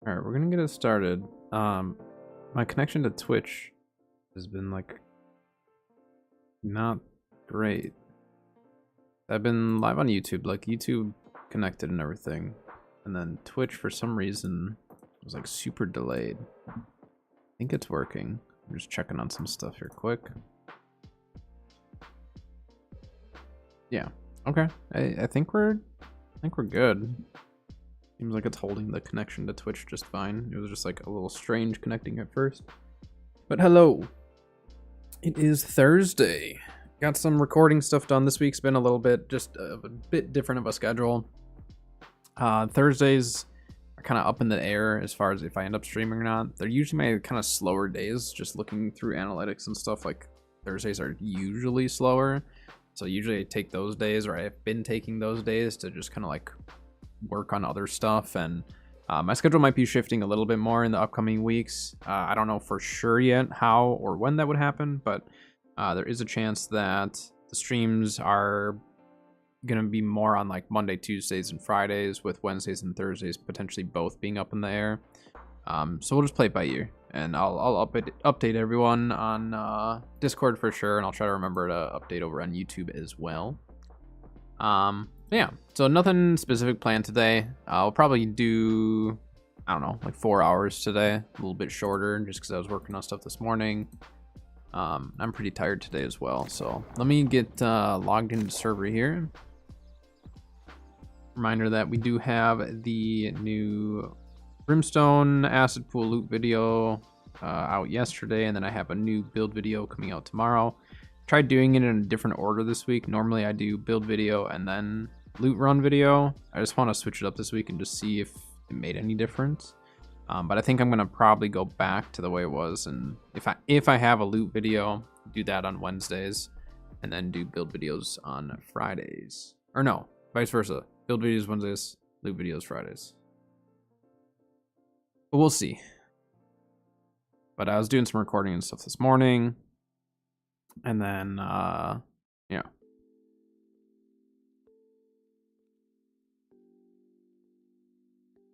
All right, we're gonna get it started. My connection to Twitch has been like not great. I've been live on YouTube, like YouTube connected and everything, and then Twitch for some reason was like super delayed. I think it's working. I'm just checking on some stuff here quick. Yeah. Okay. I think we're good. Seems like it's holding the connection to Twitch just fine. It was just like a little strange connecting at first. But hello. It is Thursday. Got some recording stuff done. This week's been a little bit, just a bit different of a schedule. Thursdays are kind of up in the air as far as if I end up streaming or not. They're usually my kind of slower days, just looking through analytics and stuff. Like Thursdays are usually slower. So usually I take those days, or I've been taking those days to just kind of like work on other stuff. And my schedule might be shifting a little bit more in the upcoming weeks. I don't know for sure yet how or when that would happen, but there is a chance that the streams are going to be more on like Monday, Tuesdays, and Fridays, with Wednesdays and Thursdays potentially both being up in the air. So we'll just play it by ear, and I'll update everyone on Discord for sure, and I'll try to remember to update over on YouTube as well. Yeah, so nothing specific planned today. I'll probably do, I don't know, like 4 hours today, a little bit shorter, just because I was working on stuff this morning. I'm pretty tired today as well, so let me get logged into the server here. Reminder that we do have the new Brimstone Acid Pool loot video out yesterday, and then I have a new build video coming out tomorrow. Tried doing it in a different order this week. Normally I do build video and then loot run video. I just want to switch it up this week and just see if it made any difference. But I think I'm gonna probably go back to the way it was, and if I have a loot video, do that on Wednesdays, and then do build videos on Fridays. Or no, vice versa. Build videos Wednesdays, loot videos Fridays. But we'll see. But I was doing some recording and stuff this morning, and then yeah.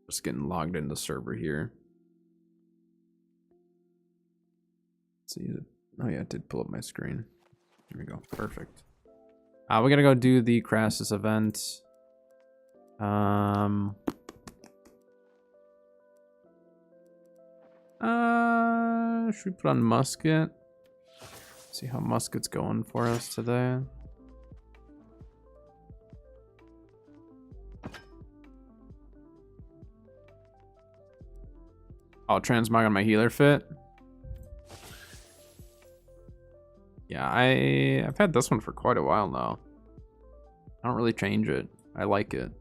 Just getting logged into the server here. Let's see. Oh yeah, it did pull up my screen. Here we go. Perfect. We gotta go do the Crassus event. Should we put on musket? See how musket's going for us today. Oh, transmog on my healer fit. Yeah, I've had this one for quite a while now. I don't really change it. I like it.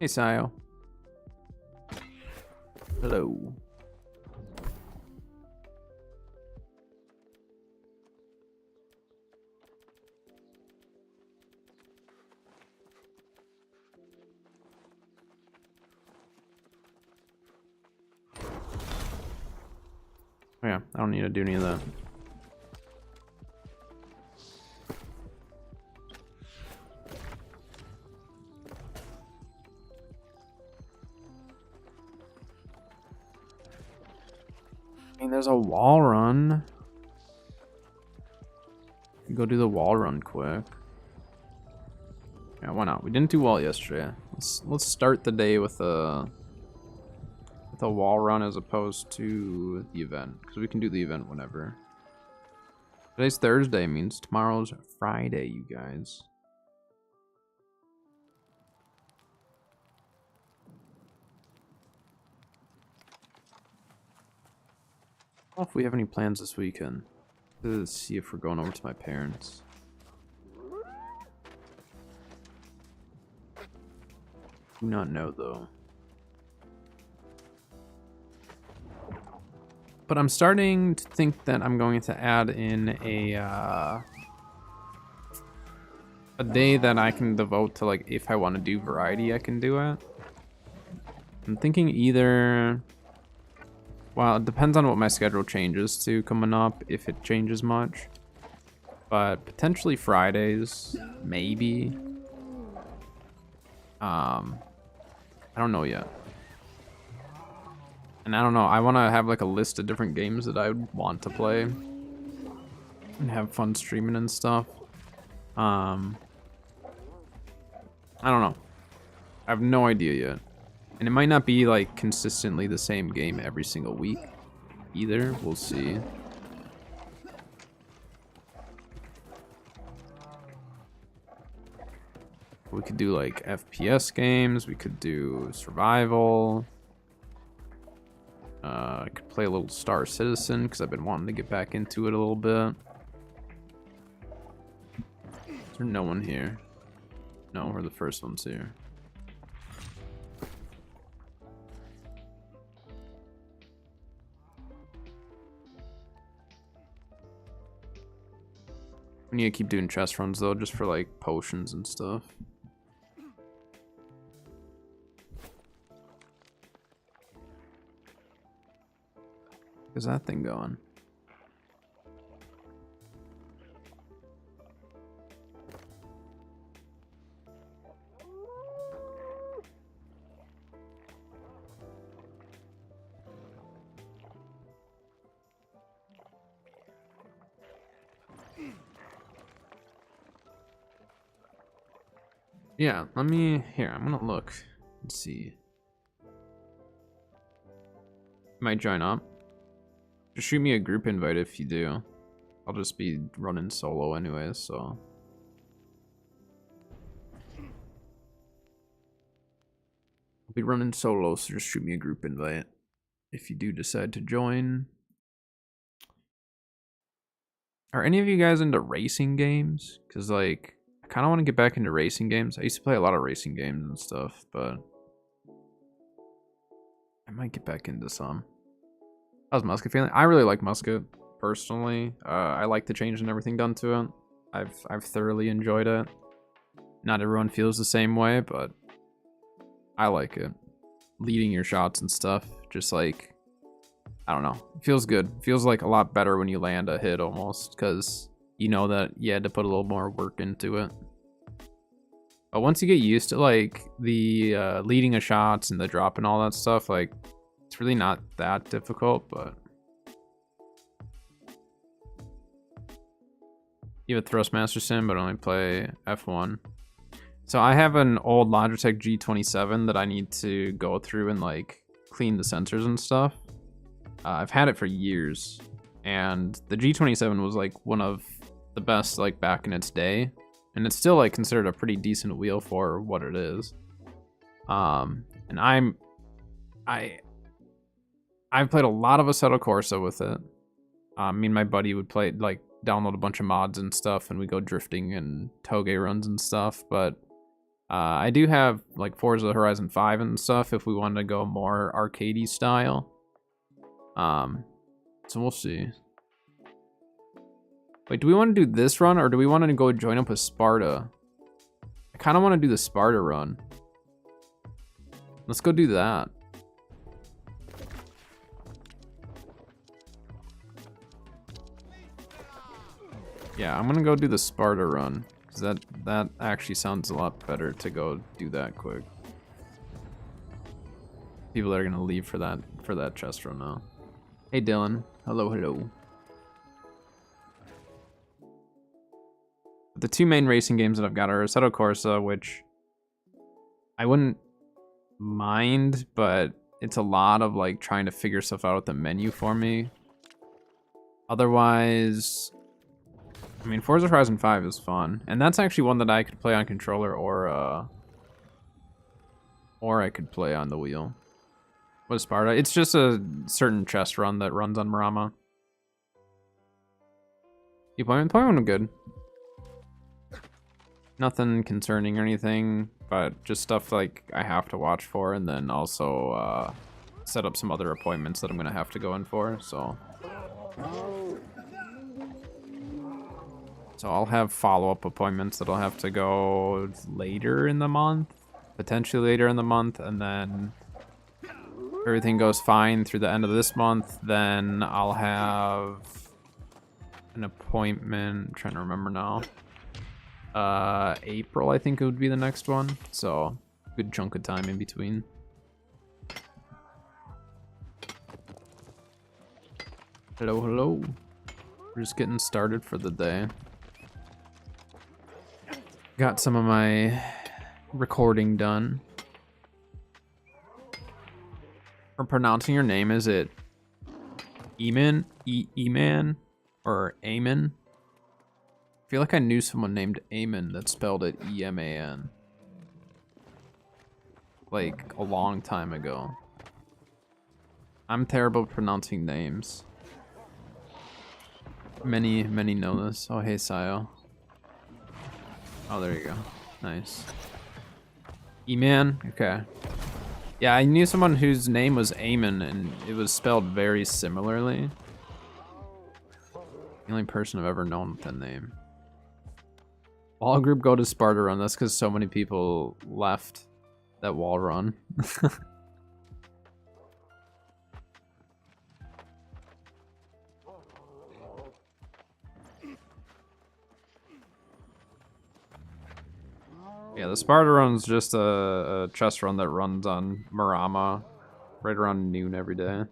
Hey, Sayo. Hello. Oh yeah, I don't need to do any of that. I mean, there's a wall run. Go do the wall run quick. Yeah, why not? We didn't do wall yesterday. Let's start the day with a wall run as opposed to the event, because we can do the event whenever. Today's Thursday, means tomorrow's Friday, you guys. I don't know if we have any plans this weekend. Let's see if we're going over to my parents. Do not know though. But I'm starting to think that I'm going to add in a day that I can devote to, like, if I want to do variety, I can do it. I'm thinking either, well, it depends on what my schedule changes to coming up, if it changes much. But potentially Fridays, maybe. I don't know yet. And I don't know, I want to have like a list of different games that I would want to play and have fun streaming and stuff. I don't know. I have no idea yet. And it might not be like consistently the same game every single week either. We'll see. We could do like FPS games. We could do survival. I could play a little Star Citizen because I've been wanting to get back into it a little bit. Is there no one here? No, we're the first ones here. We need to keep doing chest runs though, just for like potions and stuff. Is that thing going? Yeah, let me, here, I'm gonna look and see. Might join up. Just shoot me a group invite if you do. I'll just be running solo anyways, so. I'll be running solo, so just shoot me a group invite if you do decide to join. Are any of you guys into racing games? Because, like, I kind of want to get back into racing games. I used to play a lot of racing games and stuff, but I might get back into some. How's Musket feeling? I really like Musket, personally. I like the change and everything done to it. I've thoroughly enjoyed it. Not everyone feels the same way, but I like it. Leading your shots and stuff, just like, I don't know. It feels good. It feels like a lot better when you land a hit almost, because you know that you had to put a little more work into it. But once you get used to like the leading of shots and the drop and all that stuff, like it's really not that difficult, but you have a Thrustmaster Sim, but only play F1. So I have an old Logitech G27 that I need to go through and like clean the sensors and stuff. I've had it for years, and the G27 was like one of the best like back in its day, and it's still like considered a pretty decent wheel for what it is. And I've played a lot of Assetto Corsa with it. Me and my buddy would play, like, download a bunch of mods and stuff, and we go drifting and toge runs and stuff. But I do have like Forza Horizon 5 and stuff if we wanted to go more arcadey style. So we'll see. Wait, do we want to do this run, or do we want to go join up with Sparta? I kind of want to do the Sparta run. Let's go do that. Yeah, I'm gonna go do the Sparta run, because that actually sounds a lot better to go do that quick. People are gonna leave for that chest run now. Hey Dylan, hello, hello. The two main racing games that I've got are Assetto Corsa, which I wouldn't mind, but it's a lot of like trying to figure stuff out with the menu for me. Otherwise, I mean, Forza Horizon 5 is fun, and that's actually one that I could play on controller or I could play on the wheel. What is Sparta? It's just a certain chest run that runs on Marama. You play one good. Nothing concerning or anything, but just stuff like I have to watch for, and then also set up some other appointments that I'm gonna have to go in for, so. So I'll have follow-up appointments that'll have to go later in the month, potentially later in the month, and then if everything goes fine through the end of this month, then I'll have an appointment, I'm trying to remember now. April, I think it would be the next one. So good chunk of time in between. Hello, hello. We're just getting started for the day. Got some of my recording done. For pronouncing your name, is it Eamon? Eman? Or Eamon? I feel like I knew someone named Eamon that spelled it E-M-A-N. Like, a long time ago. I'm terrible at pronouncing names. Many know this. Oh, hey, Sayo. Oh, there you go. Nice. E-Man? Okay. Yeah, I knew someone whose name was Eamon, and it was spelled very similarly. The only person I've ever known with that name. All group go to Sparta Run. That's because so many people left that wall run. Yeah, the Sparta Run's just a chest run that runs on Marama right around noon every day.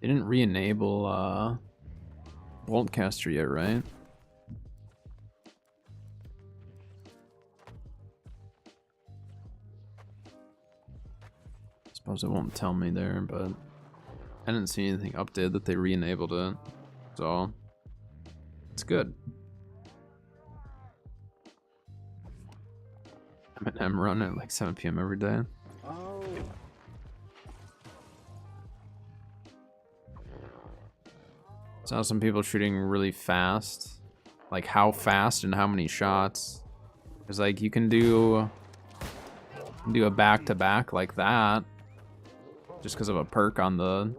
They didn't re-enable Boltcaster yet, right? Suppose it won't tell me there, but I didn't see anything updated that they re-enabled it, so it's good. M run at like 7 PM every day. Saw some people shooting really fast. Like how fast and how many shots. Because like you can do a back-to-back like that. Just because of a perk on the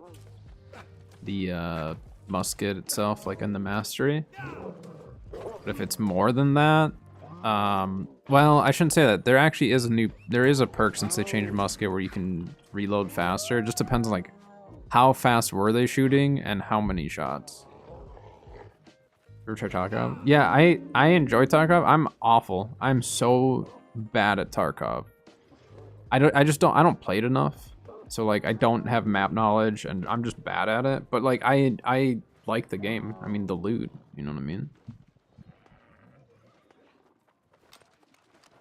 musket itself, like in the mastery. But if it's more than that, well, I shouldn't say that. There actually is there is a perk since they changed musket where you can reload faster. It just depends on like how fast were they shooting and how many shots. Ever try Tarkov? Yeah, I enjoy Tarkov. I'm awful. I'm so bad at Tarkov. I don't play it enough. So like I don't have map knowledge and I'm just bad at it. But like I like the game. I mean the loot, you know what I mean?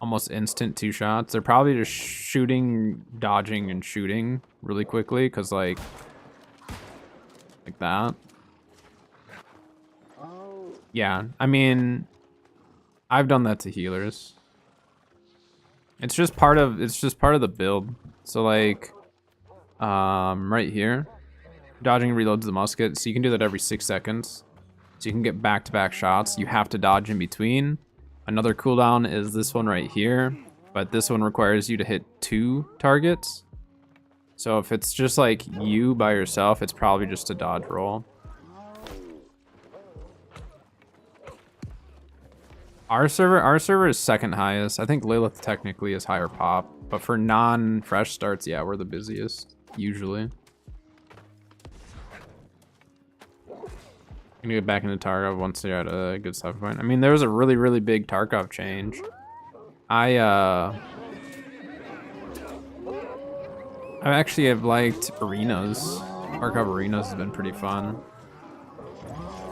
Almost instant 2 shots. They're probably just shooting, dodging, and shooting really quickly, cause like that. Yeah, I mean, I've done that to healers. It's just part of the build. So like, right here, dodging reloads the musket. So you can do that every 6 seconds. So you can get back-to-back shots. You have to dodge in between. Another cooldown is this one right here, but this one requires you to hit 2 targets. So if it's just like you by yourself, it's probably just a dodge roll. Our server is second highest. I think Lilith technically is higher pop, but for non-fresh starts, yeah, we're the busiest, usually. I'm gonna get back into Tarkov once they're at a good stuff point. I mean, there was a really big Tarkov change. I actually have liked arenas. Tarkov arenas has been pretty fun.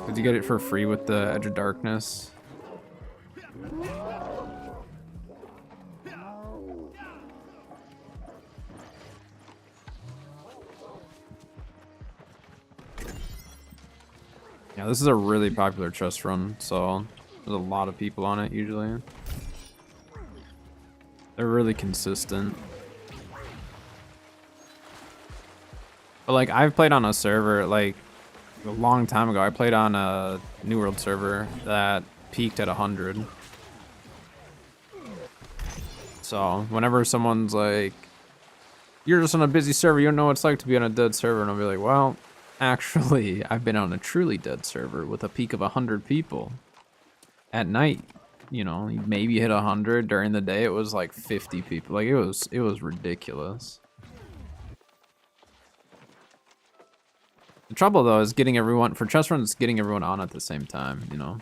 Cause you get it for free with the Edge of Darkness. Yeah, this is a really popular chest run, so there's a lot of people on it usually. They're really consistent. But like, I've played on a server, like, a long time ago. I played on a New World server that peaked at 100. So, whenever someone's like, you're just on a busy server. You don't know what it's like to be on a dead server. And I'll be like, well, actually, I've been on a truly dead server with a peak of 100 people. At night, you know, you maybe hit 100. During the day, it was like 50 people. Like, it was ridiculous. The trouble, though, is getting everyone, for chess runs, getting everyone on at the same time, you know?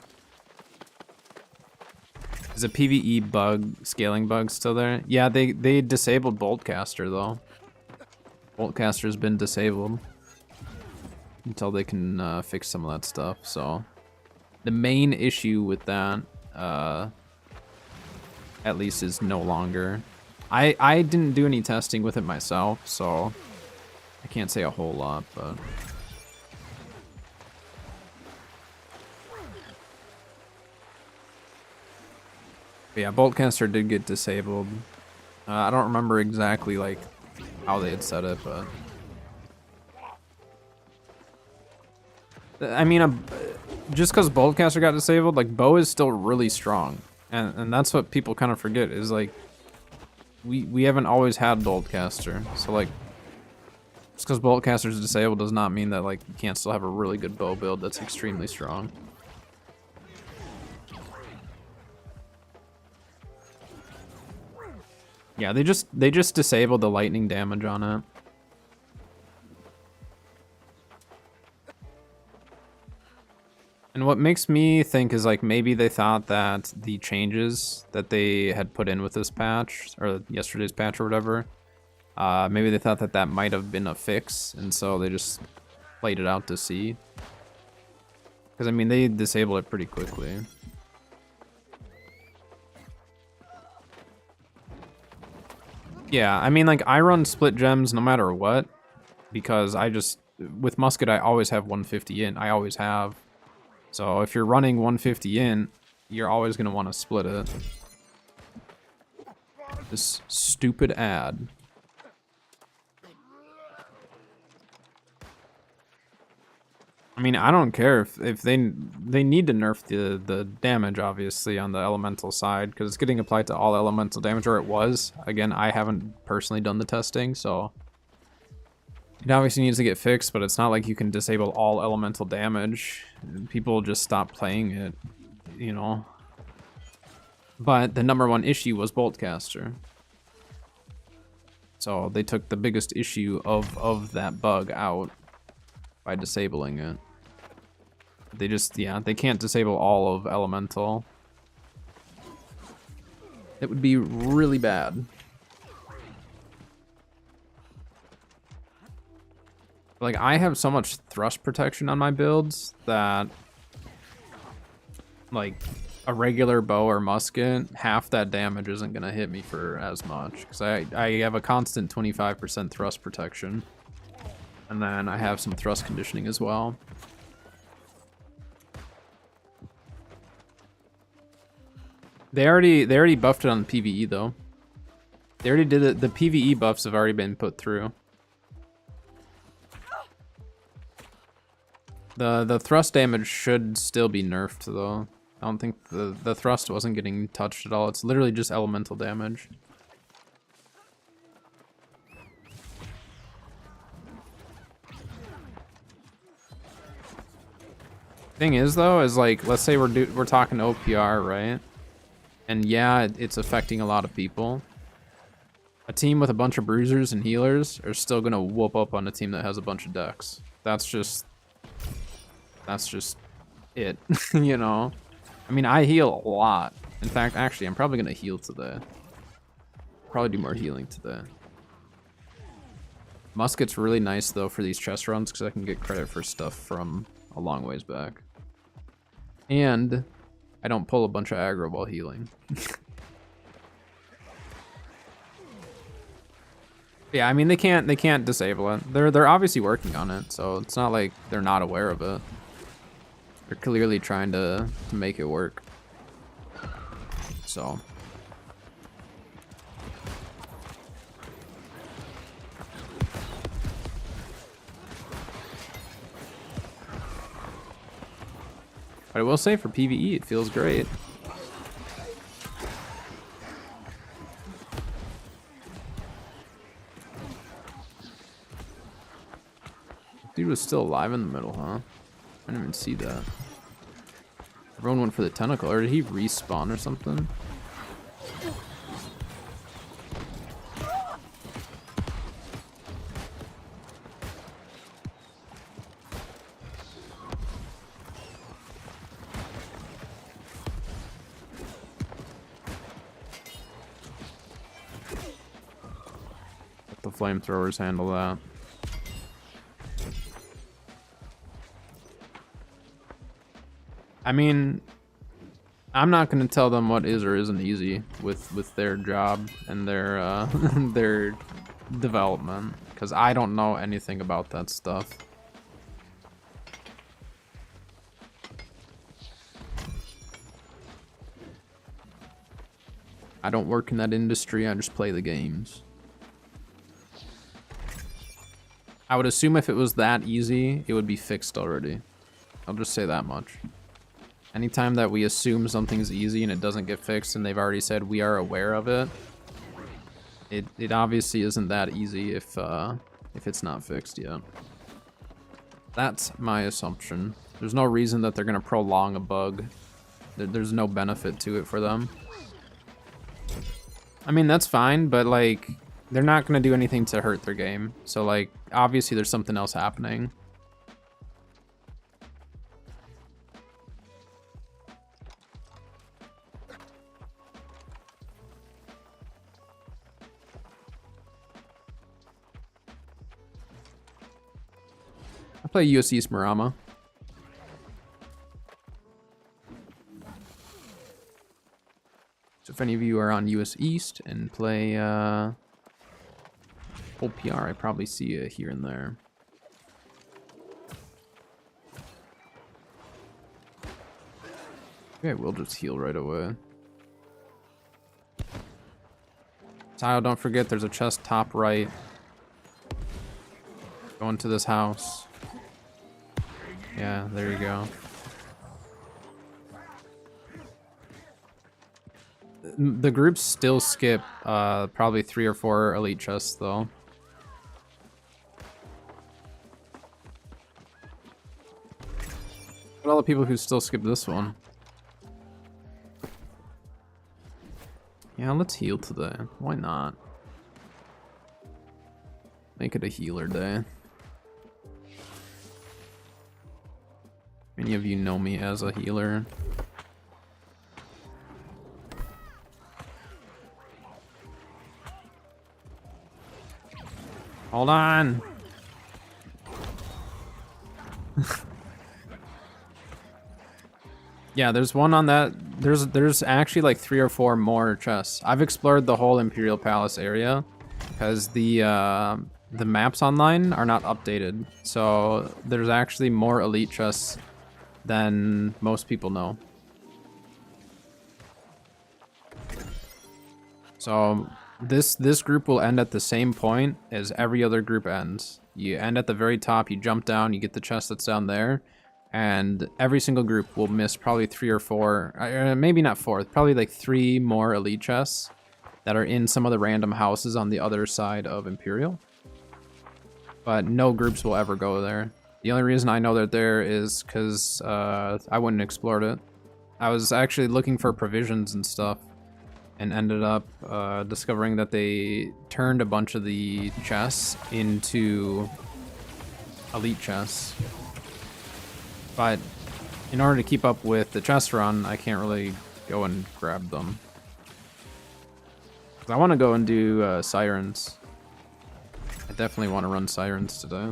Is a PvE bug, scaling bug still there? Yeah, they disabled Boltcaster, though. Boltcaster's been disabled until they can fix some of that stuff, so. The main issue with that, at least, is no longer. I didn't do any testing with it myself, so I can't say a whole lot, but. But yeah, Boltcaster did get disabled. I don't remember exactly like how they had set it, but I mean, just because Boltcaster got disabled, like Bo is still really strong, and that's what people kind of forget is like we haven't always had Boltcaster, so like just because Boltcaster is disabled does not mean that like you can't still have a really good bow build that's extremely strong. Yeah, they just disabled the lightning damage on it. And what makes me think is like maybe they thought that the changes that they had put in with this patch or yesterday's patch or whatever, maybe they thought that that might have been a fix, and so they just played it out to see. Because I mean they disabled it pretty quickly. Yeah, I mean, like, I run split gems no matter what, because I just, with musket, I always have 150 in. I always have. So if you're running 150 in, you're always going to want to split it. This stupid ad. I mean, I don't care if they need to nerf the damage, obviously, on the elemental side, because it's getting applied to all elemental damage, or it was. Again, I haven't personally done the testing, so it obviously needs to get fixed, but it's not like you can disable all elemental damage. People just stop playing it, you know. But the #1 issue was Boltcaster. So they took the biggest issue of that bug out by disabling it. They just, yeah, they can't disable all of elemental. It would be really bad. Like, I have so much thrust protection on my builds that, like, a regular bow or musket, half that damage isn't gonna hit me for as much. Because I have a constant 25% thrust protection. And then I have some thrust conditioning as well. They already buffed it on PvE though. They already did it. The PvE buffs have already been put through. The thrust damage should still be nerfed though. I don't think the thrust wasn't getting touched at all. It's literally just elemental damage. Thing is though, is like, let's say we're talking OPR, right? And yeah, it's affecting a lot of people. A team with a bunch of bruisers and healers are still gonna whoop up on a team that has a bunch of decks. That's just it, you know? I mean, I heal a lot. In fact, actually, I'm probably gonna heal today. Probably do more healing today. Musket's really nice though for these chest runs because I can get credit for stuff from a long ways back. And I don't pull a bunch of aggro while healing. Yeah, I mean they can't disable it. They're obviously working on it, so it's not like they're not aware of it. They're clearly trying to make it work. So but I will say for PvE, it feels great. was still alive in the middle, huh? I didn't even see that. Everyone went for the tentacle, or did he respawn or something? Let the flamethrowers handle that. I mean, I'm not going to tell them what is or isn't easy with their job and their their development, because I don't know anything about that stuff. I don't work in that industry, I just play the games. I would assume if it was that easy, it would be fixed already. I'll just say that much. Anytime that we assume something's easy and it doesn't get fixed and they've already said we are aware of it, it obviously isn't that easy if it's not fixed yet. That's my assumption. There's no reason that they're gonna prolong a bug. There's no benefit to it for them. I mean, that's fine, but like, they're not gonna do anything to hurt their game. So like, obviously there's something else happening. I play US East Marama. So if any of you are on US East and play OPR, I probably see you here and there. Okay, we'll just heal right away. Tile, don't forget there's a chest top right. Go into this house. Yeah, there you go. The groups still skip probably 3 or 4 elite chests though. But all the people who still skip this one. Yeah, let's heal today. Why not? Make it a healer day. Many of you know me as a healer. Hold on. Yeah, there's one on that. There's actually like 3 or 4 more chests. I've explored the whole Imperial Palace area because the maps online are not updated. So there's actually more elite chests than most people know. So this group will end at the same point as every other group ends. You end at the very top, you jump down, you get the chest that's down there, and every single group will miss probably 3 or 4, maybe not 4, probably like 3 more elite chests that are in some of the random houses on the other side of Imperial. But no groups will ever go there. The only reason I know they're there is because I went and explored it. I was actually looking for provisions and stuff and ended up discovering that they turned a bunch of the chests into elite chests. But in order to keep up with the chest run, I can't really go and grab them. 'Cause I want to go and do Sirens. I definitely want to run Sirens today.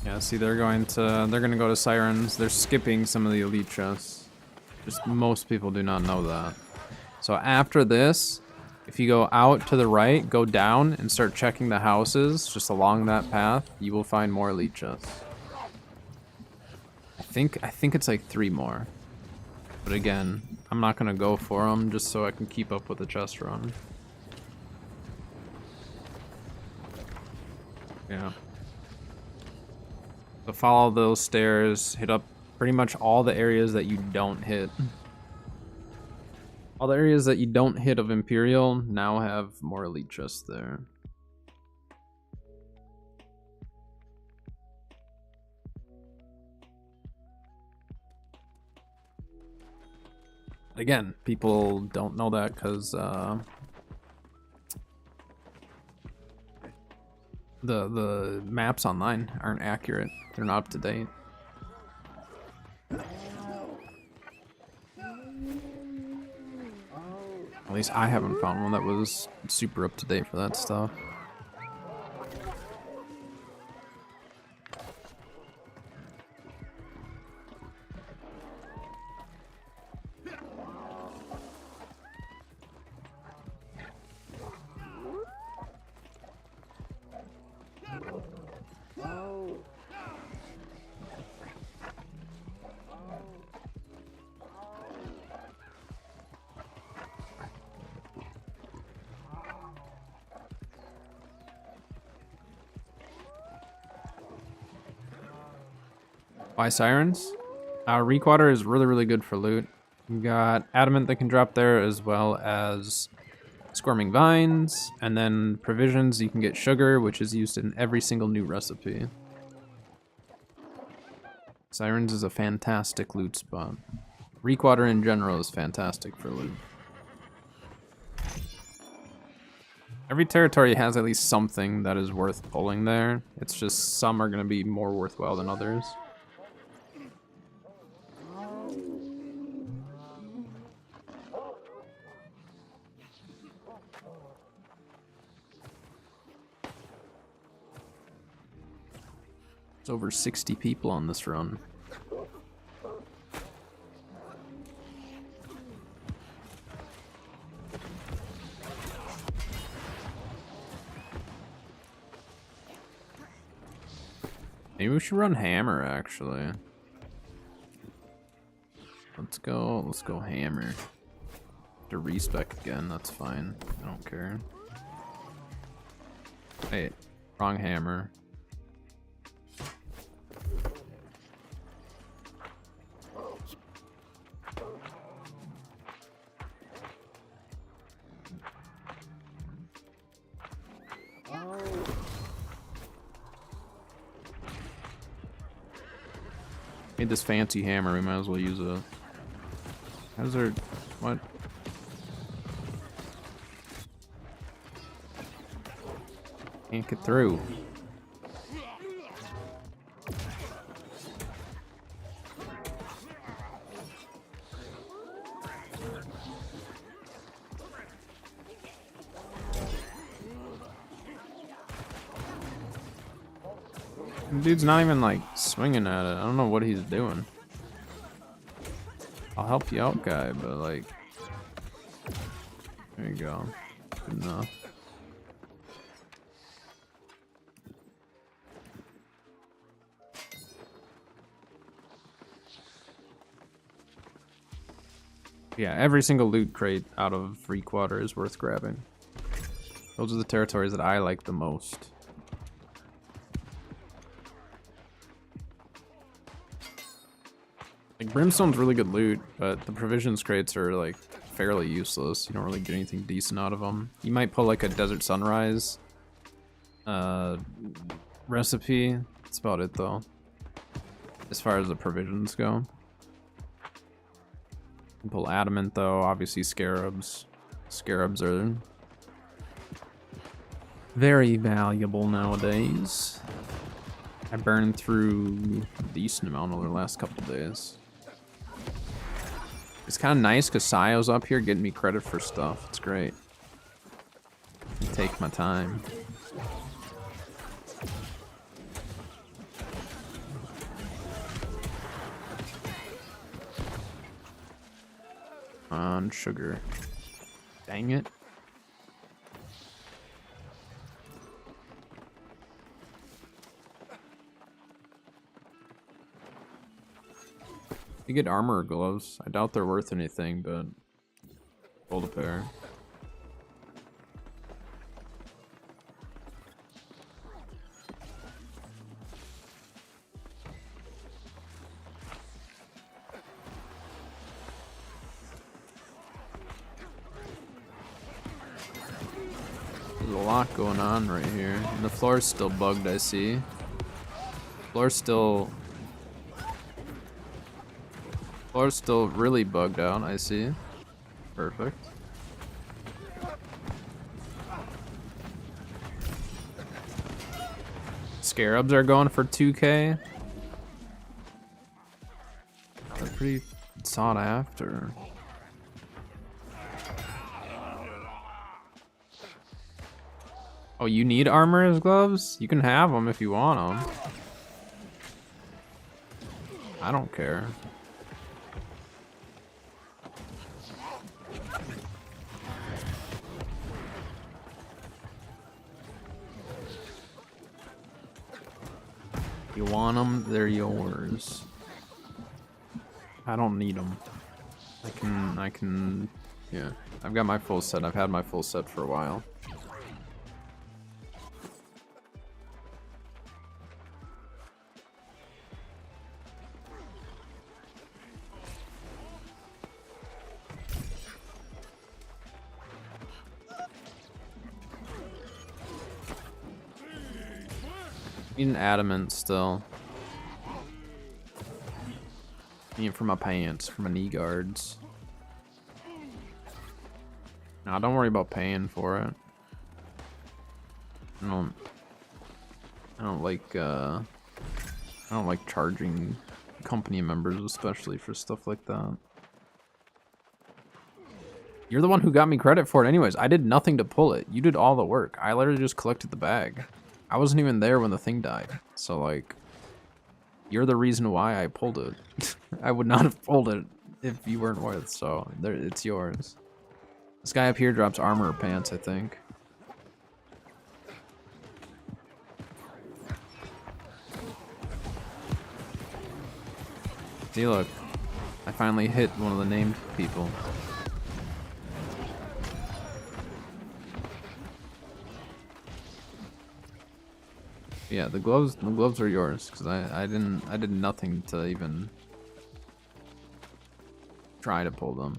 Yeah, see, they're gonna go to Sirens. They're skipping some of the elite chests. Just most people do not know that. So after this, if you go out to the right, go down and start checking the houses just along that path, you will find more elite chests. I think it's like 3 more. But again, I'm not gonna go for them just so I can keep up with the chest run. Yeah. So follow those stairs, hit up pretty much all the areas that you don't hit. All the areas that you don't hit of Imperial now have more elite chests there. Again, people don't know that because the maps online aren't accurate. They're not up to date. At least I haven't found one that was super up to date for that stuff. Why Sirens? Reekwater is really good for loot. You got Adamant that can drop there, as well as Squirming Vines, and then provisions. You can get sugar, which is used in every single new recipe. Sirens is a fantastic loot spot. Reekwater in general is fantastic for loot. Every territory has at least something that is worth pulling there. It's just some are going to be more worthwhile than others. There's over 60 people on this run. Maybe we should run Hammer, actually. Let's go Hammer. To respec again, that's fine. I don't care. Wait, wrong Hammer. Made this fancy hammer, we might as well use it. How's there... what? Can't get through. Dude's not even like swinging at it. I don't know what he's doing. I'll help you out, guy, but like, there you go. Good enough. Yeah, every single loot crate out of Reekwater is worth grabbing. Those are the territories that I like the most. Like, Brimstone's really good loot, but the provisions crates are, like, fairly useless. You don't really get anything decent out of them. You might pull, like, a Desert Sunrise recipe. That's about it, though, as far as the provisions go. You can pull Adamant, though. Obviously, Scarabs. Scarabs are very valuable nowadays. I burned through a decent amount over the last couple days. It's kind of nice because Sayo's up here getting me credit for stuff. It's great. I take my time. On sugar. Dang it. You get armor or gloves. I doubt they're worth anything, but hold a pair. There's a lot going on right here. And the floor's still bugged, I see. Floor's still really bugged out, I see. Perfect. Scarabs are going for 2K. They're pretty sought after. Oh, you need armor as gloves? You can have them if you want them. I don't care. You want them, they're yours. I don't need them. I can, yeah. I've got my full set. I've had my full set for a while. Need an adamant still. Need it for my pants, for my knee guards. Nah, don't worry about paying for it. I don't like charging company members, especially for stuff like that. You're the one who got me credit for it anyways. I did nothing to pull it. You did all the work. I literally just collected the bag. I wasn't even there when the thing died. So, like, you're the reason why I pulled it. I would not have pulled it if you weren't with, so there, it's yours. This guy up here drops armor or pants, I think. See, look. I finally hit one of the named people. Yeah, the gloves are yours because I did nothing to even try to pull them.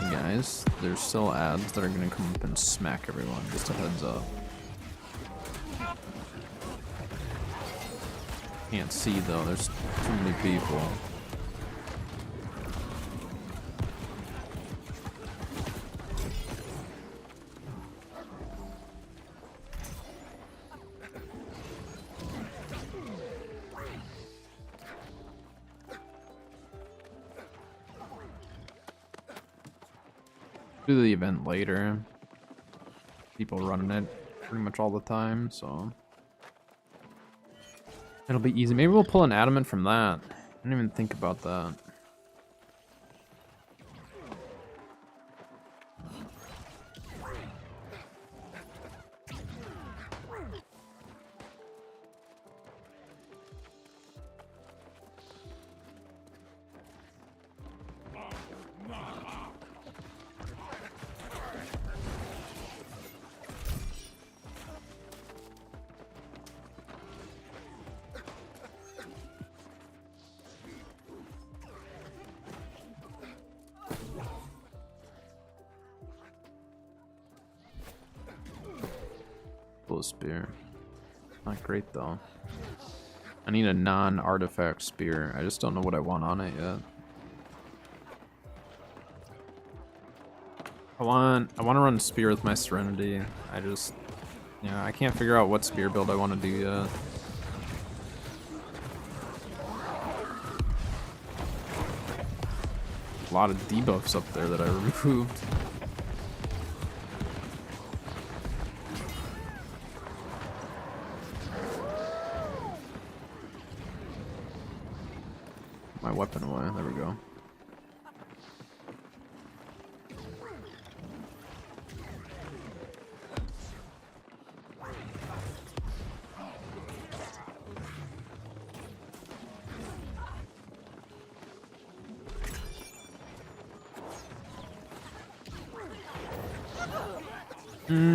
Hey guys, there's still ads that are gonna come up and smack everyone. Just a heads up. Can't see though, there's too many people. Do the event later. People running it pretty much all the time, so it'll be easy. Maybe we'll pull an adamant from that. I didn't even think about that. Spear. Not great though. I need a non-artifact spear. I just don't know what I want on it yet. I want to run spear with my Serenity. I can't figure out what spear build I want to do yet. A lot of debuffs up there that I removed. my weapon away. There we go.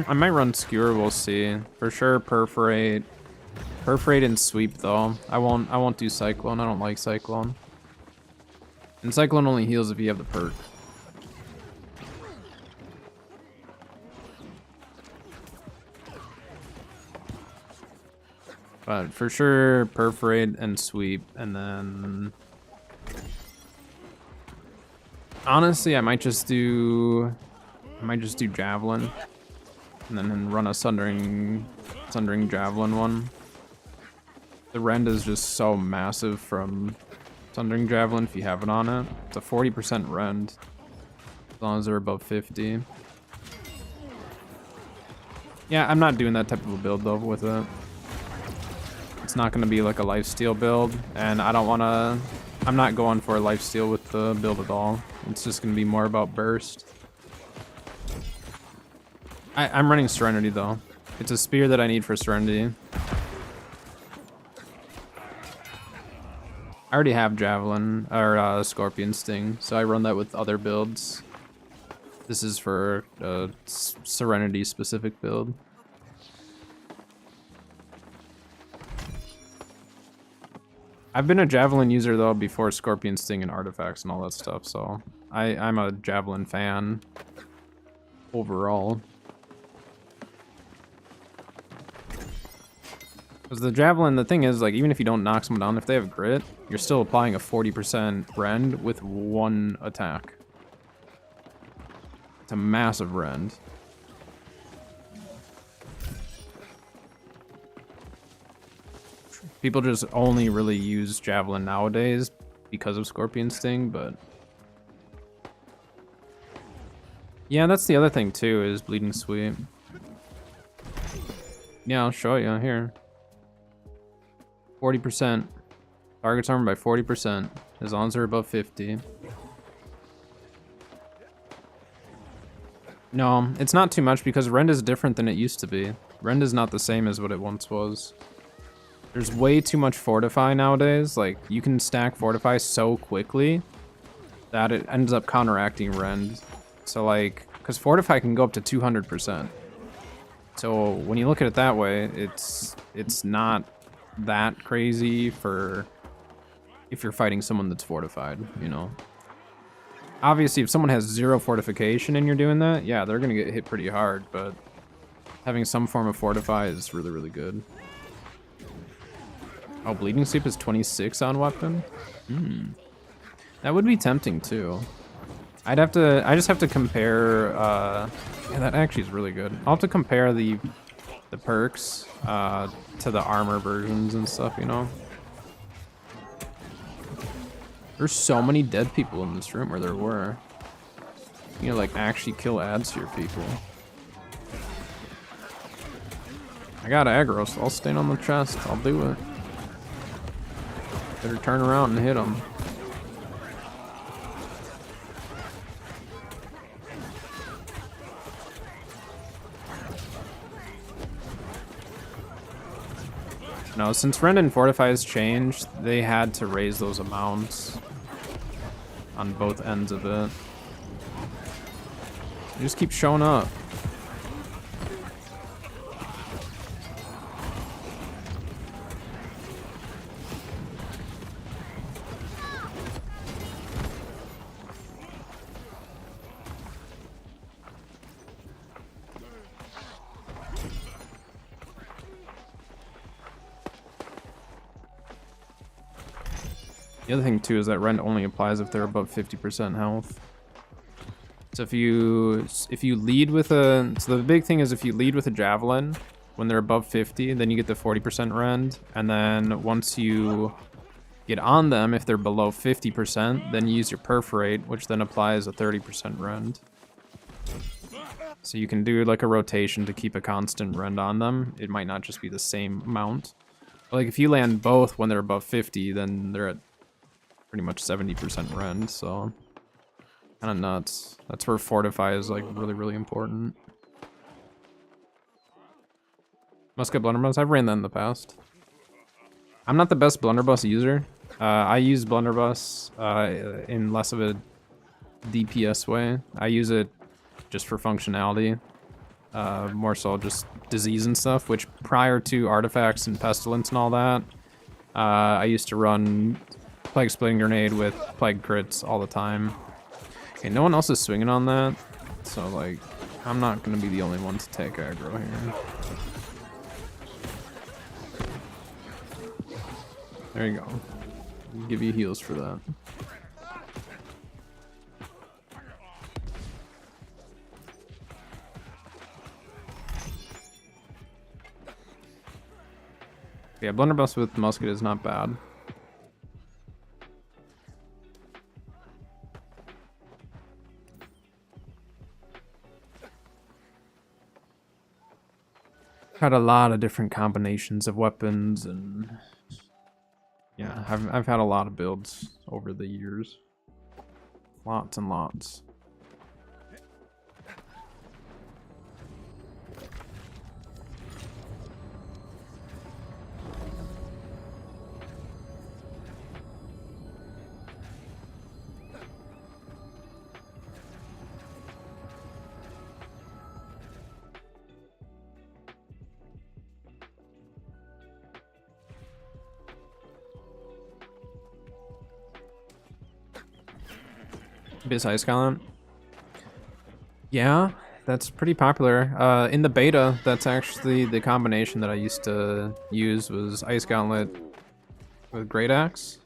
I might run Skewer, we'll see. For sure, Perforate. Perforate and Sweep though. I won't do Cyclone. I don't like Cyclone. And Cyclone only heals if you have the perk. But for sure, Perforate and Sweep, and then honestly, I might just do Javelin, and then run a Sundering Javelin one. The rend is just so massive from Sundering Javelin if you have it on it. It's a 40% rend, as long as they're above 50. Yeah, I'm not doing that type of a build though with it. It's not going to be like a lifesteal build, and I don't want to... I'm not going for a lifesteal with the build at all. It's just going to be more about burst. I'm running Serenity though. It's a spear that I need for Serenity. I already have Javelin, or Scorpion Sting, so I run that with other builds. This is for a Serenity specific build. I've been a Javelin user though before Scorpion Sting and artifacts and all that stuff, so I'm a Javelin fan overall. Because the Javelin, the thing is, like, even if you don't knock someone down, if they have grit, you're still applying a 40% rend with one attack. It's a massive rend. People just only really use Javelin nowadays because of Scorpion Sting, but... yeah, that's the other thing too, is Bleeding Sweep. Yeah, I'll show you here. 40%. Targets armor by 40%, as long as they're above 50. No, it's not too much because rend is different than it used to be. Rend is not the same as what it once was. There's way too much Fortify nowadays. Like, you can stack Fortify so quickly that it ends up counteracting rend. So, like, because Fortify can go up to 200%. So, when you look at it that way, it's not that crazy for if you're fighting someone that's fortified, you know. Obviously, if someone has 0 fortification and you're doing that, yeah, they're gonna get hit pretty hard, but having some form of fortify is really, really good. Oh, Bleeding Sweep is 26 on weapon? That would be tempting too. I just have to compare, yeah, that actually is really good. I'll have to compare the perks to the armor versions and stuff, you know. There's so many dead people in this room, or there were. You know, like, actually kill ads to your people. I got aggro, so I'll stand on the chest. I'll do it. Better turn around and hit them. No, since Rend and Fortify has changed, they had to raise those amounts on both ends of it. They just keep showing up. The other thing too is that rend only applies if they're above 50% health. So if you lead with a, so the big thing is if you lead with a javelin when they're above 50, then you get the 40% rend, and then once you get on them, if they're below 50%, then you use your perforate, which then applies a 30% rend. So you can do like a rotation to keep a constant rend on them. It might not just be the same amount. But like if you land both when they're above 50, then they're at pretty much 70% rend, so kind of nuts. That's where Fortify is like really important. Musket Blunderbuss, I've ran that in the past. I'm not the best Blunderbuss user. I use Blunderbuss in less of a DPS way. I use it just for functionality. More so just disease and stuff, which prior to Artifacts and Pestilence and all that, I used to run Plague Splitting Grenade with Plague crits all the time. Okay, no one else is swinging on that, so like, I'm not gonna be the only one to take aggro here. There you go. I'll give you heals for that. Yeah, Blunderbuss with Musket is not bad. Had a lot of different combinations of weapons, and yeah, I've had a lot of builds over the years. Lots and lots. Abyss Ice Gauntlet. Yeah, that's pretty popular. In the beta, that's actually the combination that I used to use was Ice Gauntlet with Great Axe.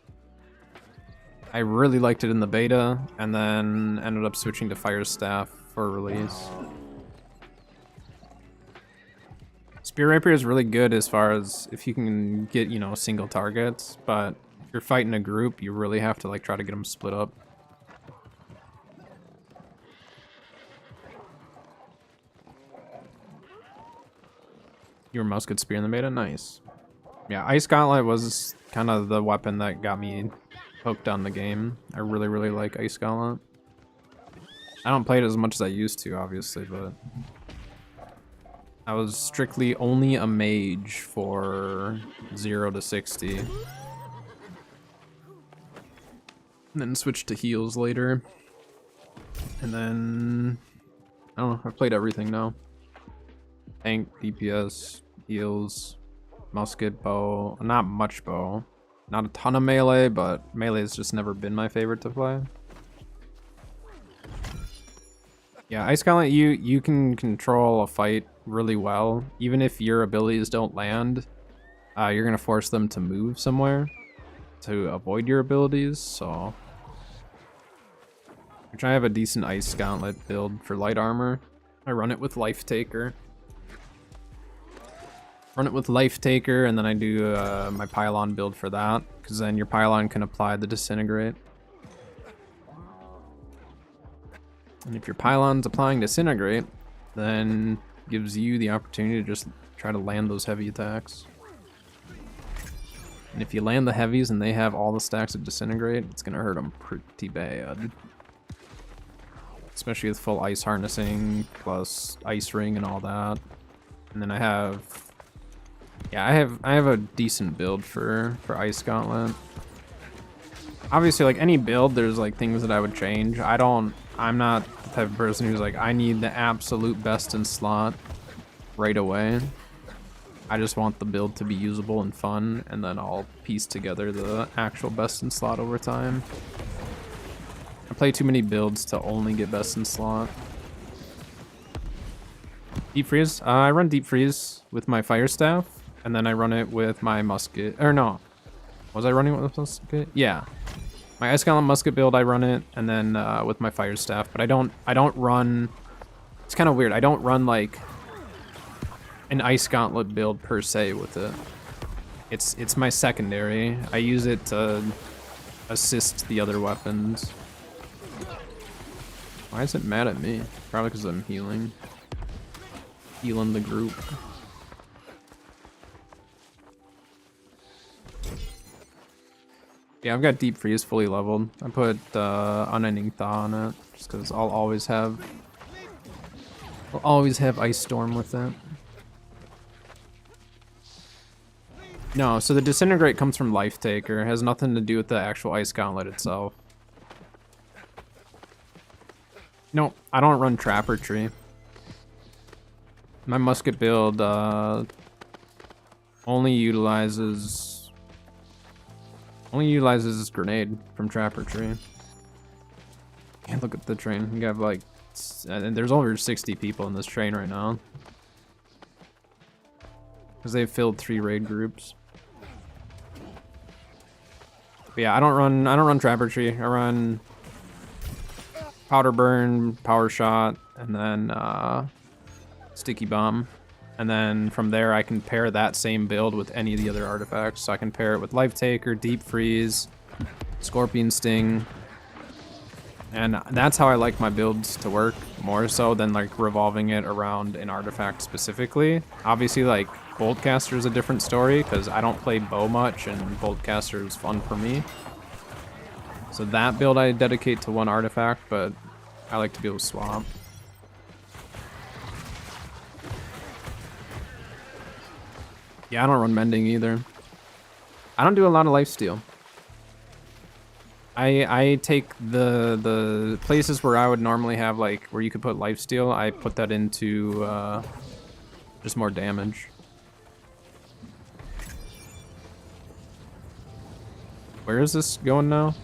I really liked it in the beta, and then ended up switching to Fire Staff for release. Spear Rapier is really good as far as if you can get, you know, single targets, but if you're fighting a group, you really have to like try to get them split up. Your Musket Spear in the beta? Nice. Yeah, Ice Gauntlet was kind of the weapon that got me hooked on the game. I really like Ice Gauntlet. I don't play it as much as I used to, obviously, but I was strictly only a mage for 0 to 60. And then switched to heals later. And then, I don't know, I've played everything now. Tank, DPS, heals, musket, bow, not much bow. Not a ton of melee, but melee has just never been my favorite to play. Yeah, Ice Gauntlet, you can control a fight really well. Even if your abilities don't land, you're gonna force them to move somewhere to avoid your abilities, so. Which I have a decent Ice Gauntlet build for light armor. I run it with Life Taker. Run it with Life Taker, and then I do my Pylon build for that, because then your Pylon can apply the Disintegrate. And if your Pylon's applying Disintegrate, then gives you the opportunity to just try to land those heavy attacks. And if you land the heavies and they have all the stacks of Disintegrate, it's going to hurt them pretty bad. Especially with full Ice Harnessing, plus Ice Ring and all that. And then I have... Yeah, I have a decent build for Ice Gauntlet. Obviously, like any build, there's like things that I would change. I'm not the type of person who's like, I need the absolute best in slot right away. I just want the build to be usable and fun, and then I'll piece together the actual best in slot over time. I play too many builds to only get best in slot. Deep Freeze? I run Deep Freeze with my Fire Staff. And then I run it with my musket, or no. Was I running with musket? Yeah. My Ice Gauntlet musket build, I run it, and then with my Fire Staff. But I don't run, it's kind of weird. I don't run like an Ice Gauntlet build per se with it. It's my secondary. I use it to assist the other weapons. Why is it mad at me? Probably because I'm healing. Healing the group. Yeah, I've got Deep Freeze fully leveled. I put Unending Thaw on it just because I'll always have Ice Storm with it. No, so the Disintegrate comes from Life Taker. It has nothing to do with the actual Ice Gauntlet itself. No, I don't run Trapper Tree. My musket build only utilizes grenade from Trapper Tree. And look at the train. You have like, and there's over 60 people in this train right now. Because they've filled 3 raid groups. But yeah, I don't run Trapper Tree. I run Powder Burn, Power Shot, and then Sticky Bomb. And then from there I can pair that same build with any of the other artifacts. So I can pair it with Life Taker, Deep Freeze, Scorpion Sting. And that's how I like my builds to work, more so than like revolving it around an artifact specifically. Obviously, like Boltcaster is a different story because I don't play bow much and Boltcaster is fun for me. So that build I dedicate to one artifact, but I like to be able to swap. Yeah, I don't run Mending either. I don't do a lot of lifesteal. I take the places where I would normally have, like, where you could put lifesteal, I put that into just more damage. Where is this going now?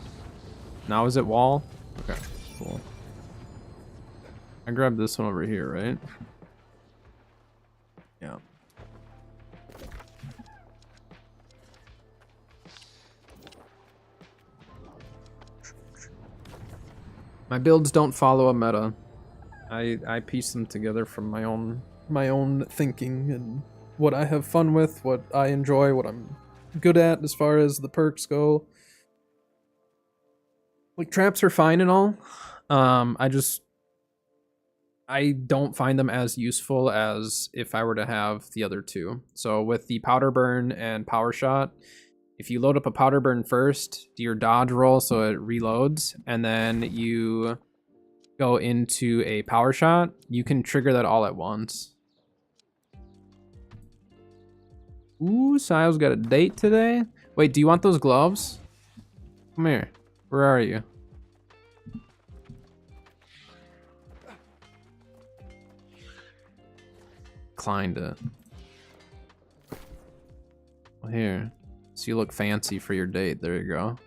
Now is it wall? Okay, cool. I grabbed this one over here, right? Yeah. My builds don't follow a meta. I piece them together from my own thinking and what I have fun with, what I enjoy, what I'm good at as far as the perks go. Like, traps are fine and all. I don't find them as useful as if I were to have the other two. So with the Powder Burn and Power Shot, if you load up a Powder Burn first, do your dodge roll so it reloads, and then you go into a Power Shot, you can trigger that all at once. Ooh, Sile's got a date today. Wait, do you want those gloves? Come here. Where are you? Declined it. Well, here. So you look fancy for your date. There you go.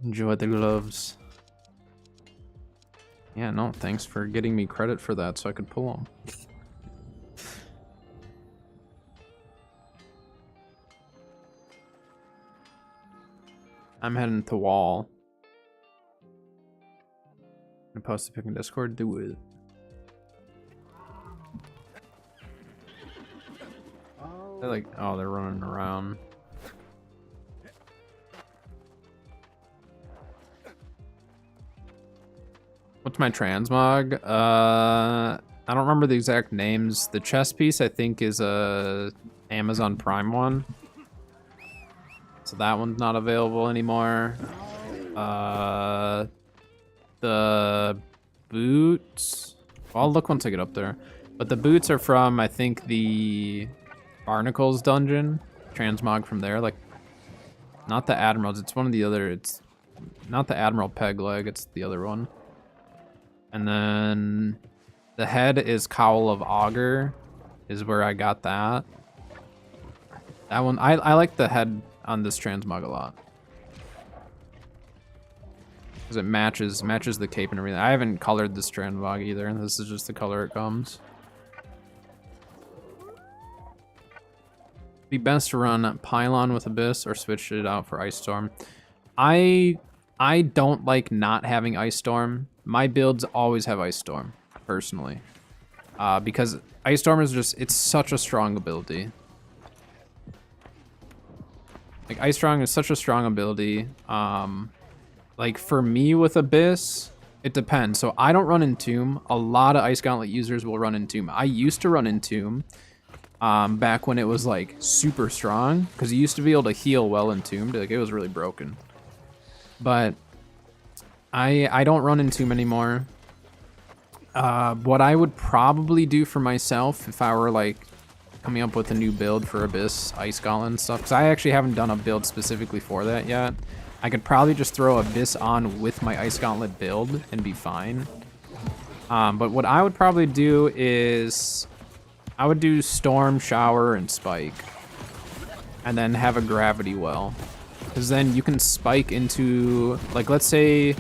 Enjoy the gloves. Yeah, no, thanks for getting me credit for that so I could pull them. I'm heading to wall. I'm post a pic in Discord, do it. They're like, oh, they're running around. What's my transmog? I don't remember the exact names. The chest piece, I think, is a Amazon Prime one. So that one's not available anymore. The boots, well, I'll look once I get up there. But the boots are from, I think, the Barnacles dungeon. Transmog from there, like, not the Admirals, it's one of the other, it's not the Admiral Peg Leg, it's the other one. And then the head is Cowl of Augur, is where I got that. That one, I like the head on this transmog a lot. Because it matches the cape and everything. I haven't colored this transmog either. This is just the color it comes. Be best to run Pylon with Abyss or switch it out for Ice Storm. I don't like not having Ice Storm. My builds always have Ice Storm, personally. Because Ice Storm is just, it's such a strong ability. Like, Ice Strong is such a strong ability. Like, for me with Abyss, It depends. So I don't run Entomb. A lot of Ice Gauntlet users will run Entomb. I used to run Entomb back when it was like super strong, because you used to be able to heal well Entombed. Like it was really broken. But I don't run Entomb anymore. What I would probably do for myself if I were like coming up with a new build for Abyss, Ice Gauntlet and stuff, because I actually haven't done a build specifically for that yet. I could probably just throw Abyss on with my Ice Gauntlet build and be fine. But what I would probably do is I would do Storm, Shower, and Spike. And then have a Gravity Well. Because then you can spike into, like, let's say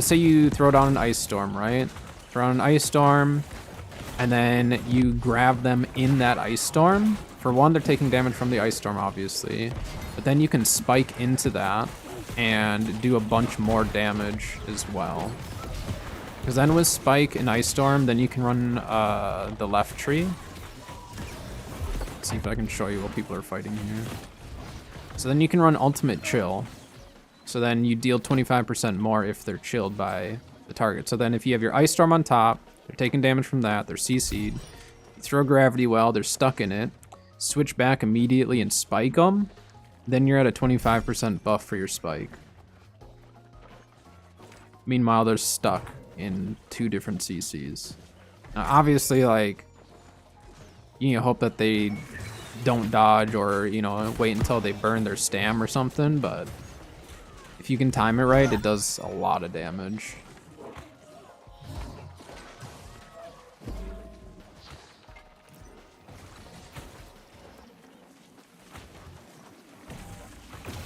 you throw down an Ice Storm, right? Throw down an Ice Storm, and then you grab them in that Ice Storm. For one, they're taking damage from the Ice Storm, obviously. But then you can spike into that and do a bunch more damage as well. Because then with Spike and Ice Storm, then you can run the left tree. Let's see if I can show you what people are fighting here. So then you can run Ultimate Chill. So then you deal 25% more if they're chilled by the target. So then if you have your Ice Storm on top, they're taking damage from that, they're CC'd. You throw Gravity Well, they're stuck in it. Switch back immediately and spike them. Then you're at a 25% buff for your spike. Meanwhile, they're stuck in 2 different CCs. Now, obviously, like, you hope that they don't dodge or, wait until they burn their stam or something, but if you can time it right, it does a lot of damage.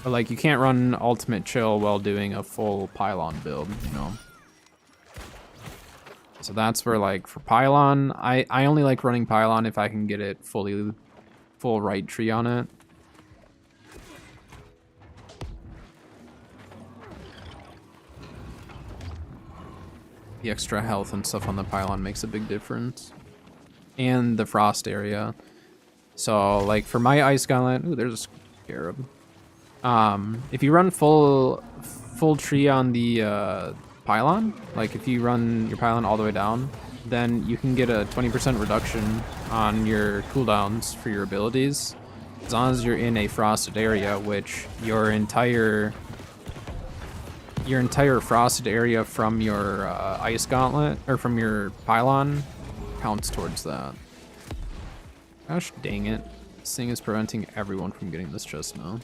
But like, you can't run Ultimate Chill while doing a full Pylon build, So that's where, like, for Pylon, I only like running Pylon if I can get it full right tree on it. The extra health and stuff on the Pylon makes a big difference. And the Frost area. So, like, for my Ice Gauntlet... Ooh, there's a Scarab. If you run full tree on the Pylon, like if you run your Pylon all the way down, then you can get a 20% reduction on your cooldowns for your abilities, as long as you're in a frosted area, which your entire frosted area from your Ice Gauntlet, or from your Pylon, counts towards that. Gosh dang it. This thing is preventing everyone from getting this chest now.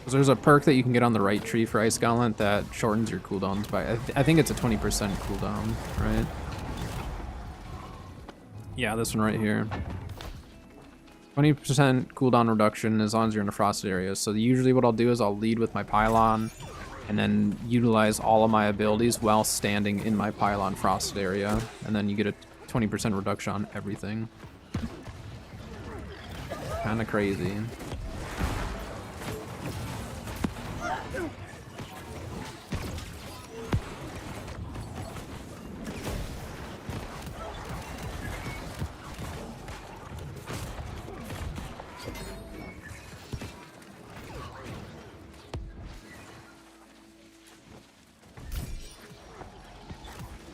There's a perk that you can get on the right tree for Ice Gauntlet that shortens your cooldowns by, I think it's a 20% cooldown, right? Yeah, this one right here. 20% cooldown reduction as long as you're in a frosted area. So usually what I'll do is I'll lead with my Pylon and then utilize all of my abilities while standing in my Pylon frosted area. And then you get a 20% reduction on everything. Kinda crazy.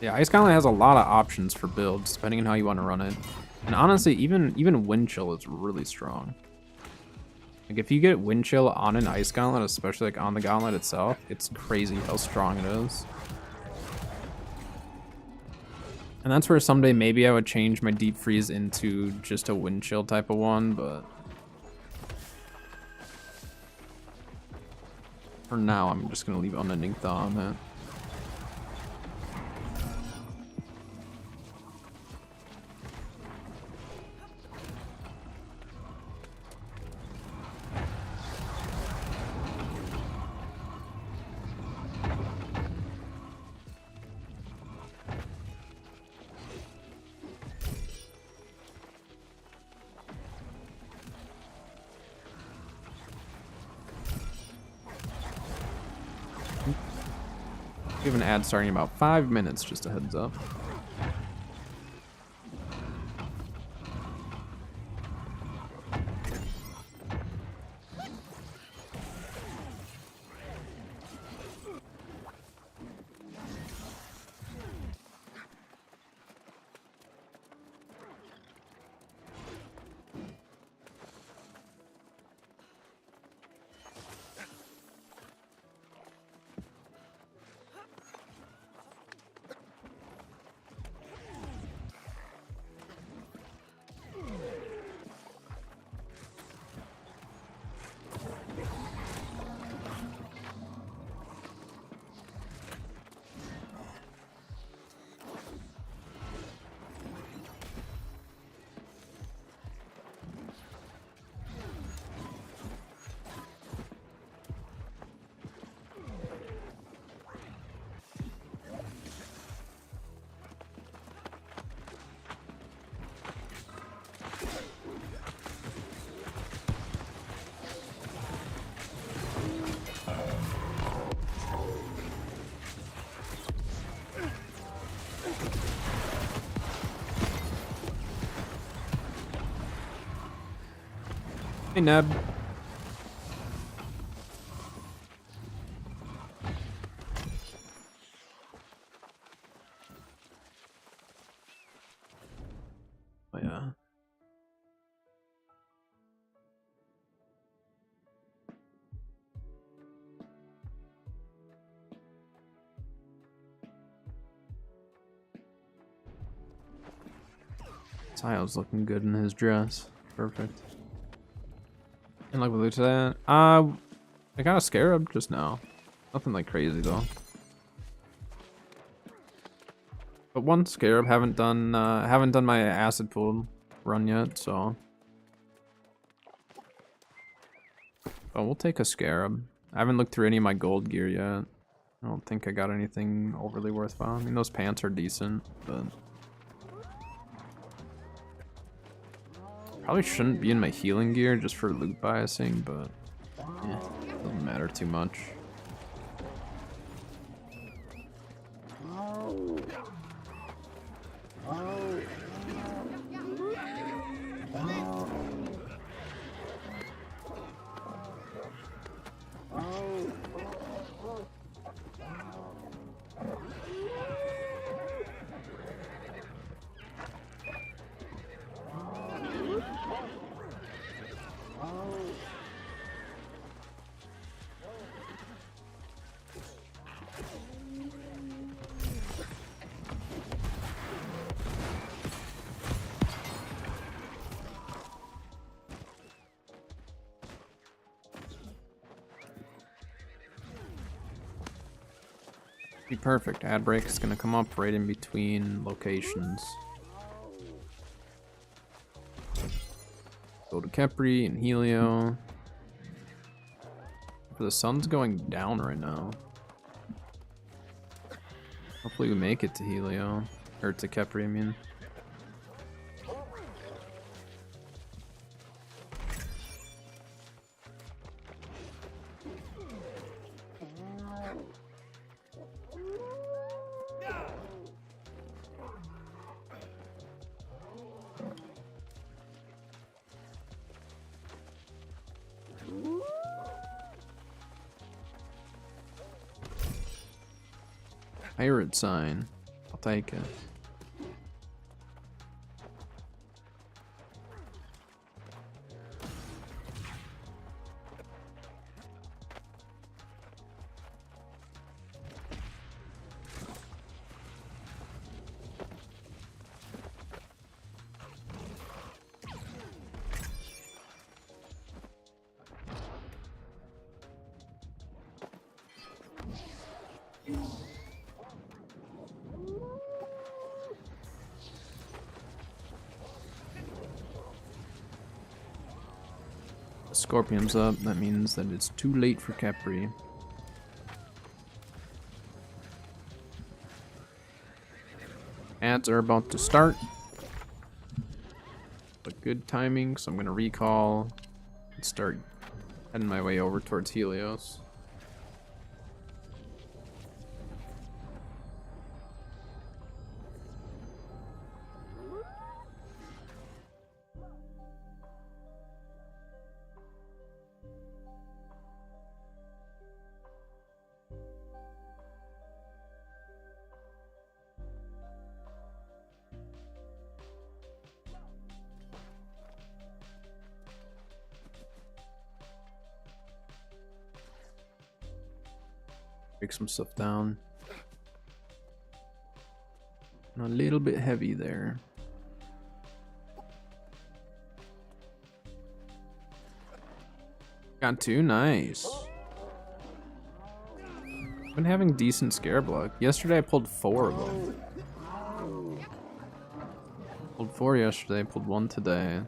Yeah, Ice Gauntlet has a lot of options for builds, depending on how you want to run it. And honestly, even Wind Chill is really strong. Like, if you get Wind Chill on an Ice Gauntlet, especially like on the Gauntlet itself, it's crazy how strong it is. And that's where someday maybe I would change my Deep Freeze into just a Wind Chill type of one, but... for now, I'm just going to leave Unending Thaw on that. We have an ad starting in about 5 minutes, just a heads up. Hey, Neb. Oh, yeah. Tayo's looking good in his dress. Perfect. And like with Lieutenant, I got a scarab just now. Nothing like crazy though. But one scarab, haven't done my acid pool run yet, so. But we'll take a scarab. I haven't looked through any of my gold gear yet. I don't think I got anything overly worthwhile. I mean, those pants are decent, but probably shouldn't be in my healing gear just for loot biasing, but yeah, doesn't matter too much. Be perfect. Ad break is gonna come up right in between locations. Go to Khepri and Helio. The sun's going down right now. Hopefully we make it to Helio. Or to Khepri, I mean. Pirate sign. I'll take it. Scorpion's up, that means that it's too late for Khepri. Ads are about to start. But good timing, so I'm gonna recall and start heading my way over towards Helios. Break some stuff down. And a little bit heavy there. Got two, nice. Been having decent scarab luck. Yesterday I pulled 4 of them. Pulled 4 yesterday, pulled 1 today.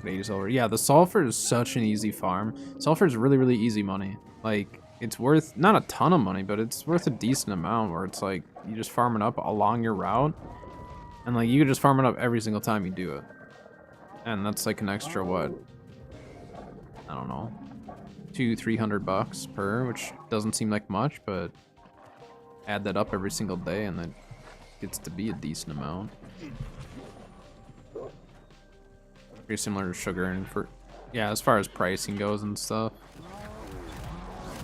Yeah, the sulfur is such an easy farm. Sulfur is really, really easy money. Like, it's worth, not a ton of money, but it's worth a decent amount where it's like, you just farm it up along your route. And like, you can just farm it up every single time you do it. And that's like an extra, what? I don't know. $200-300 per, which doesn't seem like much, but add that up every single day and that gets to be a decent amount. Pretty similar to sugar and Yeah, as far as pricing goes and stuff.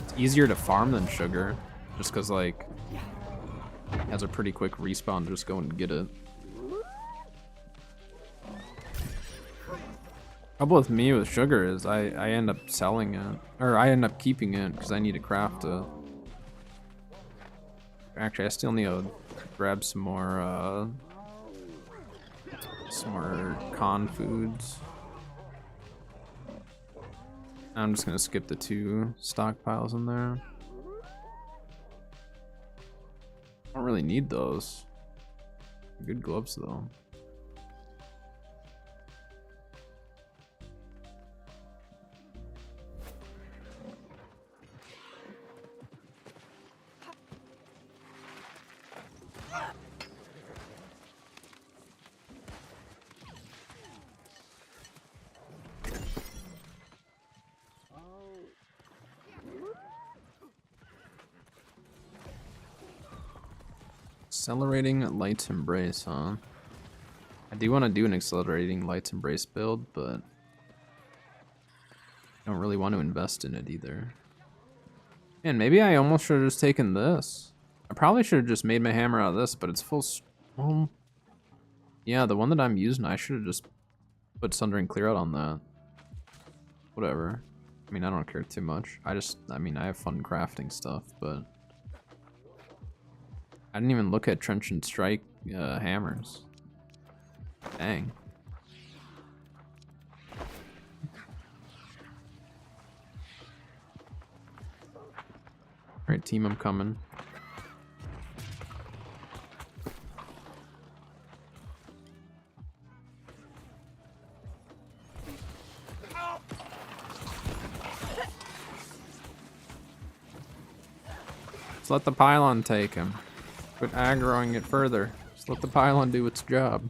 It's easier to farm than sugar. Just because, like, it has a pretty quick respawn, just go and get it. Trouble with me with sugar is I end up selling it. Or I end up keeping it because I need to craft it. Actually, I still need to grab some more con foods. I'm just gonna skip the 2 stockpiles in there. I don't really need those. Good gloves though. Accelerating Light's Embrace, huh? I do want to do an Accelerating Light's Embrace build, but I don't really want to invest in it either. Man, maybe I almost should have just taken this. I probably should have just made my hammer out of this, but it's full. Well, yeah, the one that I'm using, I should have just put Sundering Clear Out on that. Whatever. I mean, I don't care too much. I mean, I have fun crafting stuff, but I didn't even look at Trenchant Strike hammers. Dang. Alright, team, I'm coming. Let's let the pylon take him. Quit aggroing it further. Just let the pylon do its job.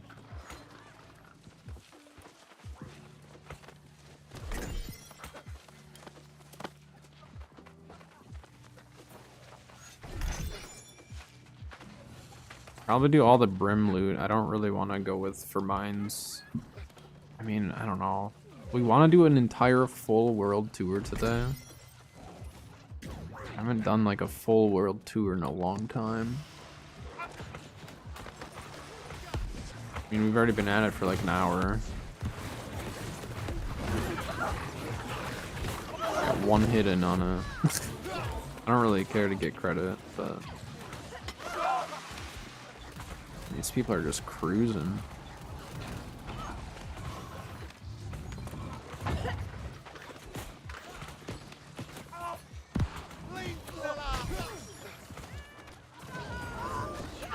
Probably do all the brim loot. I don't really want to go with for mines. I mean, I don't know. We want to do an entire full world tour today. I haven't done like a full world tour in a long time. I mean, we've already been at it for like an hour. Got 1 hidden on it. I don't really care to get credit, but these people are just cruising.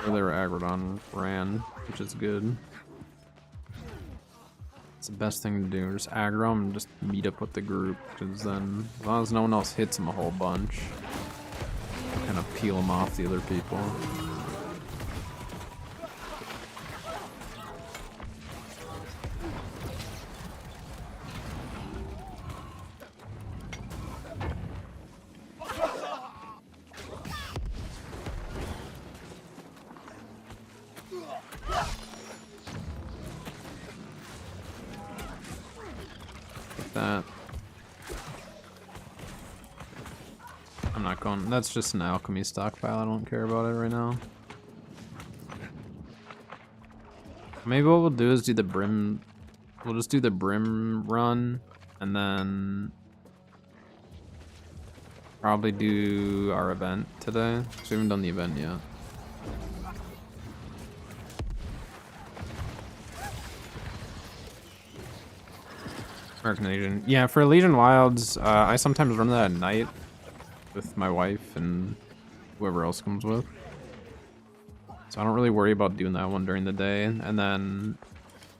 Or they were aggroed on Ran, which is good. It's the best thing to do. Just aggro them and just meet up with the group, because then as long as no one else hits them a whole bunch, kind of peel them off the other people. That. I'm not going. That's just an alchemy stockpile. I don't care about it right now. Maybe what we'll do is do the brim. We'll just do the brim run and then probably do our event today. So we haven't done the event yet. American Legion. Yeah, for Legion Wilds, I sometimes run that at night with my wife and whoever else comes with. So I don't really worry about doing that one during the day. And then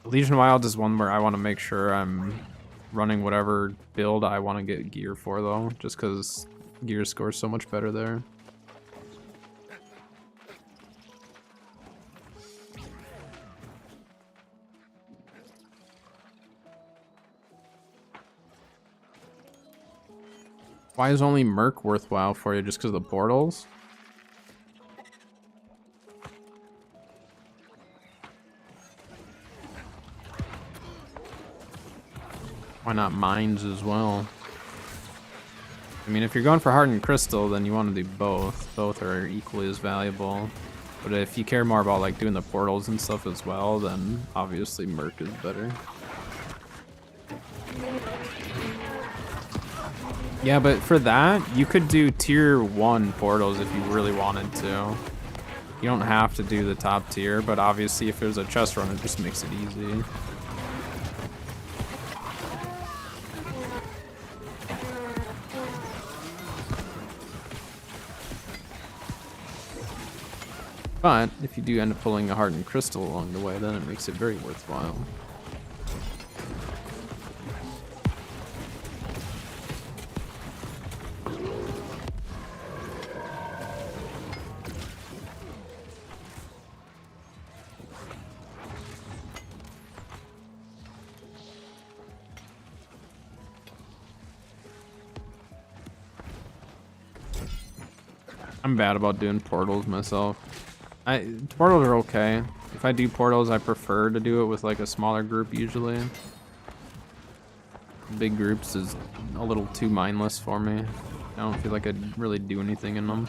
Legion Wilds is one where I want to make sure I'm running whatever build I want to get gear for, though, just because gear scores so much better there. Why is only Merc worthwhile for you? Just because of the portals? Why not mines as well? I mean, if you're going for hardened crystal, then you want to do both. Both are equally as valuable. But if you care more about like doing the portals and stuff as well, then obviously Merc is better. Yeah, but for that, you could do tier 1 portals if you really wanted to. You don't have to do the top tier, but obviously if there's a chest run, it just makes it easy. But if you do end up pulling a hardened crystal along the way, then it makes it very worthwhile. I'm bad about doing portals myself. Portals are okay. If I do portals, I prefer to do it with like a smaller group usually. Big groups is a little too mindless for me. I don't feel like I'd really do anything in them.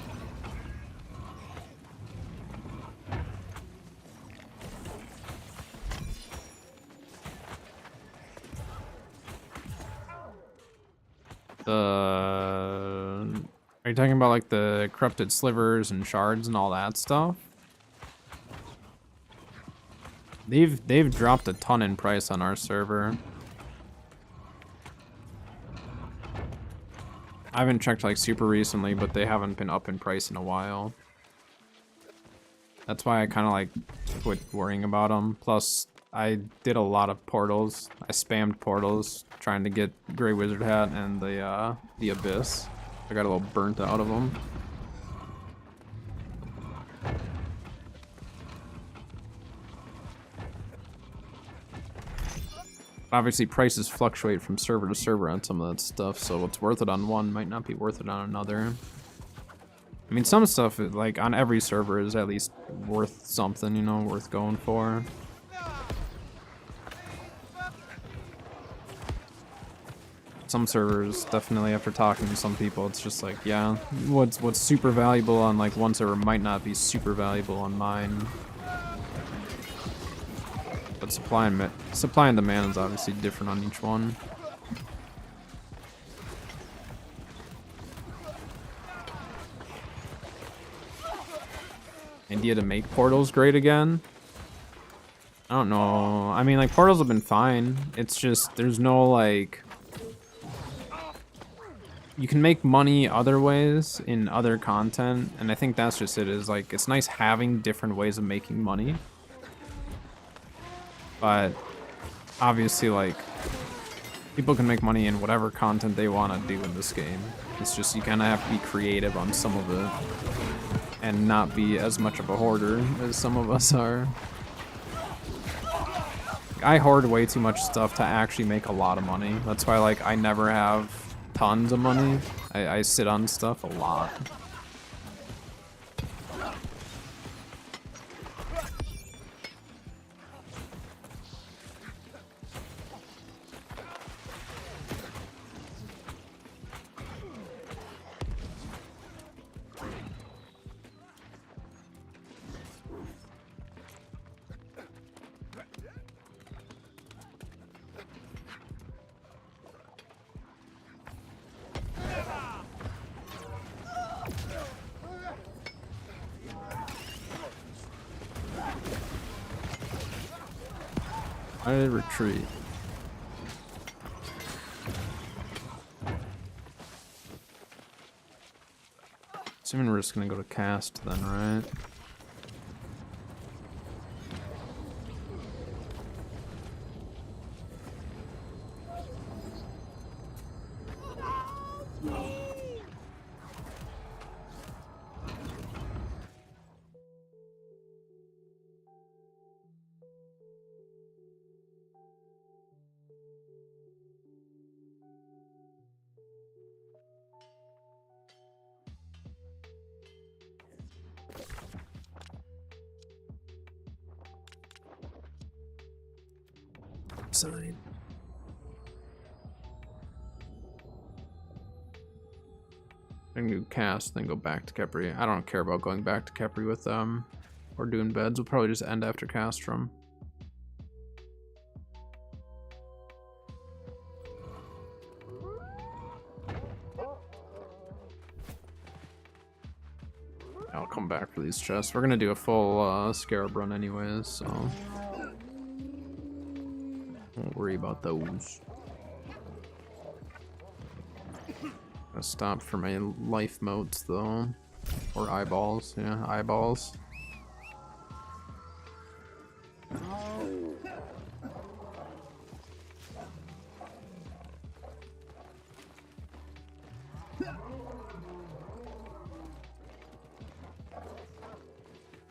Are you talking about like the corrupted slivers and shards and all that stuff? They've dropped a ton in price on our server. I haven't checked like super recently, but they haven't been up in price in a while. That's why I kind of like quit worrying about them. Plus, I did a lot of portals. I spammed portals trying to get Grey Wizard Hat and the Abyss. I got a little burnt out of them. Obviously, prices fluctuate from server to server on some of that stuff, so what's worth it on one might not be worth it on another. I mean, some stuff, like, on every server is at least worth something, you know, worth going for. Some servers, definitely after talking to some people, it's just like, yeah, what's super valuable on, like, one server might not be super valuable on mine. But supply and demand is obviously different on each one. Idea to make portals great again? I don't know. I mean, like, portals have been fine. It's just, there's no, like... You can make money other ways in other content, and I think that's just it, is, like, it's nice having different ways of making money. But, obviously, like, people can make money in whatever content they want to do in this game. It's just, you kind of have to be creative on some of it. And not be as much of a hoarder as some of us are. I hoard way too much stuff to actually make a lot of money. That's why, like, I never have tons of money. I sit on stuff a lot. I retreat. Assuming we're just gonna go to cast then, right? Side. gonna do cast, then go back to Khepri. I don't care about going back to Khepri with them or doing beds. We'll probably just end after Castrum. I'll come back for these chests. We're gonna do a full Scarab run anyways, so don't worry about those. Gonna stop for my life motes though, or eyeballs. Yeah, eyeballs.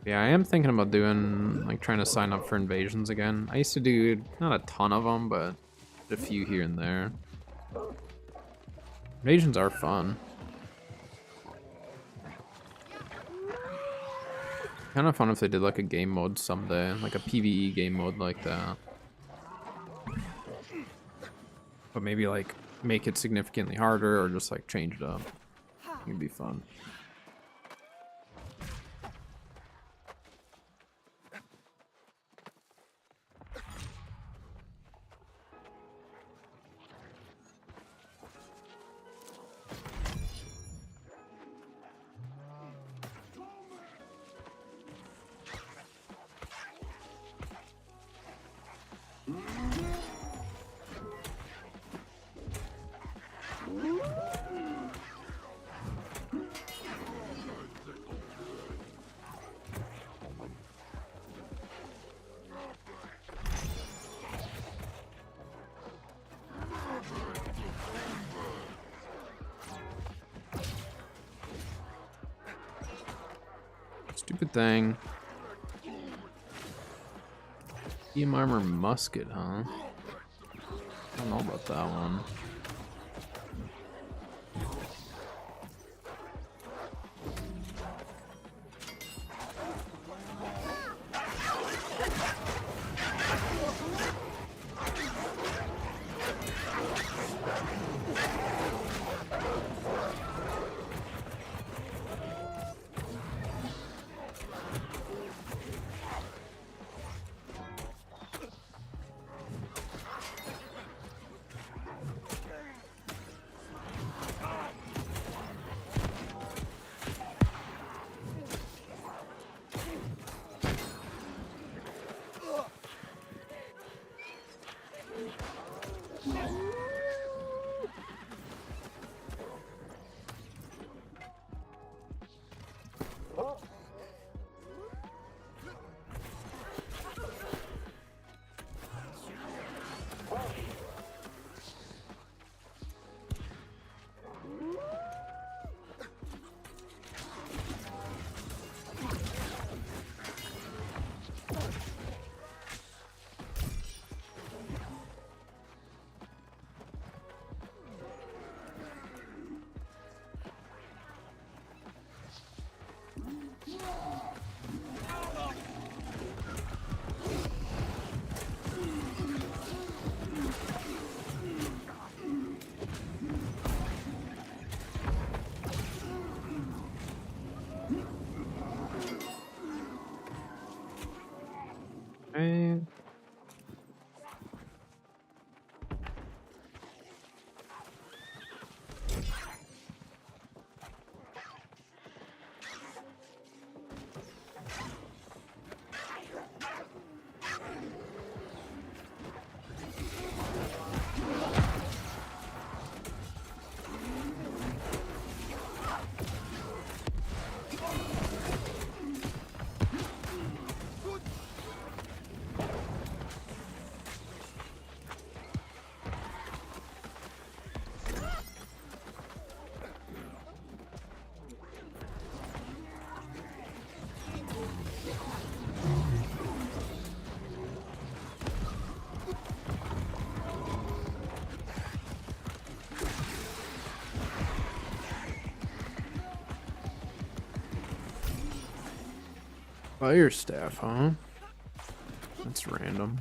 Yeah, I am thinking about doing, like, trying to sign up for invasions again. I used to do, not a ton of them, but a few here and there. Invasions are fun. Kind of fun if they did, like, a game mode someday. Like a PvE game mode like that. But maybe, like, make it significantly harder or just, like, change it up. It'd be fun. Stupid thing. EM armor musket, huh? I don't know about that one. Okay. Fire staff, huh? That's random.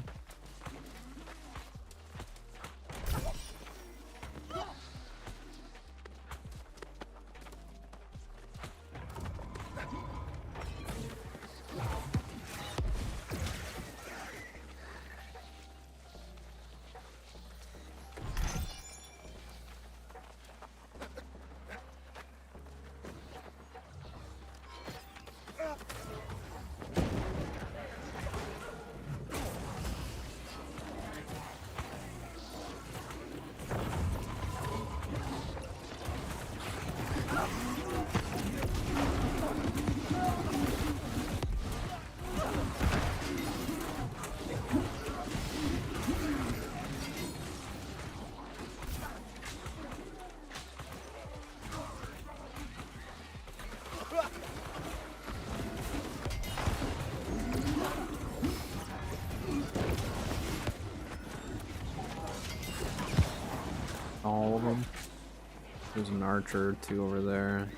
There's an archer or two over there.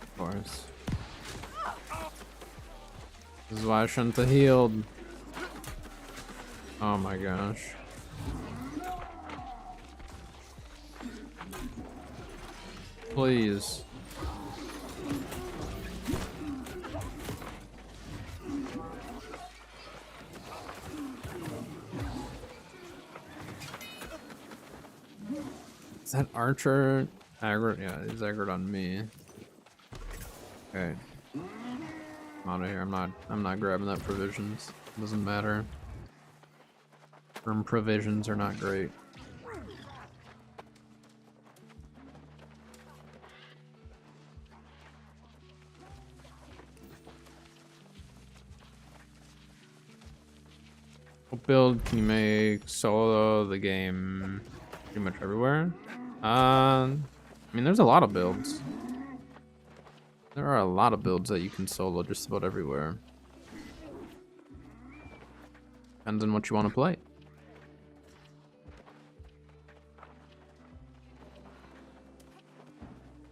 Of course. This is why I shouldn't have healed. Oh my gosh. Please. Is that archer aggroed? Yeah, he's aggroed on me. Okay. I'm out of here. I'm not grabbing that provisions. Doesn't matter. Provisions are not great. What build can you make solo the game pretty much everywhere? I mean, there's a lot of builds. There are a lot of builds that you can solo just about everywhere. Depends on what you want to play.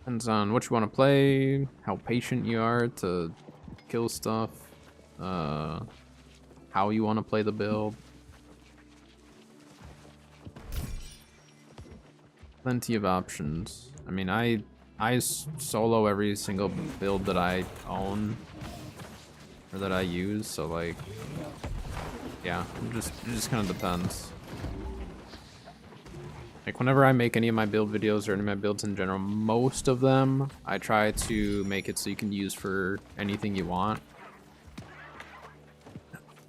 Depends on what you want to play, how patient you are to kill stuff, how you want to play the build. Plenty of options. I mean, I solo every single build that I own or that I use, so like, yeah, it just kind of depends. Like whenever I make any of my build videos or any of my builds in general, most of them I try to make it so you can use for anything you want.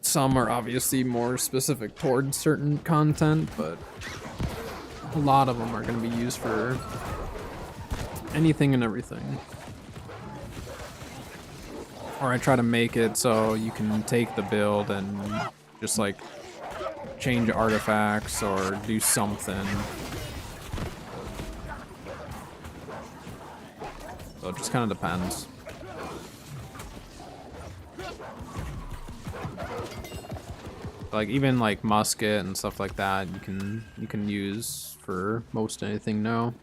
Some are obviously more specific towards certain content, but a lot of them are going to be used for anything and everything. Or I try to make it so you can take the build and just like change artifacts or do something. So it just kind of depends. Like even like musket and stuff like that, you can use for most anything now.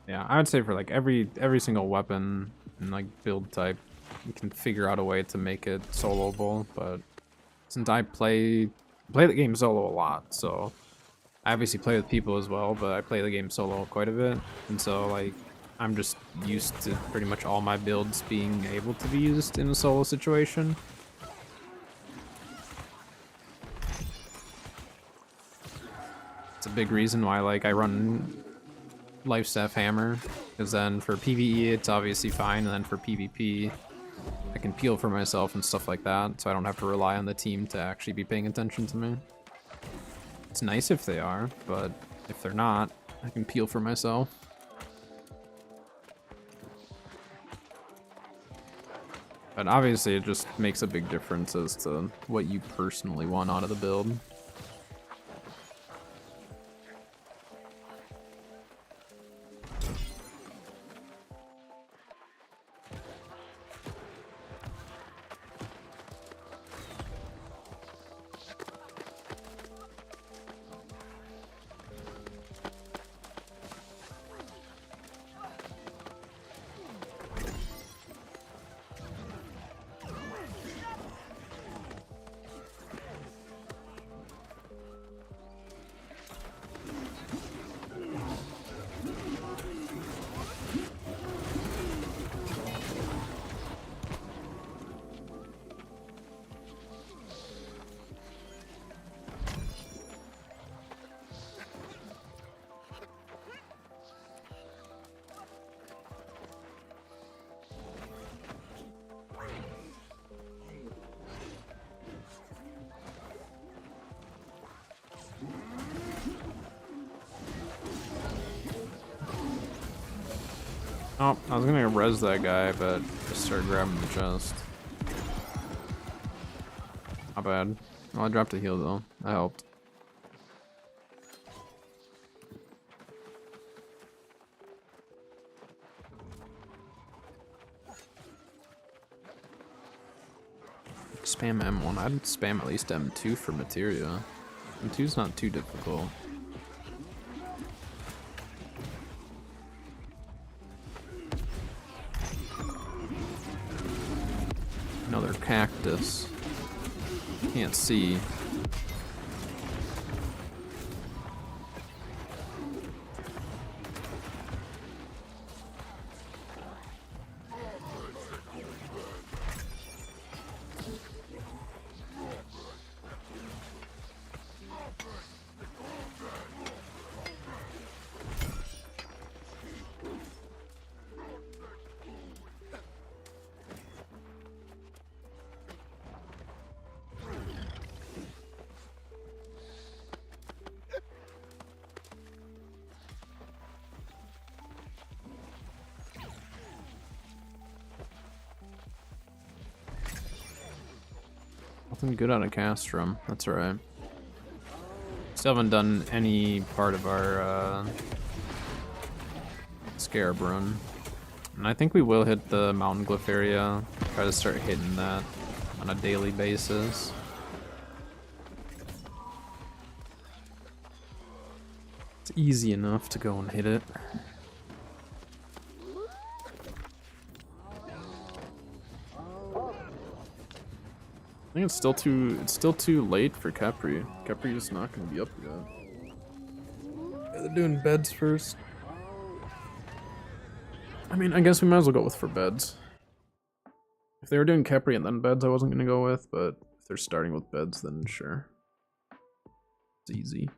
Yeah, I would say for like every single weapon and like build type, you can figure out a way to make it soloable. But since I play the game solo a lot, so I obviously play with people as well, but I play the game solo quite a bit, and so like I'm just used to pretty much all my builds being able to be used in a solo situation. It's a big reason why like I run Lifestaff Hammer, because then for PvE it's obviously fine, and then for PvP I can peel for myself and stuff like that, so I don't have to rely on the team to actually be paying attention to me. It's nice if they are, but if they're not, I can peel for myself. But obviously it just makes a big difference as to what you personally want out of the build. Oh, I was gonna res that guy, but just started grabbing the chest. Not bad. Well, I dropped a heal though. That helped. Spam M1. I'd spam at least M2 for materia. M2's not too difficult. Another cactus. Can't see. Nothing good out of Castrum. That's alright. Still haven't done any part of our Scarab run. And I think we will hit the Mountain Glyph area. Try to start hitting that on a daily basis. It's easy enough to go and hit it. I think it's still too late for Khepri. Khepri is not going to be up yet. Yeah, they're doing beds first. I mean, I guess we might as well go with for beds. If they were doing Khepri and then beds, I wasn't going to go with, but if they're starting with beds, then sure. It's easy.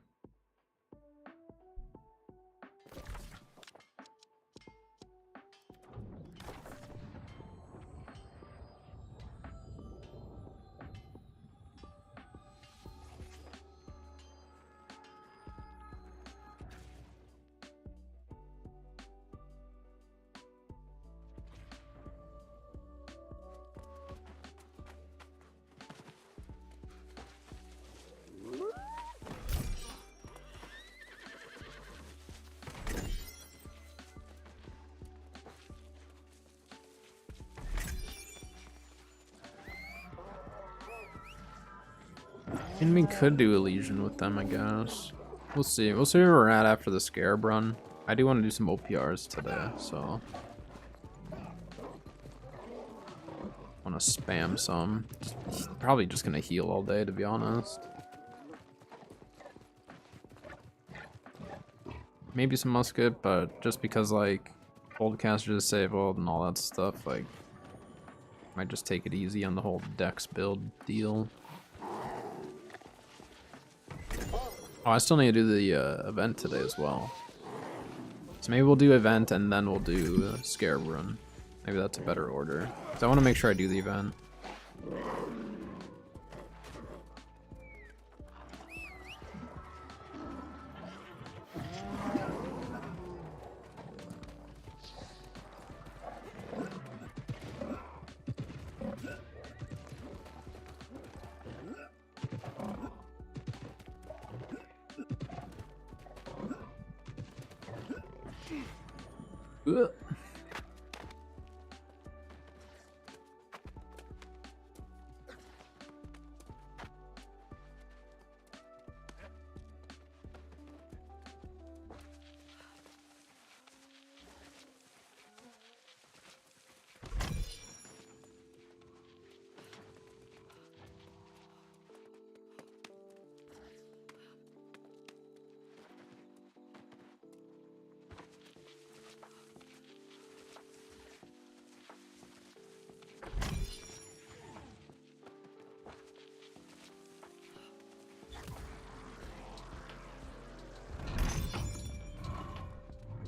And we could do Elysian with them, I guess. We'll see. We'll see where we're at after the Scarab run. I do want to do some OPRs today, so... I want to spam some. Probably just going to heal all day, to be honest. Maybe some musket, but just because, like, old caster disabled and all that stuff, like... Might just take it easy on the whole dex build deal. Oh, I still need to do the event today as well. So maybe we'll do event and then we'll do Scarab run. Maybe that's a better order. So I want to make sure I do the event. Ugh.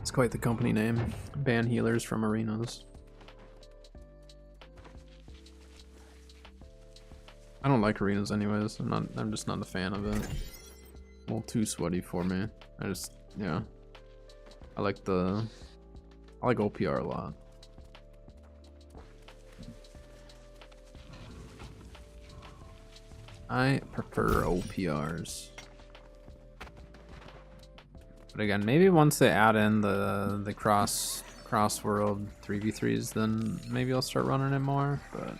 It's quite the company name. Ban healers from arenas. I don't like arenas anyways. I'm just not a fan of it. A little too sweaty for me. Yeah. I like OPR a lot. I prefer OPRs. But again, maybe once they add in the cross world 3v3s, then maybe I'll start running it more, but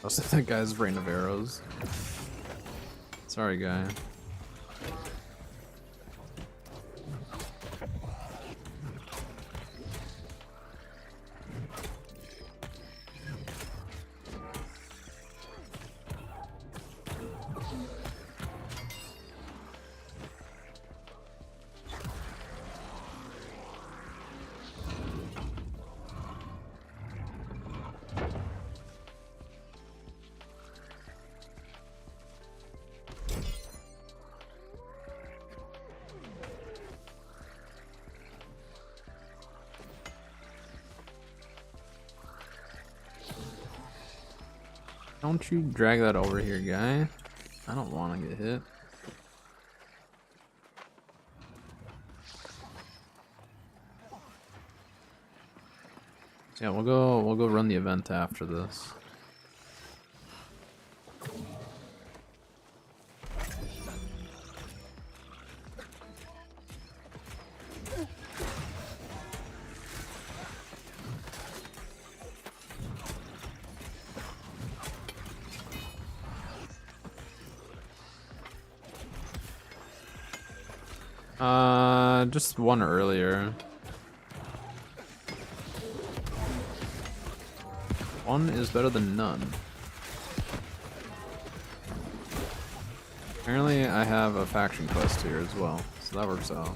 Most of that guy's rain of arrows. Sorry, guy. Don't you drag that over here, guy. I don't want to get hit. So yeah, we'll go run the event after this. Just one earlier. One is better than none. Apparently I have a faction quest here as well, so that works out.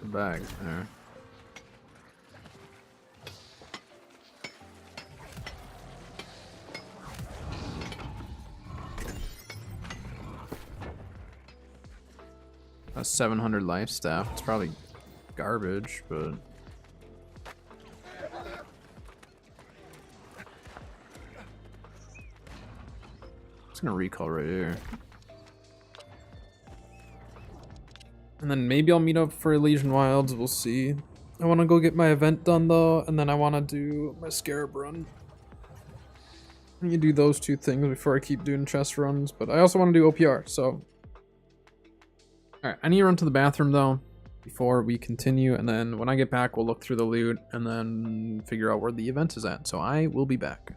Bag there. A 700 life staff. It's probably garbage, but it's gonna recall right here. And then maybe I'll meet up for Elysian Wilds, we'll see. I want to go get my event done though, and then I want to do my Scarab run. I need to do those two things before I keep doing chest runs, but I also want to do OPR, so. Alright, I need to run to the bathroom though, before we continue, and then when I get back we'll look through the loot, and then figure out where the event is at, so I will be back.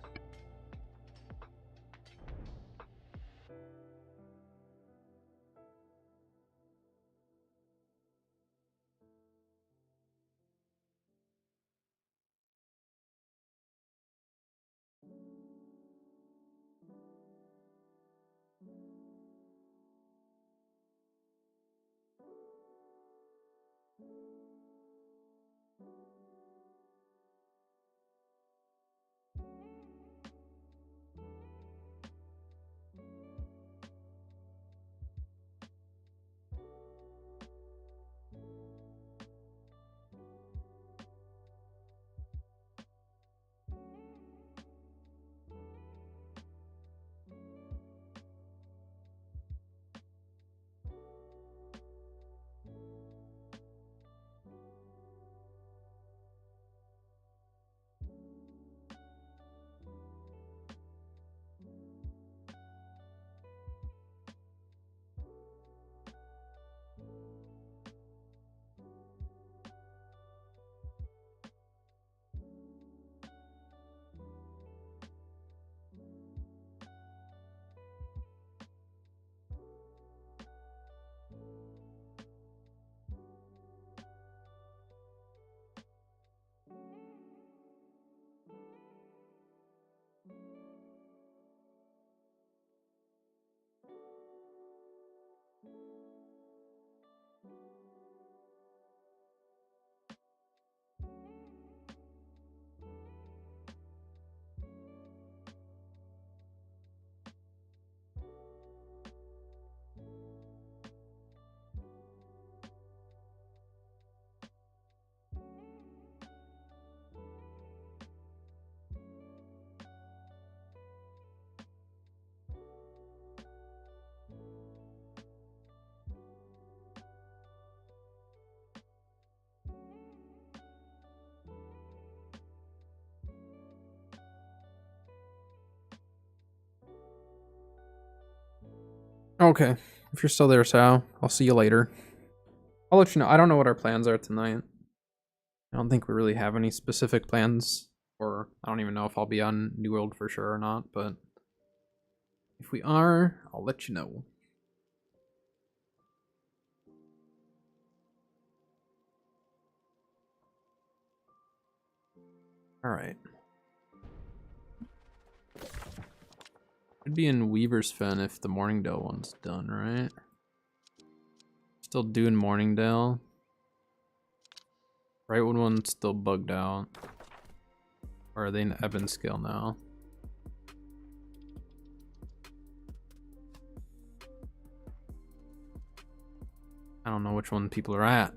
Okay. If you're still there, Sal, I'll see you later. I'll let you know. I don't know what our plans are tonight. I don't think we really have any specific plans, or I don't even know if I'll be on New World for sure or not, but if we are, I'll let you know. Alright. Should be in Weaver's Fen if the Morningdale one's done, right? Still doing Morningdale. Brightwood one's still bugged out. Or are they in Ebenskill now? I don't know which one people are at.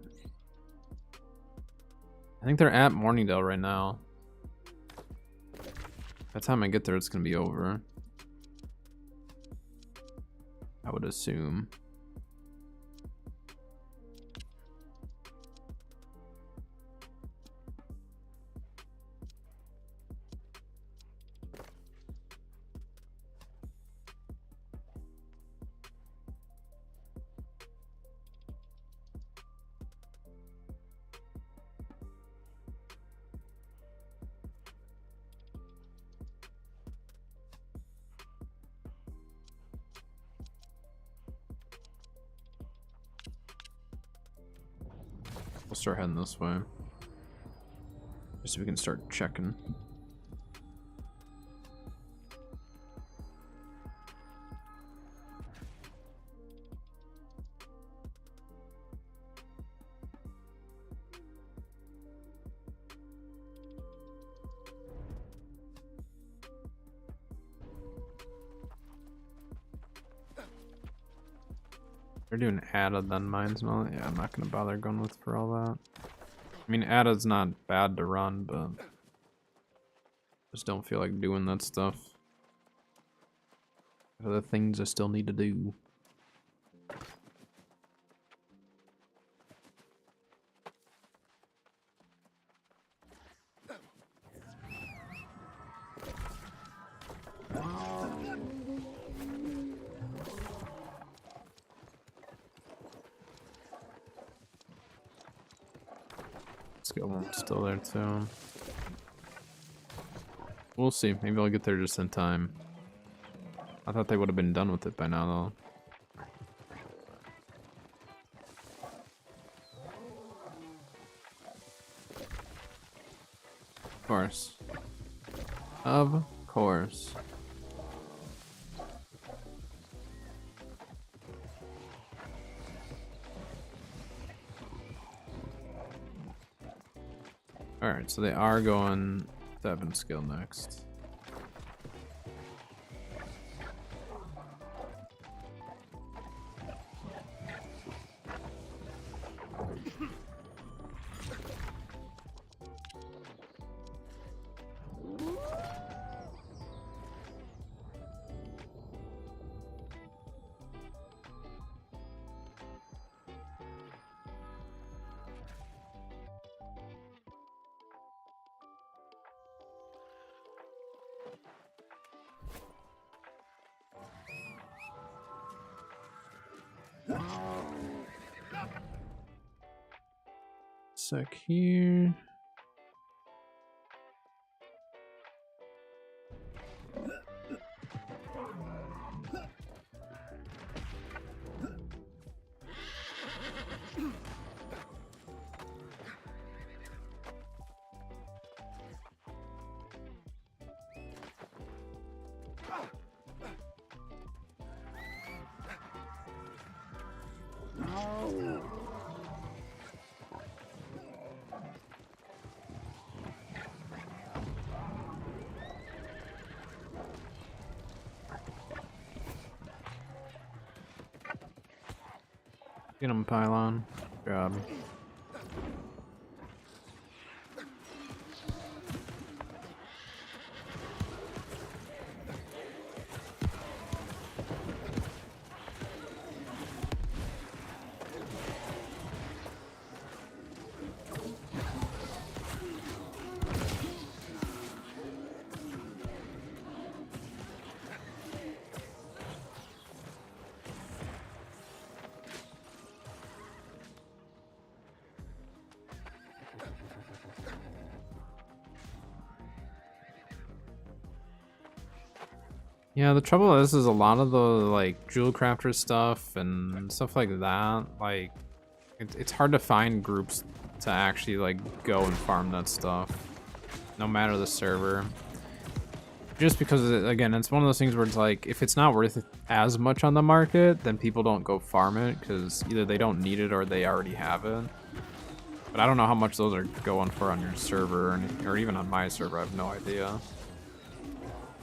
I think they're at Morningdale right now. By the time I get there, it's gonna be over. I would assume. We'll start heading this way. Just so we can start checking. They're doing Ada then mines and all that. Yeah, I'm not gonna bother going with for all that. I mean, Ada's not bad to run, but just don't feel like doing that stuff. Other things I still need to do. Skill one's still there too. We'll see. Maybe I'll get there just in time. I thought they would have been done with it by now, though. Of course. Of course. Alright, so they are going to Ebenskill next. Sec here. Get him, Pylon. Good job. Yeah, the trouble is a lot of the like jewel crafter stuff and stuff like that, like it's hard to find groups to actually like go and farm that stuff, no matter the server. Just because, again, it's one of those things where it's like, if it's not worth as much on the market, then people don't go farm it, because either they don't need it or they already have it. But I don't know how much those are going for on your server, or even on my server, I have no idea.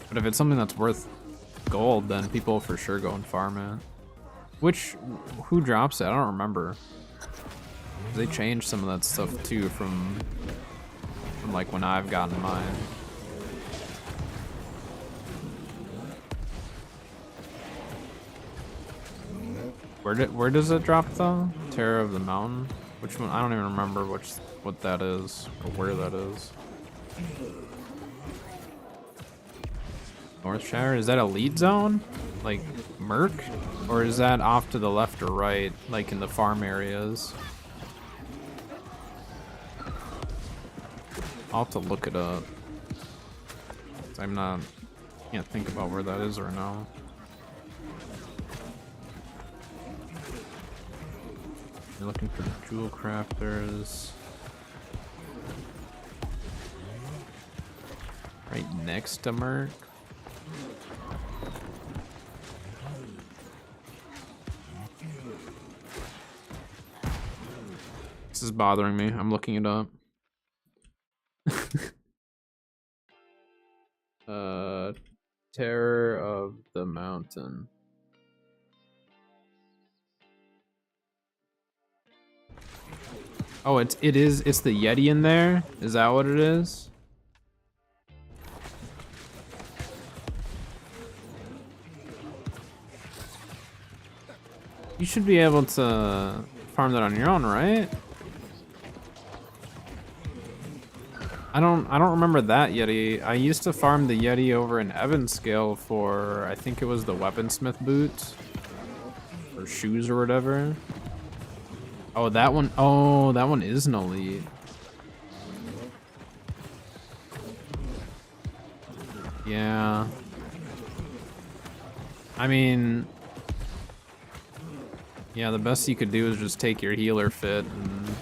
But if it's something that's worth gold, then people for sure go and farm it. Who drops it? I don't remember. They changed some of that stuff too from like when I've gotten mine. Where does it drop though? Terror of the Mountain? Which one? I don't even remember what that is or where that is. Northshire? Is that elite zone? Like Merc? Or is that off to the left or right, like in the farm areas? I'll have to look it up. Can't think about where that is right now. You're looking for jewel crafters. Right next to Merc. This is bothering me. I'm looking it up. Terror of the Mountain. Oh, it's the Yeti in there? Is that what it is? You should be able to farm that on your own, right? I don't remember that Yeti. I used to farm the Yeti over in Evanscale for, I think it was the weaponsmith boots or shoes or whatever. Oh, that one. Oh, that one is an elite. Yeah. I mean, yeah, the best you could do is just take your healer fit and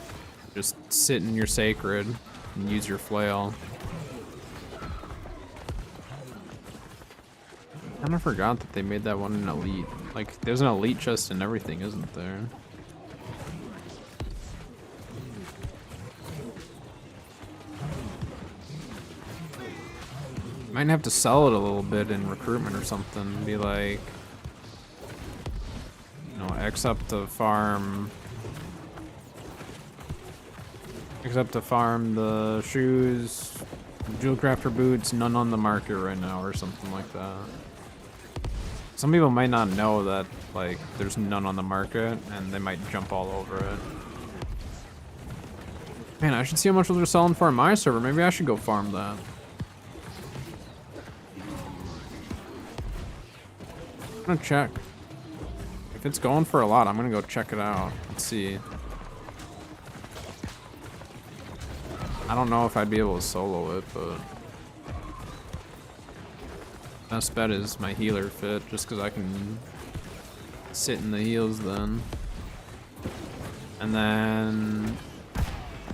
just sit in your sacred and use your flail. I kind of forgot that they made that one an elite. Like, there's an elite chest and everything, isn't there? Might have to sell it a little bit in recruitment or something. Be like, you know, X up to farm the shoes, jewel crafter boots, none on the market right now, or something like that. Some people might not know that, like, there's none on the market, and they might jump all over it. Man, I should see how much those are selling for on my server. Maybe I should go farm that. I'm gonna check. If it's going for a lot, I'm gonna go check it out. Let's see. I don't know if I'd be able to solo it, but best bet is my healer fit, just because I can sit in the heals then. And then,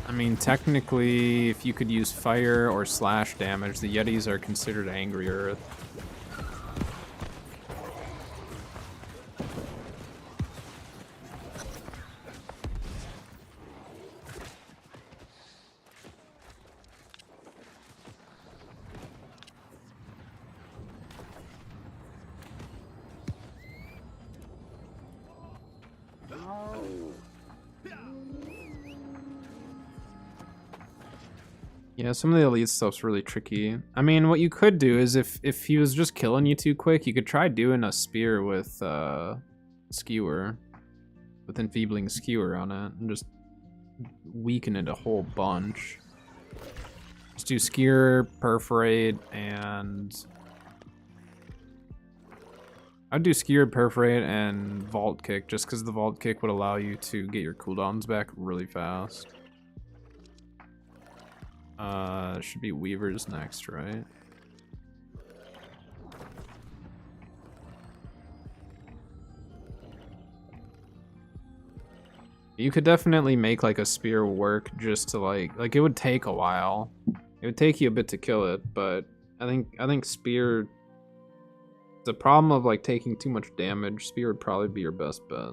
I mean, technically, if you could use fire or slash damage, the Yetis are considered Angry Earth. Yeah, some of the elite stuff's really tricky. I mean, what you could do is if he was just killing you too quick, you could try doing a spear with skewer, with enfeebling skewer on it, and just weaken it a whole bunch. Just do skewer, perforate, and I'd do skewer, perforate, and vault kick, just because the vault kick would allow you to get your cooldowns back really fast. Should be Weavers next, right? You could definitely make like a spear work just to like it would take a while. It would take you a bit to kill it, but I think spear, the problem of like taking too much damage, spear would probably be your best bet.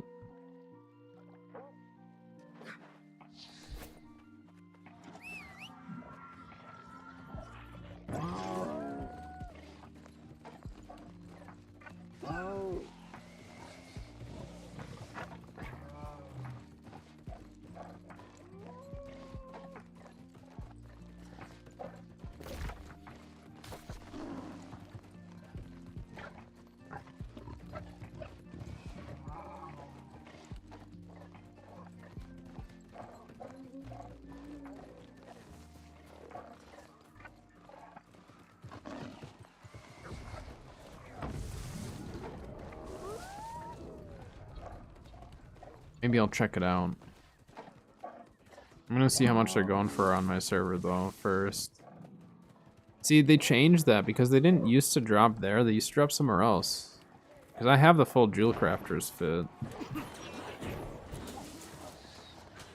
Maybe I'll check it out. I'm gonna see how much they're going for on my server though first. See, they changed that because they didn't used to drop there. They used to drop somewhere else. Because I have the full Jewel Crafter's fit.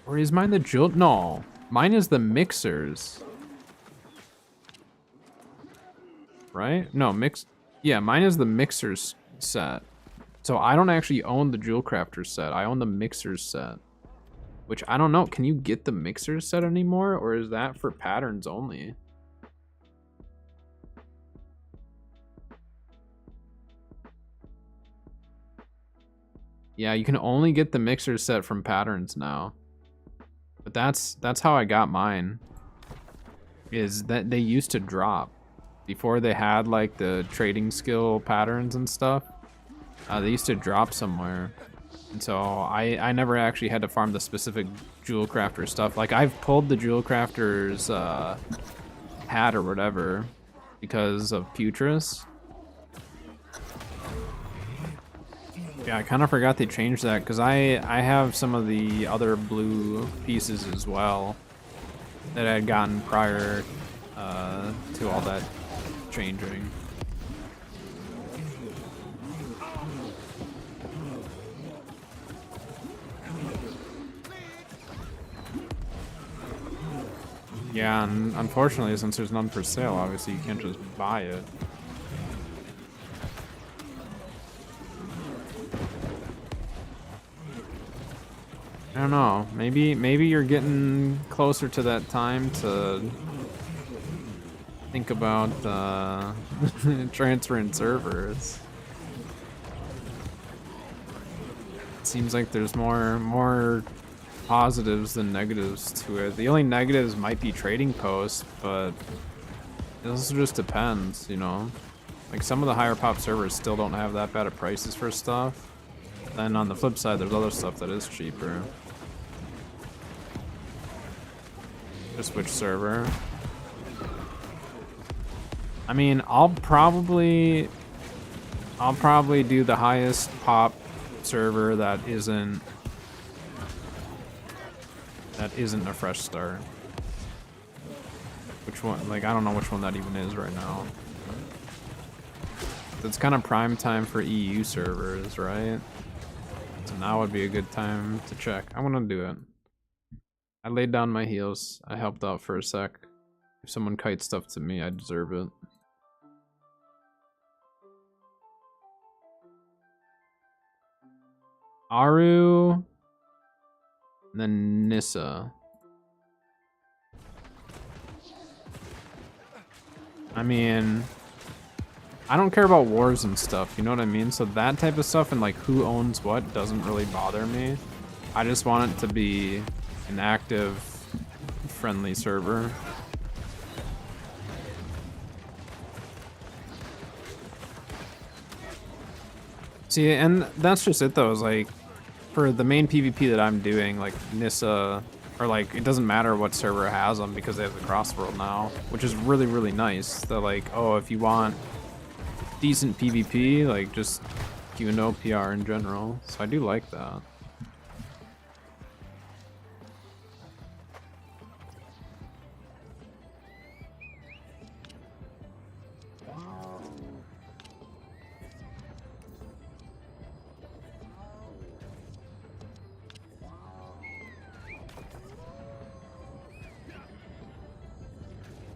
Or is mine the Jewel? No, mine is the Mixers. Right? No, yeah, mine is the Mixers set. So I don't actually own the Jewel Crafter set. I own the Mixers set. Which I don't know. Can you get the Mixers set anymore? Or is that for patterns only? Yeah, you can only get the Mixers set from patterns now. But that's how I got mine. Is that they used to drop. Before they had like the trading skill patterns and stuff. They used to drop somewhere. And so I never actually had to farm the specific Jewel Crafter stuff. Like I've pulled the Jewel Crafter's hat or whatever because of Putris. Yeah, I kind of forgot they changed that because I have some of the other blue pieces as well that I had gotten prior to all that changing. Yeah, and unfortunately, since there's none for sale, obviously you can't just buy it. I don't know. Maybe you're getting closer to that time to think about transferring servers. It seems like there's more positives than negatives to it. The only negatives might be trading posts, but it also just depends, you know? Like some of the higher pop servers still don't have that bad of prices for stuff. Then on the flip side, there's other stuff that is cheaper. Just switch server. I mean, I'll probably do the highest pop server that isn't a fresh start. Which one? Like, I don't know which one that even is right now. It's kind of prime time for EU servers, right? So now would be a good time to check. I want to do it. I laid down my heels. I helped out for a sec. If someone kites stuff to me, I deserve it. Aru, and then Nissa. I mean, I don't care about wars and stuff, you know what I mean? So that type of stuff and like who owns what doesn't really bother me. I just want it to be an active, friendly server. See, and that's just it though, is like, for the main PvP that I'm doing, like Nissa, or like, it doesn't matter what server has them because they have the Crossworld now, which is really, really nice. That like, oh, if you want decent PvP, like just Q&O PR in general. So I do like that.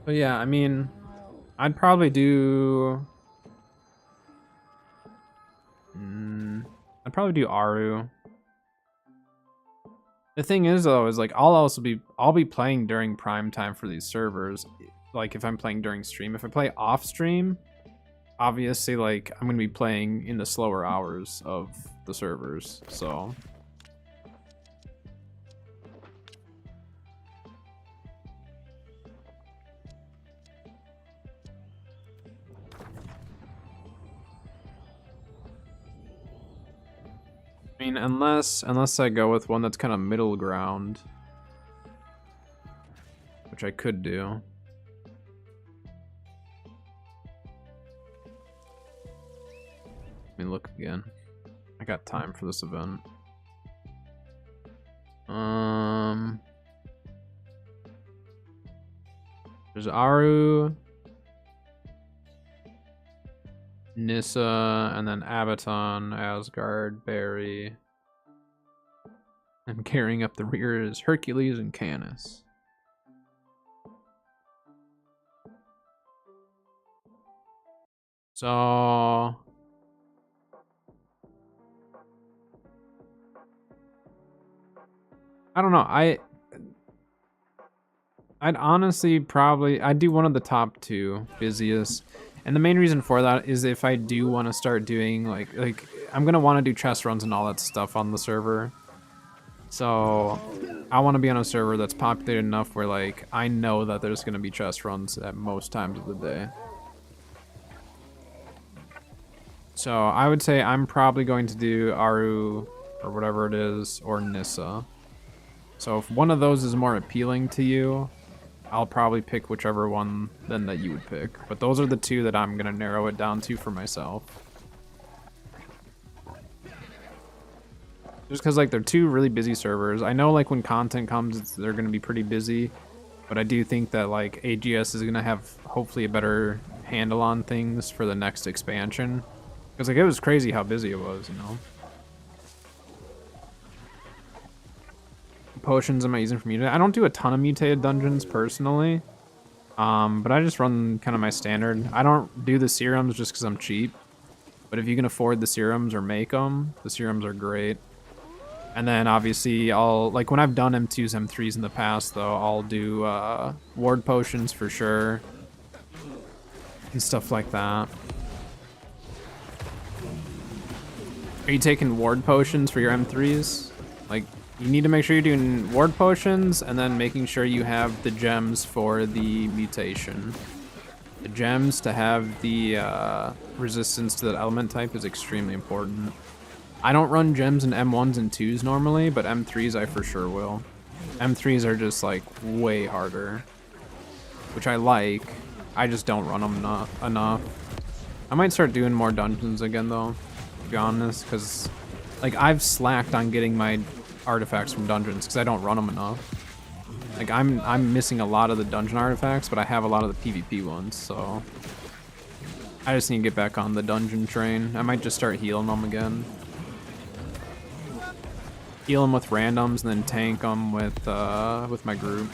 But yeah, I mean, I'd probably do. I'd probably do Aru. The thing is though, is like I'll be playing during prime time for these servers. Like if I'm playing during stream, if I play off stream, obviously like I'm gonna be playing in the slower hours of the servers. So I mean, unless I go with one that's kind of middle ground, which I could do. Let me look again. I got time for this event. There's Aru, Nissa, and then Abaton, Asgard, Barry. And carrying up the rear is Hercules and Canis. So I don't know. I'd honestly probably I'd do one of the top two busiest. And the main reason for that is if I do want to start doing like I'm gonna want to do chest runs and all that stuff on the server. So I want to be on a server that's populated enough where like I know that there's gonna be chest runs at most times of the day. So I would say I'm probably going to do Aru or whatever it is, or Nissa. So if one of those is more appealing to you, I'll probably pick whichever one then that you would pick. But those are the two that I'm gonna narrow it down to for myself. Just because like they're two really busy servers. I know like when content comes, they're gonna be pretty busy, but I do think that like AGS is gonna have hopefully a better handle on things for the next expansion. Because like it was crazy how busy it was, you know. Potions am I using for mutated? I don't do a ton of mutated dungeons personally, but I just run kind of my standard. I don't do the serums just because I'm cheap, but if you can afford the serums or make them, the serums are great. And then obviously I'll like when I've done M2s, M3s in the past though, I'll do ward potions for sure and stuff like that. Are you taking ward potions for your M3s? Like, you need to make sure you're doing ward potions and then making sure you have the gems for the mutation. The gems to have the resistance to that element type is extremely important. I don't run gems in M1s and 2s normally, but M3s I for sure will. M3s are just like way harder, which I like. I just don't run them enough. I might start doing more dungeons again though, to be honest, because like I've slacked on getting my artifacts from dungeons because I don't run them enough. Like I'm missing a lot of the dungeon artifacts, but I have a lot of the PvP ones, so I just need to get back on the dungeon train. I might just start healing them again. Heal them with randoms and then tank them with my group.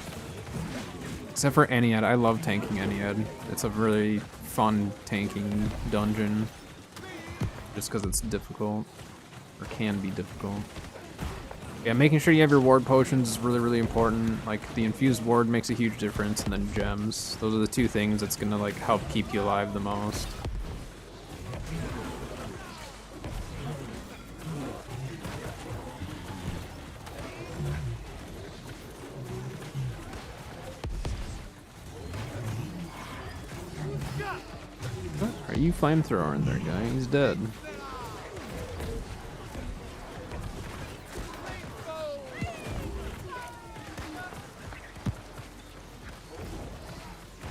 Except for Ennead, I love tanking Ennead. It's a really fun tanking dungeon, just because it's difficult, or can be difficult. Yeah, making sure you have your ward potions is really, really important. Like, the infused ward makes a huge difference, and then gems. Those are the two things that's gonna, like, help keep you alive the most. What are you flamethrowing there, guy? He's dead.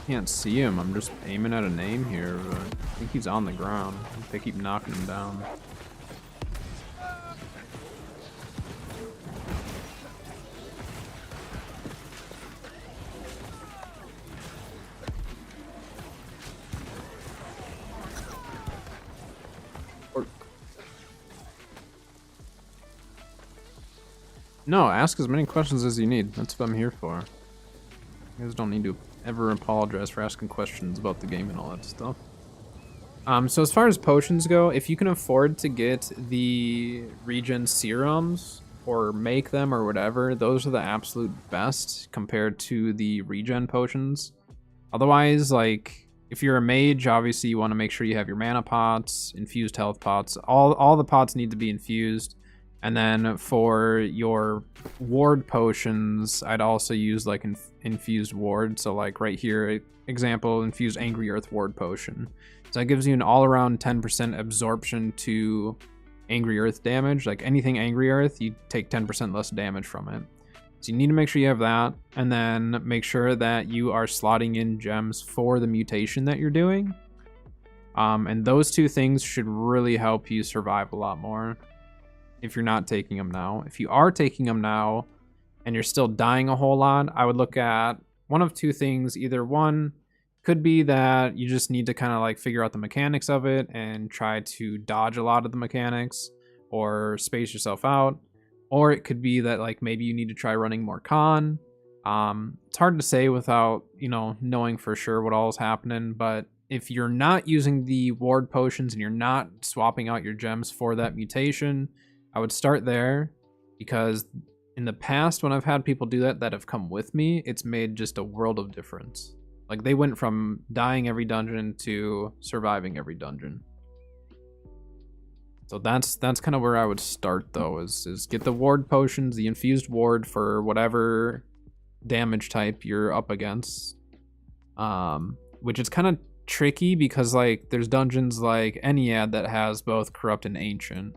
Can't see him. I'm just aiming at a name here, but I think he's on the ground. They keep knocking him down. No, ask as many questions as you need. That's what I'm here for. You guys don't need to ever apologize for asking questions about the game and all that stuff. So as far as potions go, if you can afford to get the regen serums or make them or whatever, those are the absolute best compared to the regen potions. Otherwise, like, if you're a mage, obviously you want to make sure you have your mana pots, infused health pots. All the pots need to be infused. And then for your ward potions, I'd also use like infused ward. So like right here, example, infused Angry Earth ward potion. So that gives you an all-around 10% absorption to Angry Earth damage. Like anything Angry Earth, you take 10% less damage from it. So you need to make sure you have that, and then make sure that you are slotting in gems for the mutation that you're doing. And those two things should really help you survive a lot more if you're not taking them now. If you are taking them now and you're still dying a whole lot, I would look at one of two things. Either one could be that you just need to kind of like figure out the mechanics of it and try to dodge a lot of the mechanics or space yourself out. Or it could be that like maybe you need to try running more con. It's hard to say without, you know, knowing for sure what all is happening. But if you're not using the ward potions and you're not swapping out your gems for that mutation, I would start there, because in the past when I've had people do that have come with me, it's made just a world of difference. Like they went from dying every dungeon to surviving every dungeon. So that's kind of where I would start though, is get the ward potions, the infused ward for whatever damage type you're up against. Which is kind of tricky because like there's dungeons like Ennead that has both corrupt and ancient.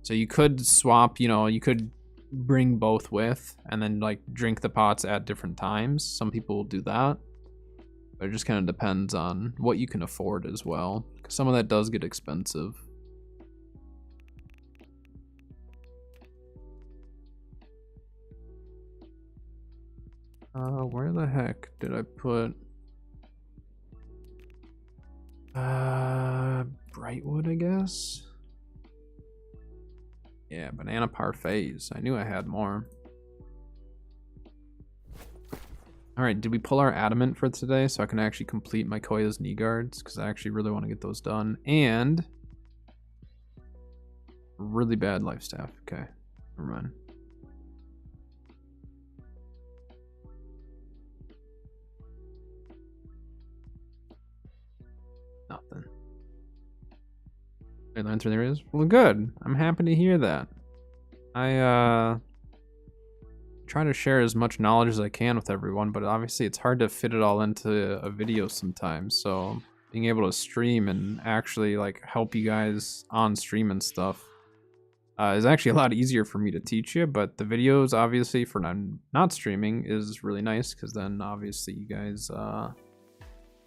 So you could swap, you know, you could bring both with and then like drink the pots at different times. Some people will do that. But it just kind of depends on what you can afford as well, because some of that does get expensive. Where the heck did I put Brightwood, I guess? Yeah, banana parfaits. I knew I had more. Alright, did we pull our adamant for today so I can actually complete my Koya's knee guards? Because I actually really want to get those done. And really bad life staff. Okay, never mind. Nothing. I learned through there is? Well, good. I'm happy to hear that. I try to share as much knowledge as I can with everyone, but obviously it's hard to fit it all into a video sometimes. So being able to stream and actually like help you guys on stream and stuff is actually a lot easier for me to teach you. But the videos, obviously, for not streaming is really nice, because then obviously you guys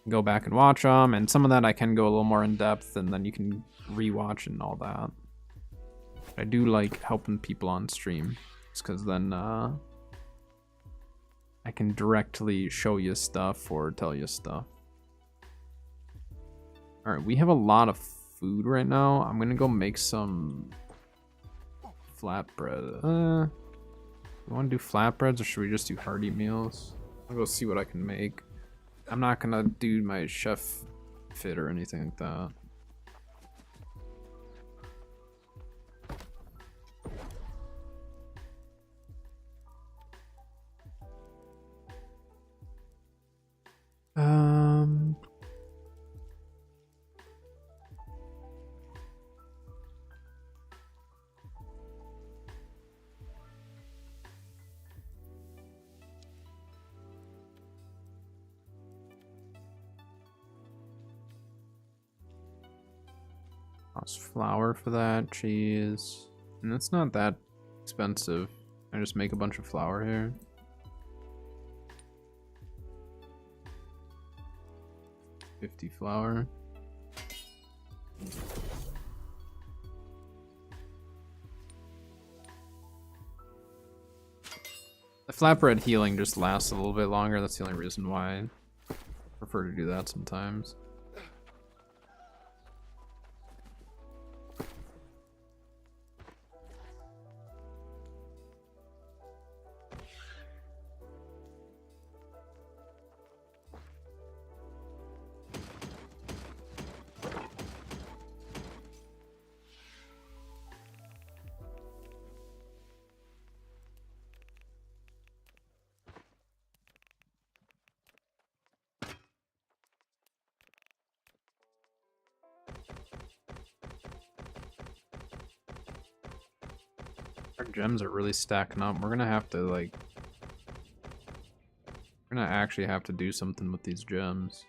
go back and watch them, and some of that I can go a little more in depth, and then you can rewatch and all that. I do like helping people on stream, because then I can directly show you stuff or tell you stuff. All right, we have a lot of food right now. I'm gonna go make some flatbread. You want to do flatbreads, or should we just do hearty meals? I'll go see what I can make. I'm not gonna do my chef fit or anything like that. Cost flour for that, cheese, and it's not that expensive. I just make a bunch of flour here. $50 flour. The flatbread healing just lasts a little bit longer. That's the only reason why I prefer to do that sometimes. Our gems are really stacking up. We're gonna have to like... We're gonna actually have to do something with these gems.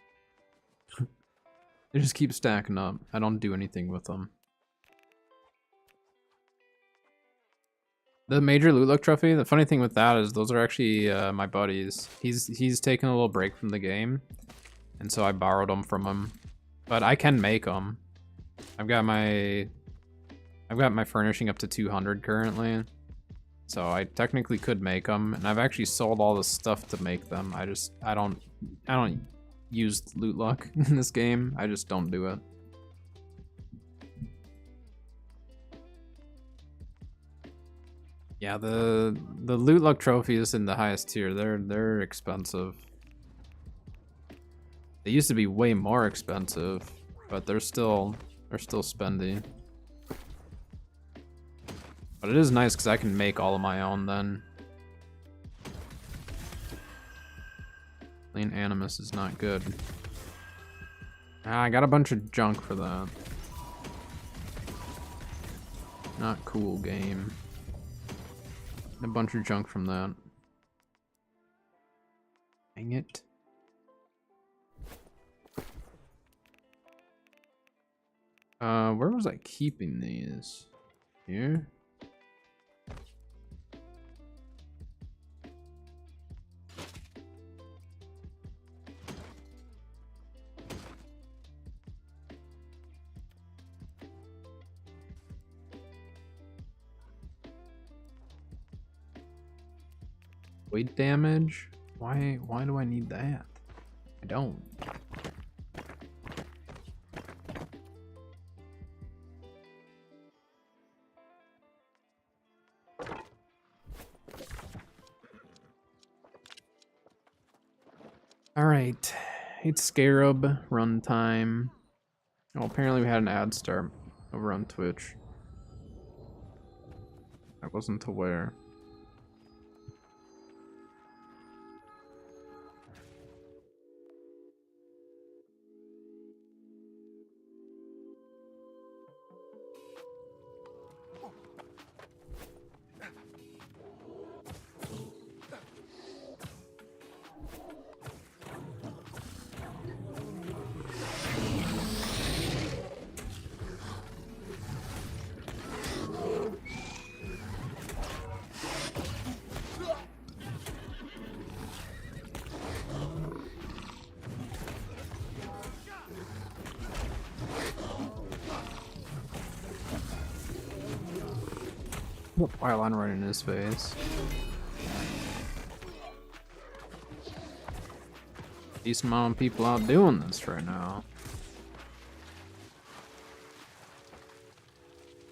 They just keep stacking up. I don't do anything with them. The major loot luck trophy, the funny thing with that is those are actually my buddies. He's taken a little break from the game, and so I borrowed them from him. But I can make them. I've got my furnishing up to 200 currently, so I technically could make them, and I've actually sold all the stuff to make them. I don't use loot luck in this game. I just don't do it. Yeah, the loot luck trophies in the highest tier, they're expensive. They used to be way more expensive, but they're still spendy. But it is nice because I can make all of my own then. Clean Animus is not good. Ah, I got a bunch of junk for that. Not cool game. A bunch of junk from that. Dang it. Where was I keeping these? Here? Weight damage? Why do I need that? I don't. Alright. It's Scarab runtime. Oh, apparently we had an ad start over on Twitch. I wasn't aware. Pylon right in his face. Decent amount of people out doing this right now.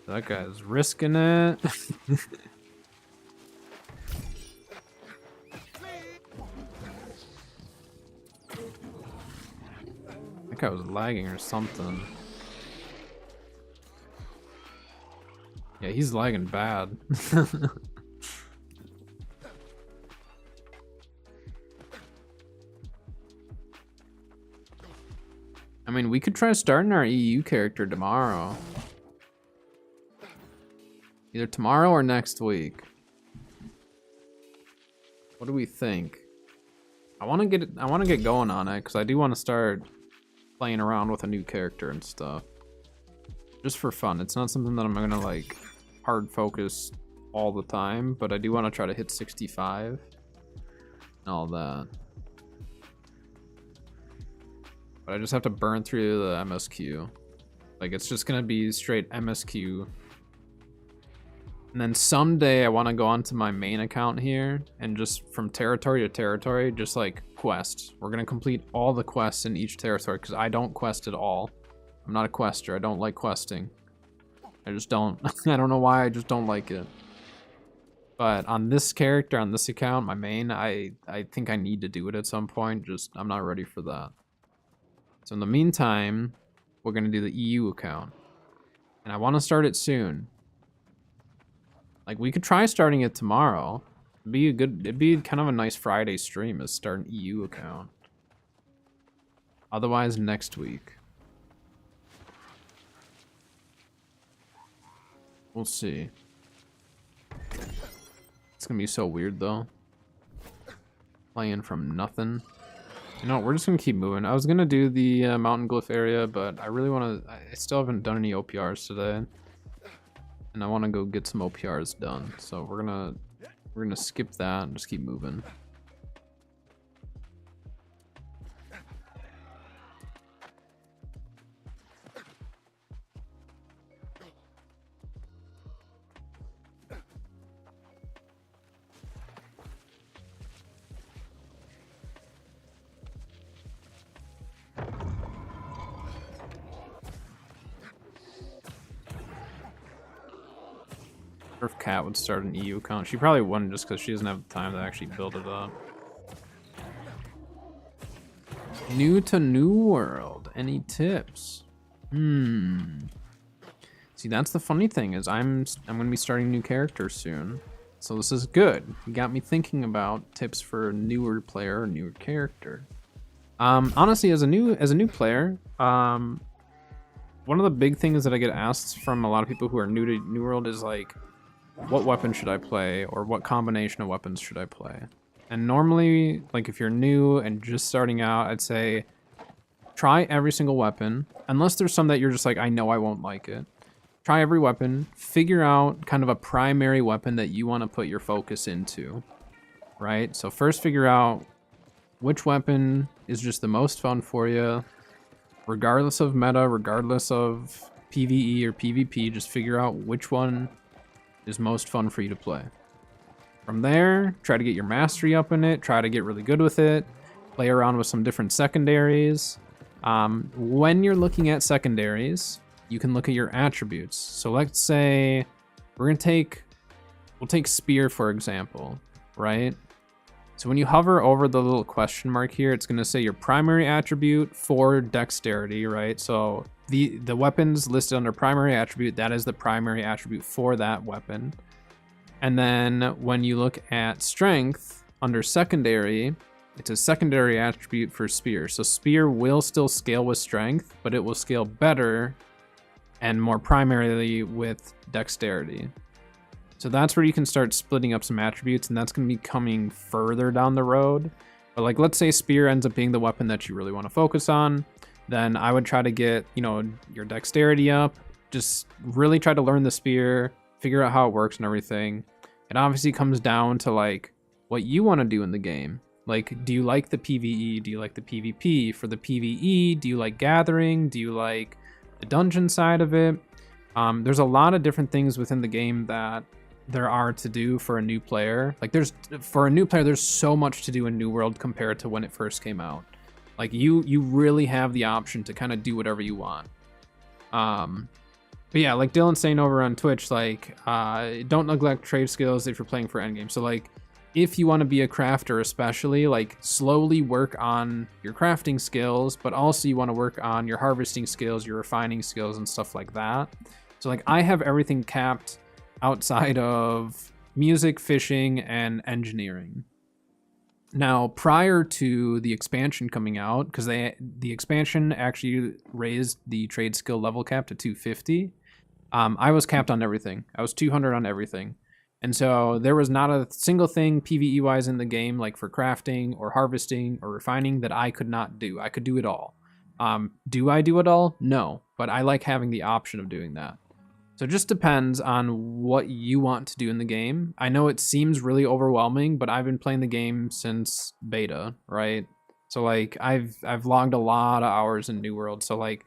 That guy's risking it. That guy was lagging or something. Yeah, he's lagging bad. I mean, we could try starting our EU character tomorrow. Either tomorrow or next week. What do we think? I want to get going on it because I do want to start playing around with a new character and stuff. Just for fun. It's not something that I'm gonna like hard focus all the time, but I do want to try to hit 65 and all that. But I just have to burn through the MSQ. Like, it's just gonna be straight MSQ. And then someday I want to go onto my main account here and just from territory to territory, just like quest. We're gonna complete all the quests in each territory because I don't quest at all. I'm not a quester. I don't like questing. I just don't. I don't know why. I just don't like it. But on this character, on this account, my main, I think I need to do it at some point. Just, I'm not ready for that. So in the meantime, we're going to do the EU account. And I want to start it soon. Like, we could try starting it tomorrow. It'd be kind of a nice Friday stream is start an EU account. Otherwise, next week. We'll see. It's gonna be so weird though. Playing from nothing. You know, we're just gonna keep moving. I was gonna do the mountain glyph area, but I really want to. I still haven't done any OPRs today, and I want to go get some OPRs done. So we're gonna skip that and just keep moving. If Kat would start an EU account, she probably wouldn't just because she doesn't have the time to actually build it up. New to New World. Any tips? See, that's the funny thing is I'm gonna be starting new characters soon, so this is good. You got me thinking about tips for a newer player, or newer character. Honestly, as a new player, one of the big things that I get asked from a lot of people who are new to New World is like, what weapon should I play, or what combination of weapons should I play? And normally, like if you're new and just starting out, I'd say try every single weapon, unless there's some that you're just like, I know I won't like it. Try every weapon, figure out kind of a primary weapon that you want to put your focus into, right? So first figure out which weapon is just the most fun for you, regardless of meta, regardless of PvE or PvP, just figure out which one is most fun for you to play. From there, try to get your mastery up in it, try to get really good with it, play around with some different secondaries. When you're looking at secondaries, you can look at your attributes. So let's say we'll take spear for example, right? So when you hover over the little question mark here, it's gonna say your primary attribute for dexterity, right? So the weapons listed under primary attribute, that is the primary attribute for that weapon. And then when you look at strength under secondary, it's a secondary attribute for spear. So spear will still scale with strength, but it will scale better and more primarily with dexterity. So that's where you can start splitting up some attributes, and that's going to be coming further down the road. But like, let's say spear ends up being the weapon that you really want to focus on, then I would try to get, you know, your dexterity up, just really try to learn the spear, figure out how it works and everything. It obviously comes down to like what you want to do in the game. Like, do you like the PvE? Do you like the PvP? For the PvE, do you like gathering? Do you like the dungeon side of it? There's a lot of different things within the game that there are to do for a new player. Like for a new player, there's so much to do in New World compared to when it first came out. Like you really have the option to kind of do whatever you want. But yeah, like Dylan's saying over on Twitch, like don't neglect trade skills if you're playing for endgame. So like if you want to be a crafter especially, like slowly work on your crafting skills, but also you want to work on your harvesting skills, your refining skills and stuff like that. So like I have everything capped outside of music, fishing, and engineering. Now, prior to the expansion coming out, because the expansion actually raised the trade skill level cap to 250, I was capped on everything. I was 200 on everything. And so there was not a single thing PvE-wise in the game, like for crafting or harvesting or refining, that I could not do. I could do it all. Do I do it all? No, but I like having the option of doing that. So it just depends on what you want to do in the game. I know it seems really overwhelming, but I've been playing the game since beta, right? So like I've logged a lot of hours in New World. So like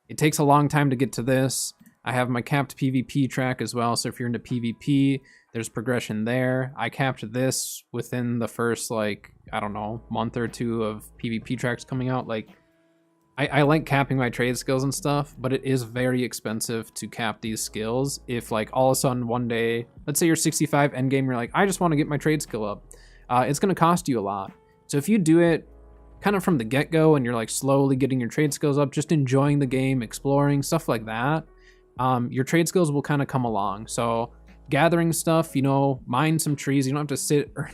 it takes a long time to get to this. I have my capped PvP track as well. So if you're into PvP, there's progression there. I capped this within the first, like, I don't know, month or two of PvP tracks coming out. Like I like capping my trade skills and stuff, but it is very expensive to cap these skills. If like all of a sudden one day, let's say you're 65 endgame, you're like, I just want to get my trade skill up. It's going to cost you a lot. So if you do it kind of from the get-go and you're like slowly getting your trade skills up, just enjoying the game, exploring, stuff like that, your trade skills will kind of come along. So gathering stuff, you know, mine some trees. You don't have to sit or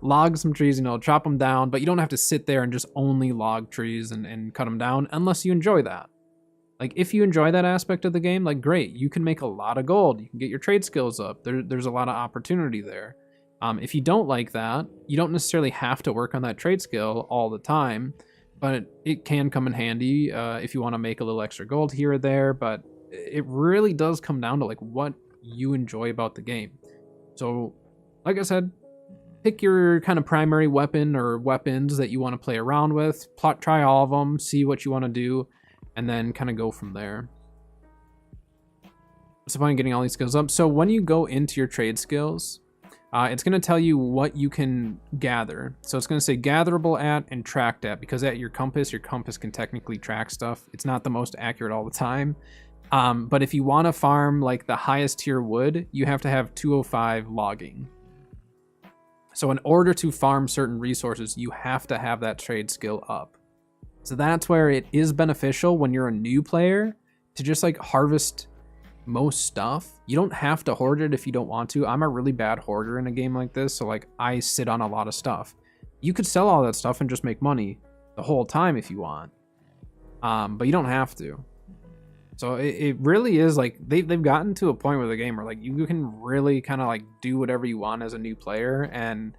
log some trees, you know, chop them down, but you don't have to sit there and just only log trees and cut them down unless you enjoy that. Like if you enjoy that aspect of the game, like great, you can make a lot of gold. You can get your trade skills up. There's a lot of opportunity there. If you don't like that, you don't necessarily have to work on that trade skill all the time, but it can come in handy if you want to make a little extra gold here or there. But it really does come down to like what you enjoy about the game. So, like I said, pick your kind of primary weapon or weapons that you want to play around with. Try all of them, see what you want to do, and then kind of go from there. What's the point of getting all these skills up? So when you go into your trade skills, it's going to tell you what you can gather. So it's going to say gatherable at and tracked at, because at your compass can technically track stuff. It's not the most accurate all the time. But if you want to farm like the highest tier wood, you have to have 205 logging. So in order to farm certain resources, you have to have that trade skill up. So that's where it is beneficial when you're a new player to just like harvest most stuff. You don't have to hoard it if you don't want to. I'm a really bad hoarder in a game like this, so like I sit on a lot of stuff. You could sell all that stuff and just make money the whole time if you want, but you don't have to. So it really is like they've gotten to a point with the game where like you can really kind of like do whatever you want as a new player, and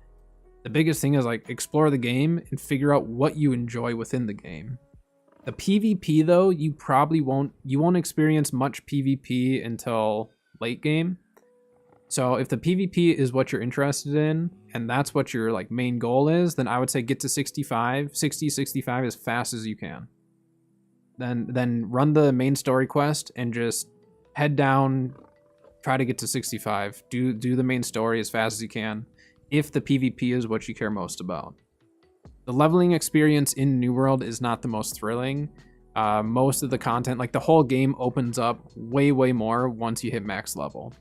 the biggest thing is like explore the game and figure out what you enjoy within the game. The PvP though, you won't experience much PvP until late game. So if the PvP is what you're interested in and that's what your like main goal is, then I would say get to 60, 65 as fast as you can. Then run the main story quest and just head down, try to get to 65. Do the main story as fast as you can if the PvP is what you care most about. The leveling experience in New World is not the most thrilling. Most of the content, like the whole game, opens up way more once you hit max level.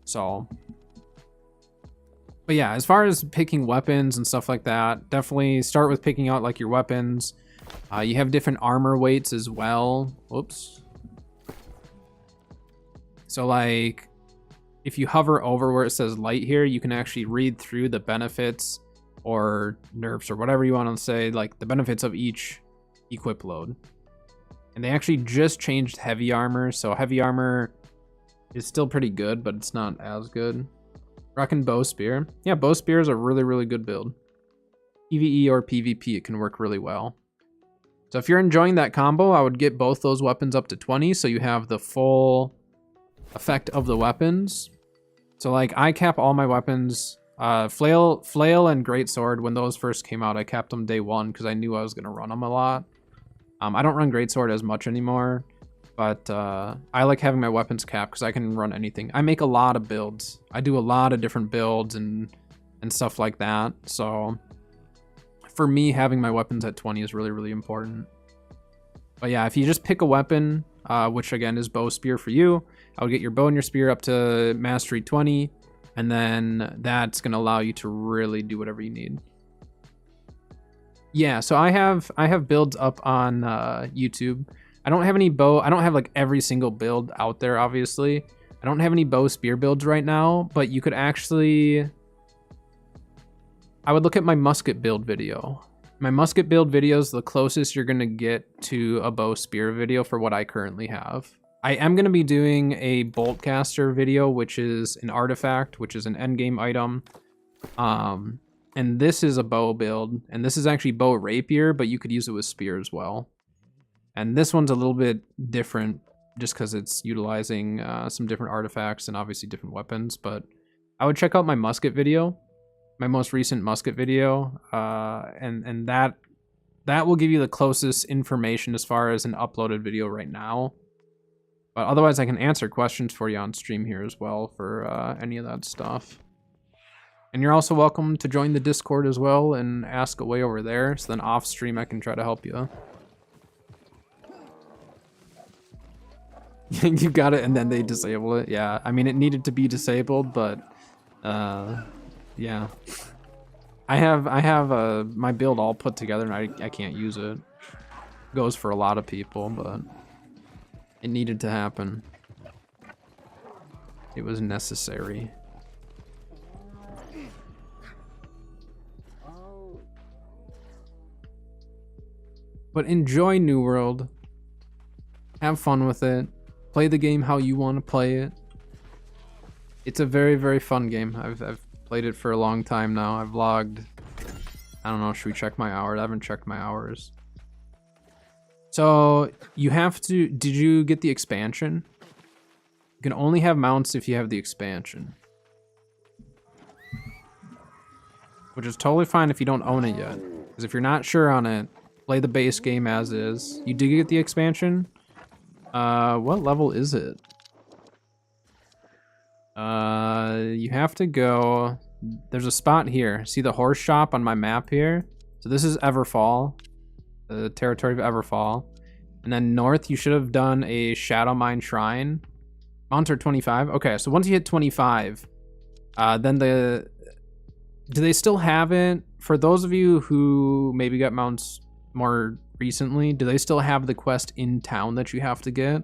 So, but yeah, as far as picking weapons and stuff like that, definitely start with picking out like your weapons. You have different armor weights as well. Whoops. So like, if you hover over where it says light here, you can actually read through the benefits or nerfs or whatever you want to say, like the benefits of each equip load. And they actually just changed heavy armor, so heavy armor is still pretty good, but it's not as good. Rockin' bow spear. Yeah, bow spear is a really good build. PvE or PvP, it can work really well. So if you're enjoying that combo, I would get both those weapons up to 20, so you have the full effect of the weapons. So like I cap all my weapons. Flail and Greatsword, when those first came out, I capped them day one because I knew I was going to run them a lot. I don't run Greatsword as much anymore, but I like having my weapons capped because I can run anything. I make a lot of builds. I do a lot of different builds and stuff like that. So for me, having my weapons at 20 is really important. But yeah, if you just pick a weapon, which again is bow spear for you, I would get your bow and your spear up to mastery 20. And then that's going to allow you to really do whatever you need. Yeah, so I have builds up on YouTube. I don't have any bow. I don't have like every single build out there, obviously. I don't have any bow spear builds right now, but you could actually... I would look at my musket build video. My musket build video is the closest you're going to get to a bow spear video for what I currently have. I am going to be doing a boltcaster video, which is an artifact, which is an endgame item. And this is a bow build, and this is actually bow rapier, but you could use it with spear as well. And this one's a little bit different just because it's utilizing some different artifacts and obviously different weapons, but I would check out my musket video, my most recent musket video, and that will give you the closest information as far as an uploaded video right now. But otherwise, I can answer questions for you on stream here as well for any of that stuff. And you're also welcome to join the Discord as well and ask away over there. So then off stream, I can try to help you. You got it, and then they disable it. Yeah, I mean, it needed to be disabled, but yeah. I have my build all put together, and I can't use it. Goes for a lot of people, but it needed to happen. It was necessary. But enjoy New World. Have fun with it. Play the game how you want to play it. It's a very, very fun game. I've Played it for a long time now. I've logged, I don't know, should we check my hours? I haven't checked my hours. So you have to, did you get the expansion? You can only have mounts if you have the expansion. Which is totally fine if you don't own it yet. Because if you're not sure on it, play the base game as is. You did get the expansion? What level is it? You have to go, there's a spot here. See the horse shop on my map here? So this is Everfall, the territory of Everfall. And then north, you should have done a Shadowmine Shrine. Mounts are 25. Okay, so once you hit 25, then do they still have it? For those of you who maybe got mounts more recently, do they still have the quest in town that you have to get?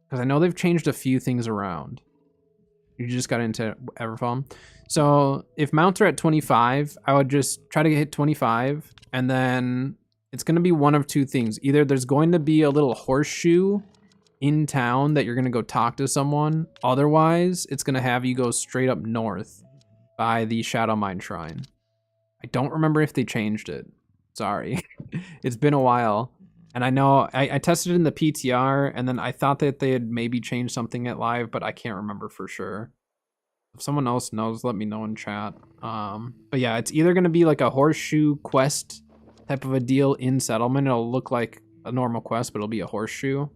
Because I know they've changed a few things around. You just got into Everfall. So if mounts are at 25, I would just try to hit 25, and then it's going to be one of two things. Either there's going to be a little horseshoe in town that you're going to go talk to someone. Otherwise, it's going to have you go straight up north by the Shadowmine Shrine. I don't remember if they changed it. Sorry. It's been a while. And I know I tested it in the PTR, and then I thought that they had maybe changed something at live, but I can't remember for sure. If someone else knows, let me know in chat. But yeah, it's either going to be like a horseshoe quest type of a deal in settlement. It'll look like a normal quest, but it'll be a horseshoe.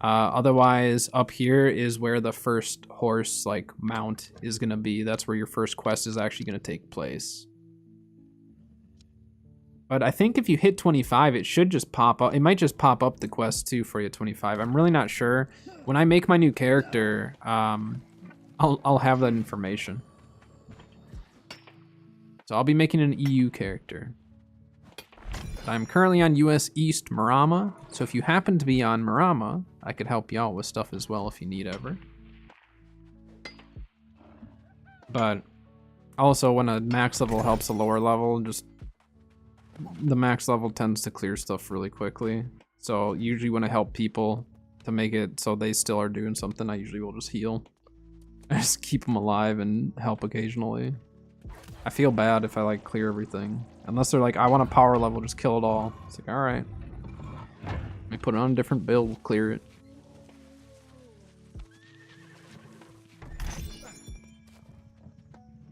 Otherwise, up here is where the first horse like mount is going to be. That's where your first quest is actually going to take place. But I think if you hit 25, it should just pop up. It might just pop up the quest too for you at 25. I'm really not sure. When I make my new character, I'll have that information. So I'll be making an EU character. I'm currently on US East Marama, so if you happen to be on Marama, I could help you out with stuff as well if you need ever. But also when a max level helps a lower level, just the max level tends to clear stuff really quickly. So usually when I help people to make it so they still are doing something, I usually will just heal. I just keep them alive and help occasionally. I feel bad if I like clear everything. Unless they're like, I want a power level, just kill it all. It's like, alright. Let me put it on a different build, clear it.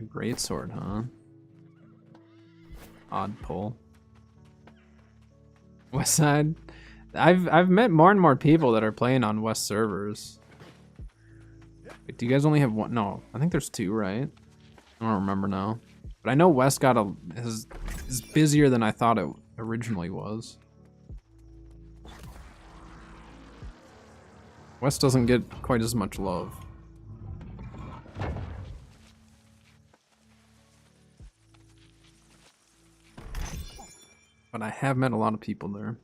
A great sword, huh? Odd pull. West side. I've met more and more people that are playing on West servers. Wait, do you guys only have one? No, I think there's two, right? I don't remember now. But I know West got is busier than I thought it originally was. West doesn't get quite as much love. But I have met a lot of people there.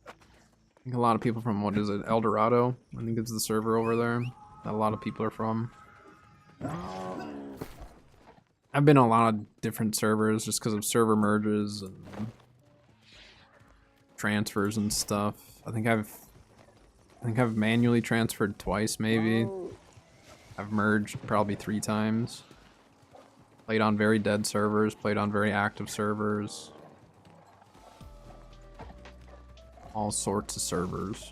I think a lot of people from, what is it, El Dorado? I think it's the server over there that a lot of people are from. I've been on a lot of different servers just because of server merges and transfers and stuff. I think I've manually transferred twice, maybe. I've merged probably 3 times. Played on very dead servers, played on very active servers. All sorts of servers.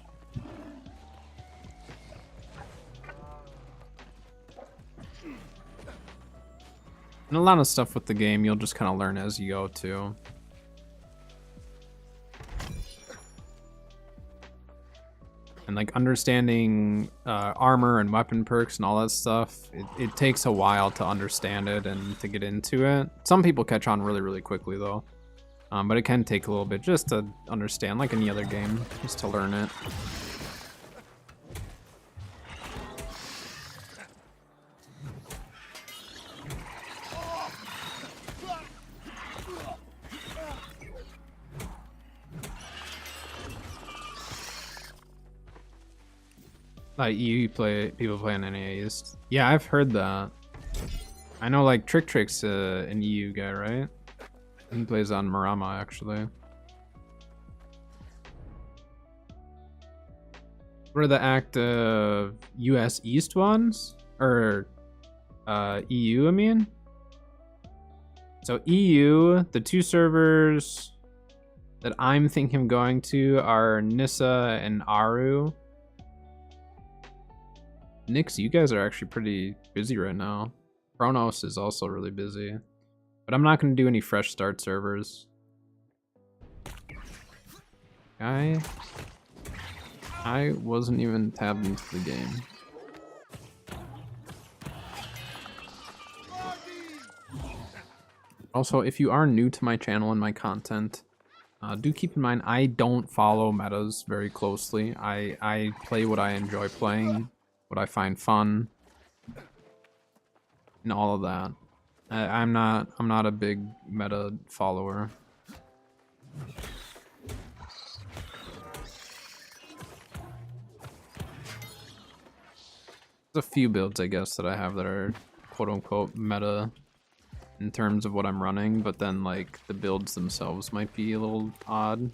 And a lot of stuff with the game you'll just kind of learn as you go too. And like understanding armor and weapon perks and all that stuff, it takes a while to understand it and to get into it. Some people catch on really, really quickly though. But it can take a little bit just to understand, like any other game, just to learn it. Like people play on NA East. Yeah, I've heard that. I know like Trick's an EU guy, right? He plays on Marama actually. What are the active US East ones? Or EU, I mean. So EU, the 2 servers that I'm thinking of going to are Nissa and Aru. Nix, you guys are actually pretty busy right now. Kronos is also really busy. But I'm not going to do any fresh start servers. I wasn't even tabbed into the game. Also, if you are new to my channel and my content, do keep in mind I don't follow metas very closely. I play what I enjoy playing, what I find fun, and all of that. I'm not a big meta follower. There's a few builds, I guess, that I have that are quote-unquote meta in terms of what I'm running, but then like the builds themselves might be a little odd.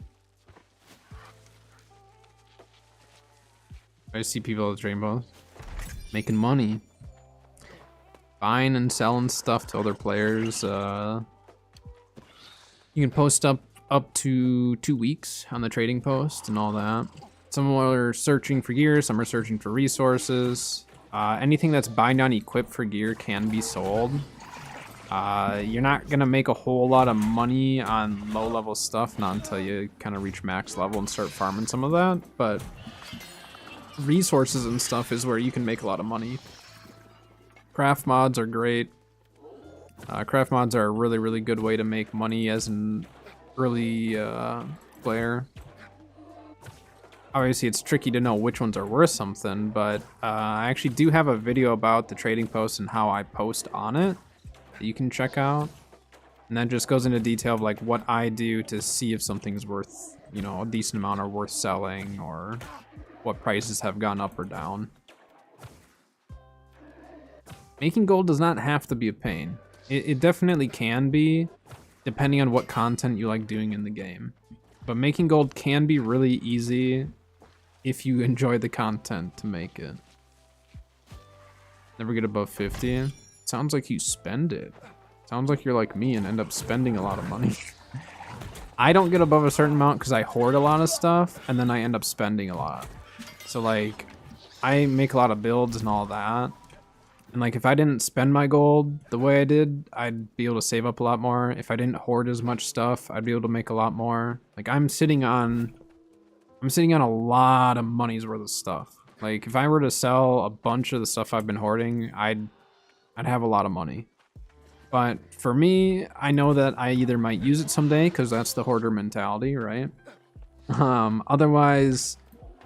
I see people with rainbows making money, buying and selling stuff to other players. You can post up to 2 weeks on the trading post and all that. Some are searching for gear, some are searching for resources. Anything that's bind on equip for gear can be sold. You're not gonna make a whole lot of money on low level stuff, not until you kind of reach max level and start farming some of that, but resources and stuff is where you can make a lot of money. Craft mods are great. Craft mods are a really good way to make money as an early player. Obviously, it's tricky to know which ones are worth something, but I actually do have a video about the trading post and how I post on it that you can check out. And that just goes into detail of like what I do to see if something's worth, you know, a decent amount or worth selling, or what prices have gone up or down. Making gold does not have to be a pain. It definitely can be, depending on what content you like doing in the game. But making gold can be really easy if you enjoy the content to make it. Never get above 50. Sounds like you spend it. Sounds like you're like me and end up spending a lot of money. I don't get above a certain amount because I hoard a lot of stuff and then I end up spending a lot. So like, I make a lot of builds and all that. And like, if I didn't spend my gold the way I did, I'd be able to save up a lot more. If I didn't hoard as much stuff, I'd be able to make a lot more. Like, I'm sitting on a lot of money's worth of stuff. Like, if I were to sell a bunch of the stuff I've been hoarding, I'd have a lot of money. But for me, I know that I either might use it someday, because that's the hoarder mentality, right? Otherwise,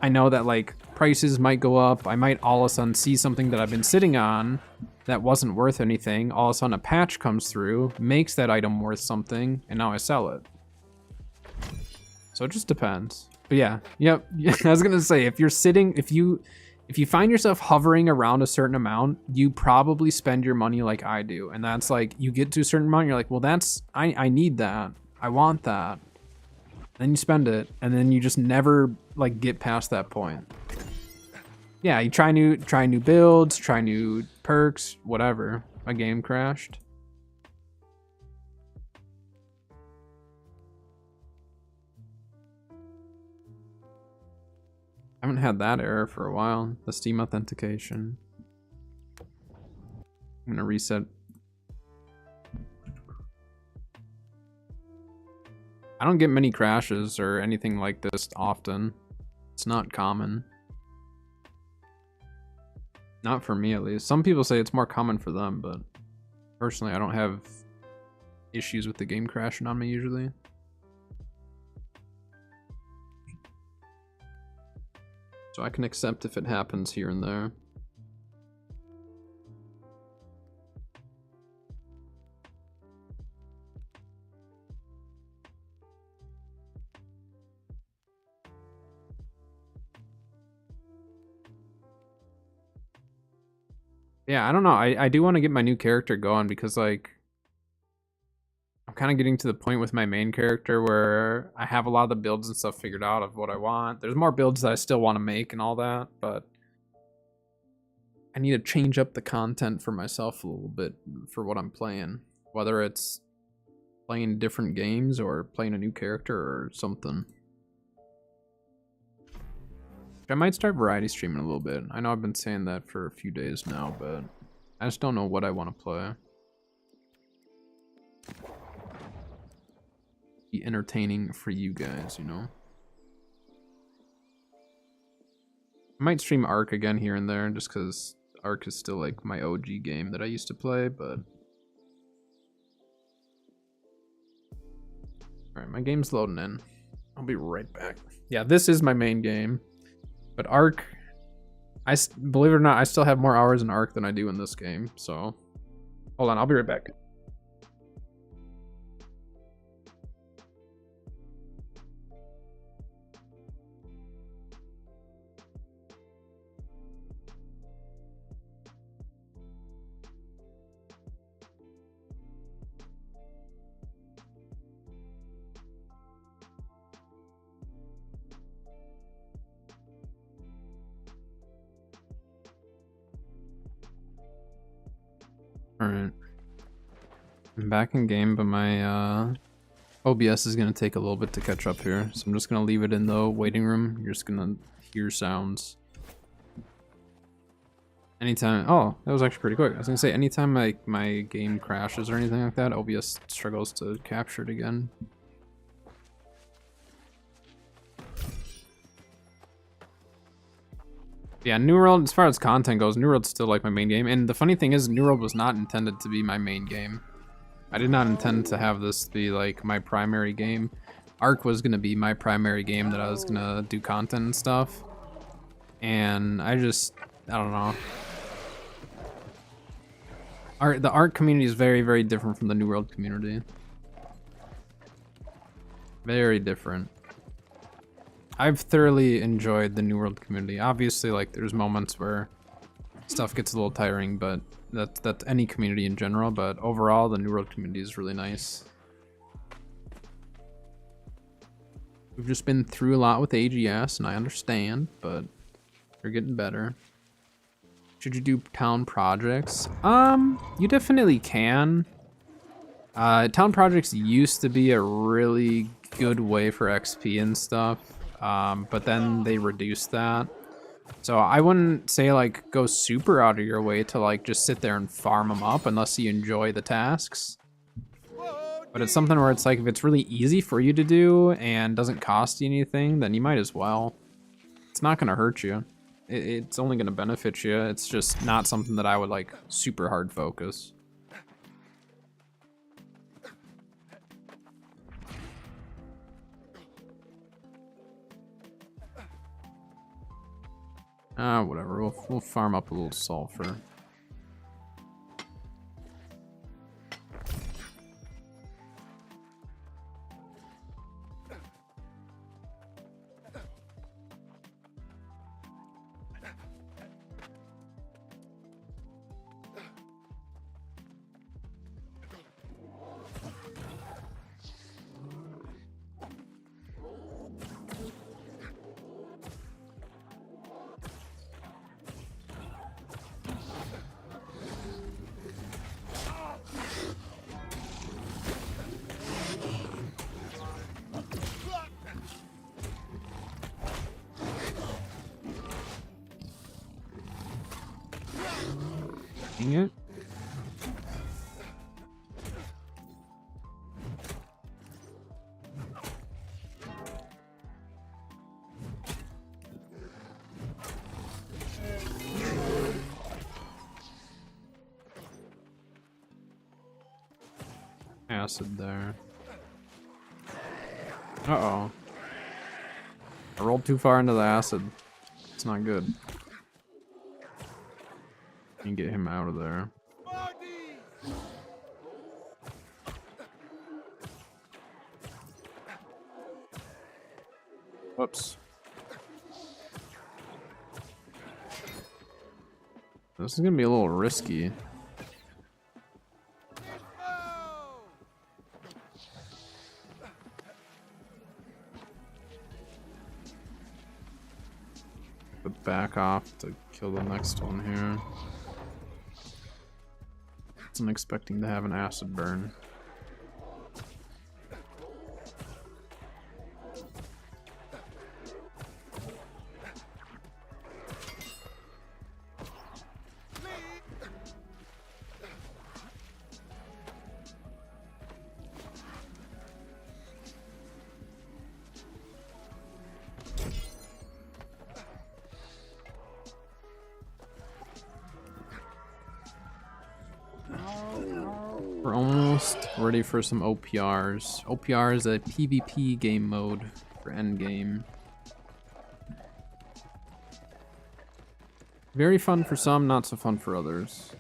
I know that like prices might go up. I might all of a sudden see something that I've been sitting on that wasn't worth anything. All of a sudden a patch comes through, makes that item worth something, and now I sell it. So it just depends. But yeah, yep. I was gonna say, if you're sitting, if you find yourself hovering around a certain amount, you probably spend your money like I do. And that's like, you get to a certain amount, you're like, well, that's, I need that. I want that. Then you spend it, and then you just never like get past that point. Yeah, you try new builds, try new perks, whatever. My game crashed. I haven't had that error for a while. The Steam authentication. I'm gonna reset. I don't get many crashes or anything like this often. It's not common. Not for me, at least. Some people say it's more common for them, but personally, I don't have issues with the game crashing on me usually. So I can accept if it happens here and there. Yeah, I don't know. I do want to get my new character going because like I'm kind of getting to the point with my main character where I have a lot of the builds and stuff figured out of what I want. There's more builds that I still want to make and all that, but I need to change up the content for myself a little bit for what I'm playing. Whether it's playing different games or playing a new character or something. I might start variety streaming a little bit. I know I've been saying that for a few days now, but I just don't know what I want to play. Be entertaining for you guys, you know? I might stream Ark again here and there just because Ark is still like my OG game that I used to play, but... Alright, my game's loading in. I'll be right back. Yeah, this is my main game. But Ark, believe it or not, I still have more hours in Ark than I do in this game, so... Hold on, I'll be right back. Alright. I'm back in game, but my OBS is going to take a little bit to catch up here. So I'm just going to leave it in the waiting room. You're just going to hear sounds. Anytime... Oh, that was actually pretty quick. I was going to say, anytime my game crashes or anything like that, OBS struggles to capture it again. Yeah, New World, as far as content goes, New World's still like my main game. And the funny thing is, New World was not intended to be my main game. I did not intend to have this be like my primary game. Ark was gonna be my primary game that I was gonna do content and stuff. And I don't know. The Ark community is very, very different from the New World community. Very different. I've thoroughly enjoyed the New World community. Obviously, like, there's moments where stuff gets a little tiring, but that's any community in general, but overall, the New World community is really nice. We've just been through a lot with AGS, and I understand, but they're getting better. Should you do town projects? You definitely can. Town projects used to be a really good way for XP and stuff. But then they reduced that. So I wouldn't say like go super out of your way to like just sit there and farm them up unless you enjoy the tasks. But it's something where it's like if it's really easy for you to do and doesn't cost you anything, then you might as well. It's not gonna hurt you. It's only gonna benefit you. It's just not something that I would like super hard focus. Whatever. We'll farm up a little sulfur. It. Acid there. Uh-oh. I rolled too far into the acid. It's not good. You can get him out of there. Whoops. This is gonna be a little risky. back off to kill the next one here. Wasn't expecting to have an acid burn. We're almost ready for some OPRs. OPR is a PvP game mode for endgame. Very fun for some, not so fun for others.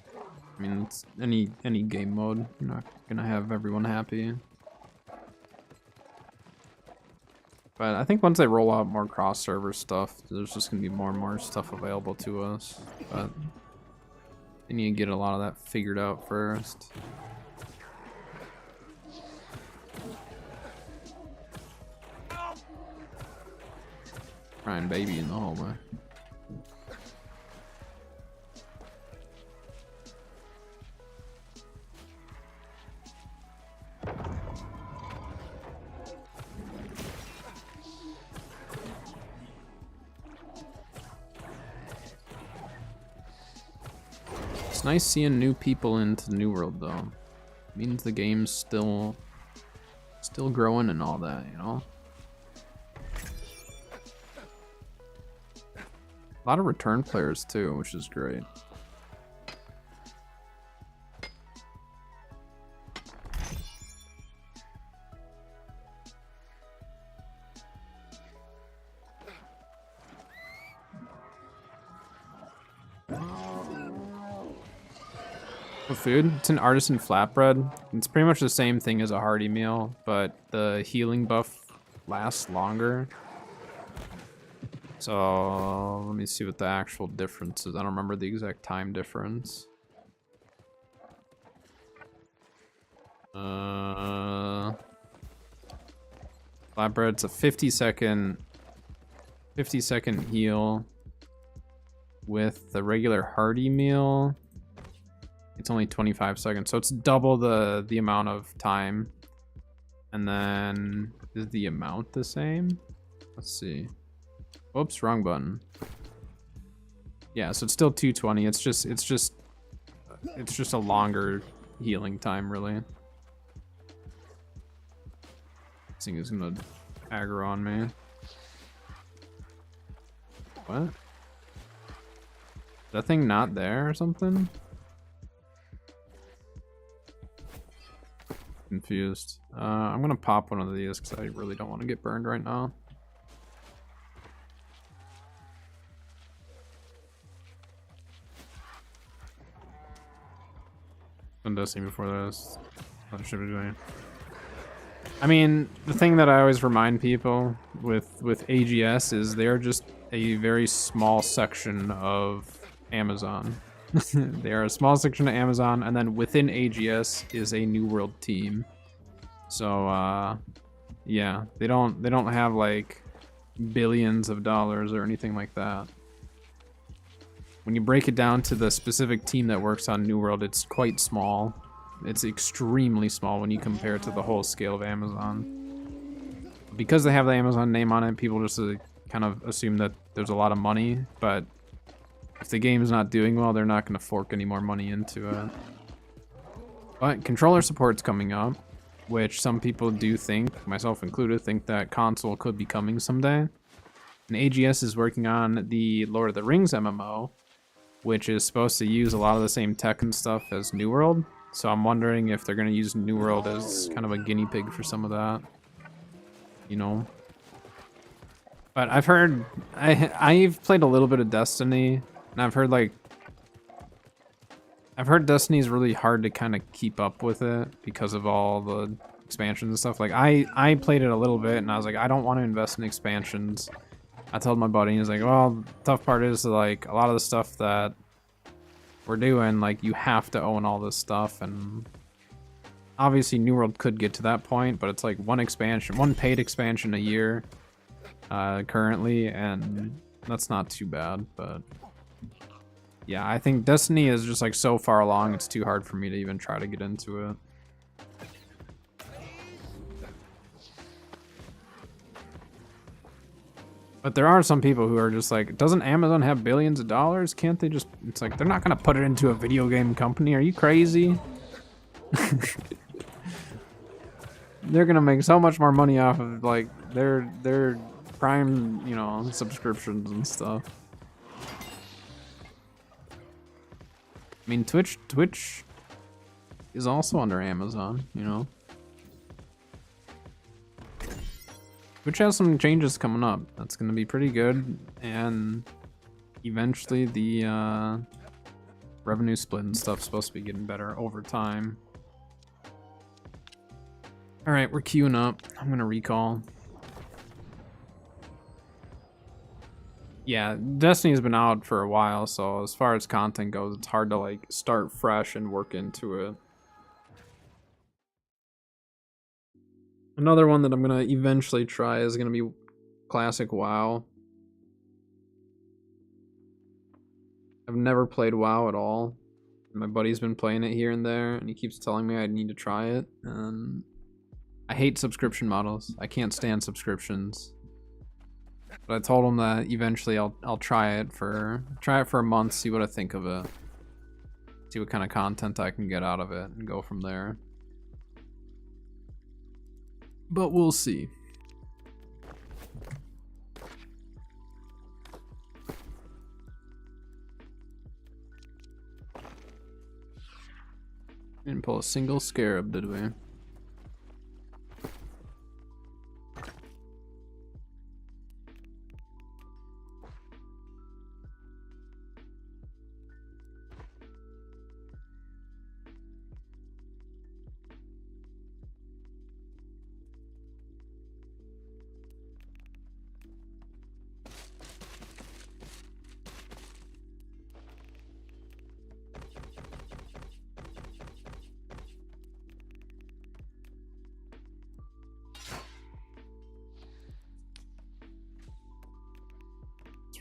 I mean, it's any game mode. You're not gonna have everyone happy. But I think once they roll out more cross-server stuff, there's just gonna be more and more stuff available to us. But they need to get a lot of that figured out first. Crying baby in the hallway. It's nice seeing new people into New World though. It means the game's still growing and all that, you know? A lot of return players too, which is great. For food, it's an artisan flatbread. It's pretty much the same thing as a hearty meal, but the healing buff lasts longer. So let me see what the actual difference is. I don't remember the exact time difference. Flatbread's a 50-second heal. With the regular hearty meal, it's only 25 seconds, so it's double the amount of time. And then is the amount the same? Let's see. Oops, wrong button. Yeah, so it's still 220. It's just a longer healing time, really. This thing is gonna aggro on me. What? That thing not there or something? Confused. I'm gonna pop one of these because I really don't want to get burned right now. Done Destiny before this. What I should be doing. I mean, the thing that I always remind people with AGS is they're just a very small section of Amazon. They are a small section of Amazon, and then within AGS is a New World team. So yeah, they don't have like billions of dollars or anything like that. When you break it down to the specific team that works on New World, it's quite small. It's extremely small when you compare it to the whole scale of Amazon. Because they have the Amazon name on it, people just kind of assume that there's a lot of money, but if the game is not doing well, they're not going to fork any more money into it. But controller support's coming up, which some people do think, myself included, think that console could be coming someday. And AGS is working on the Lord of the Rings MMO, which is supposed to use a lot of the same tech and stuff as New World. So I'm wondering if they're going to use New World as kind of a guinea pig for some of that. You know? But I've heard... I've played a little bit of Destiny, and I've heard Destiny's really hard to kind of keep up with it because of all the expansions and stuff. Like, I played it a little bit, and I was like, I don't want to invest in expansions. I told my buddy, he was like, well, the tough part is, like, a lot of the stuff that we're doing, like, you have to own all this stuff, and obviously New World could get to that point, but it's like one paid expansion a year currently, and That's not too bad, but yeah, I think Destiny is just like so far along, it's too hard for me to even try to get into it. But there are some people who are just like, doesn't Amazon have billions of dollars? Can't they just, it's like, they're not gonna put it into a video game company. Are you crazy? They're gonna make so much more money off of like their Prime, you know, subscriptions and stuff. I mean, Twitch is also under Amazon, you know. Twitch has some changes coming up. That's gonna be pretty good, and eventually the revenue split and stuff's supposed to be getting better over time. All right, we're queuing up. I'm gonna recall. Yeah, Destiny's been out for a while, so as far as content goes, it's hard to like start fresh and work into it. Another one that I'm gonna eventually try is gonna be Classic WoW. I've never played WoW at all. My buddy's been playing it here and there, and he keeps telling me I need to try it. And I hate subscription models. I can't stand subscriptions. But I told him that eventually I'll try it for a month, see what I think of it, see what kind of content I can get out of it, and go from there. But we'll see. Didn't pull a single scarab, did we?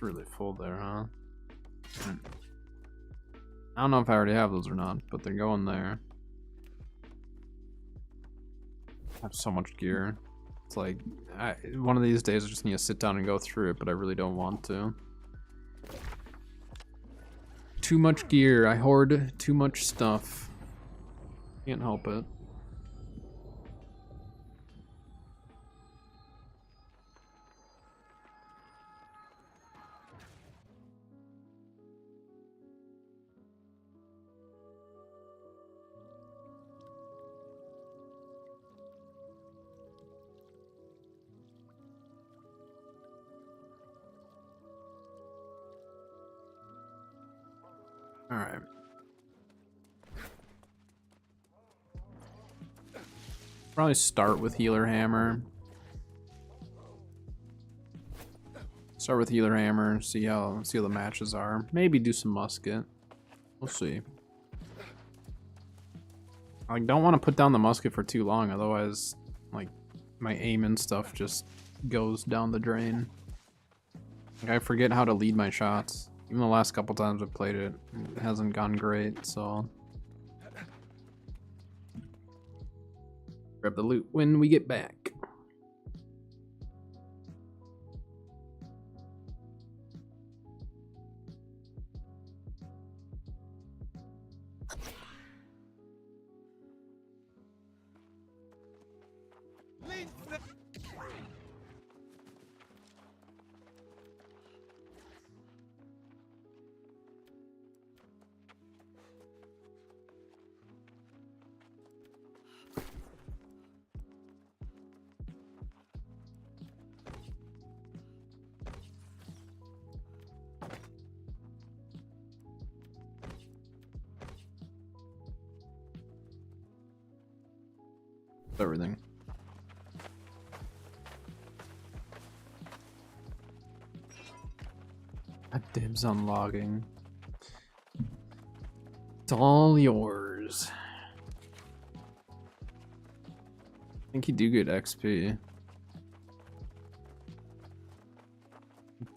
Really full there, huh? I don't know if I already have those or not, but they're going there. I have so much gear. It's like, one of these days I just need to sit down and go through it, but I really don't want to. Too much gear. I hoard too much stuff. Can't help it. All right. Probably start with Healer Hammer. Start with Healer Hammer, see how the matches are. Maybe do some musket. We'll see. I don't want to put down the musket for too long, otherwise like my aim and stuff just goes down the drain. Like, I forget how to lead my shots. Even the last couple times I've played it, it hasn't gone great, so. Grab the loot when we get back. Everything. Dibs on logging. It's all yours. I think you do get XP.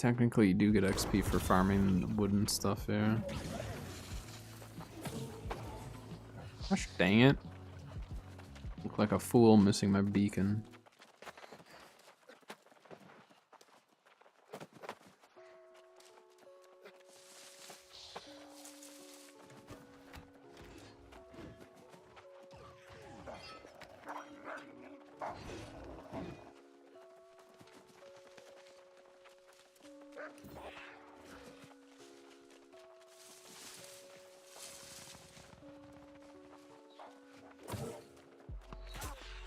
technically you do get XP for farming wood and stuff here. Gosh dang it. Look like a fool missing my beacon.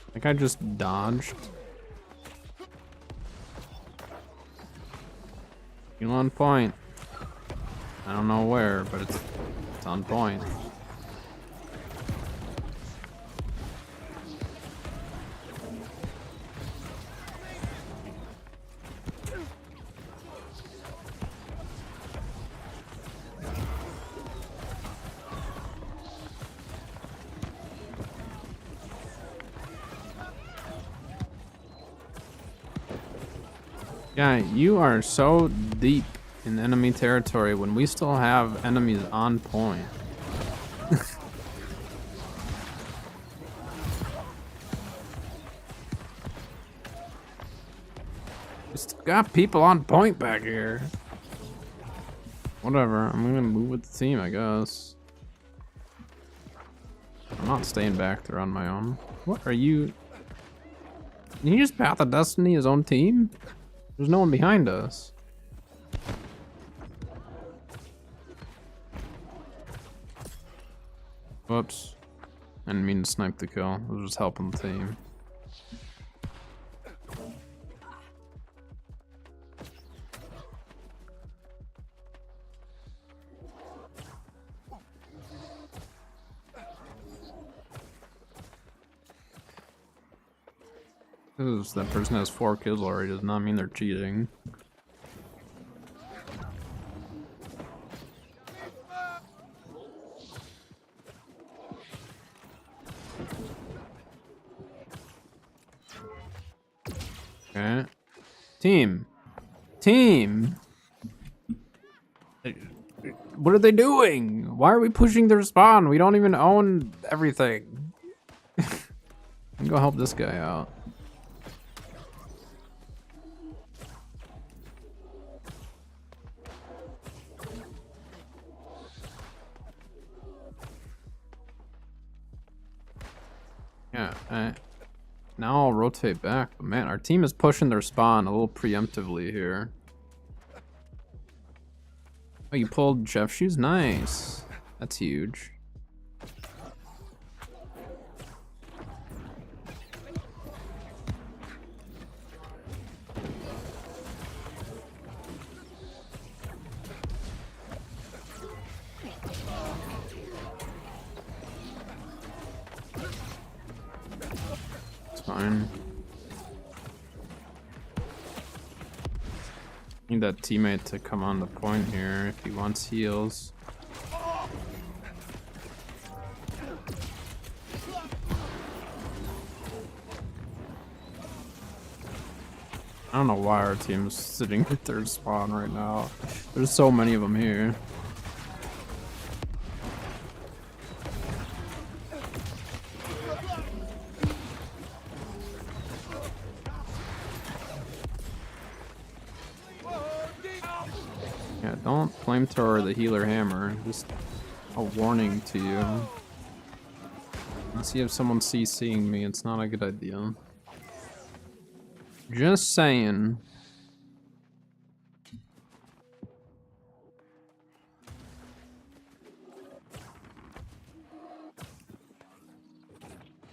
I think I just dodged. You're on point. I don't know where, but it's on point. Yeah, you are so deep in enemy territory when we still have enemies on point. We still got people on point back here. Whatever, I'm gonna move with the team, I guess. I'm not staying back there on my own. What are you? Did he just Path of Destiny his own team? There's no one behind us. Whoops. I didn't mean to snipe the kill. I was just helping the team. That person has 4 kills already does not mean they're cheating. Okay. Team. What are they doing? Why are we pushing their spawn? We don't even own everything. I'm gonna go help this guy out. Yeah, now I'll rotate back. But man, our team is pushing their spawn a little preemptively here. Oh, you pulled Jeff Shoes? Nice. That's huge. Fine. Need that teammate to come on the point here if he wants heals. I don't know why our team's sitting at their spawn right now. There's so many of them here. Yeah, don't flamethrower the healer hammer. Just a warning to you. Let's see if someone's CCing me. It's not a good idea. Just saying.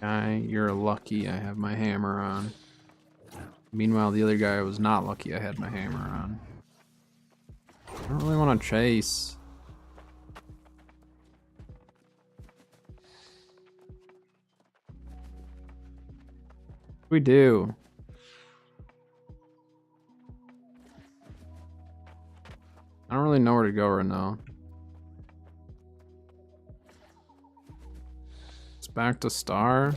Guy, you're lucky I have my hammer on. Meanwhile, the other guy was not lucky I had my hammer on. I don't really want to chase. We do. I don't really know where to go right now. It's back to Star.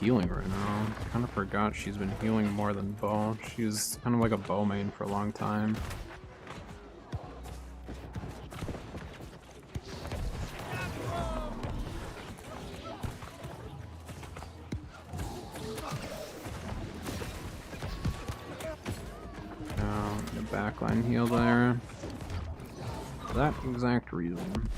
healing right now. Kind of forgot she's been healing more than bow. She was kind of like a bow main for a long time. Backline heal there. For that exact reason.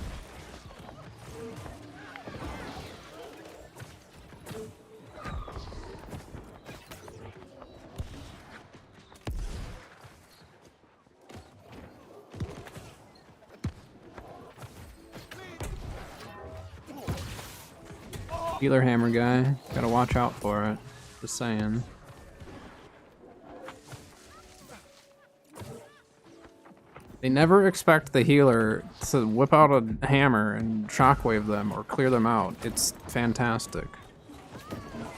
Healer hammer guy, gotta watch out for it. Just saying. They never expect the healer to whip out a hammer and shockwave them or clear them out. It's fantastic.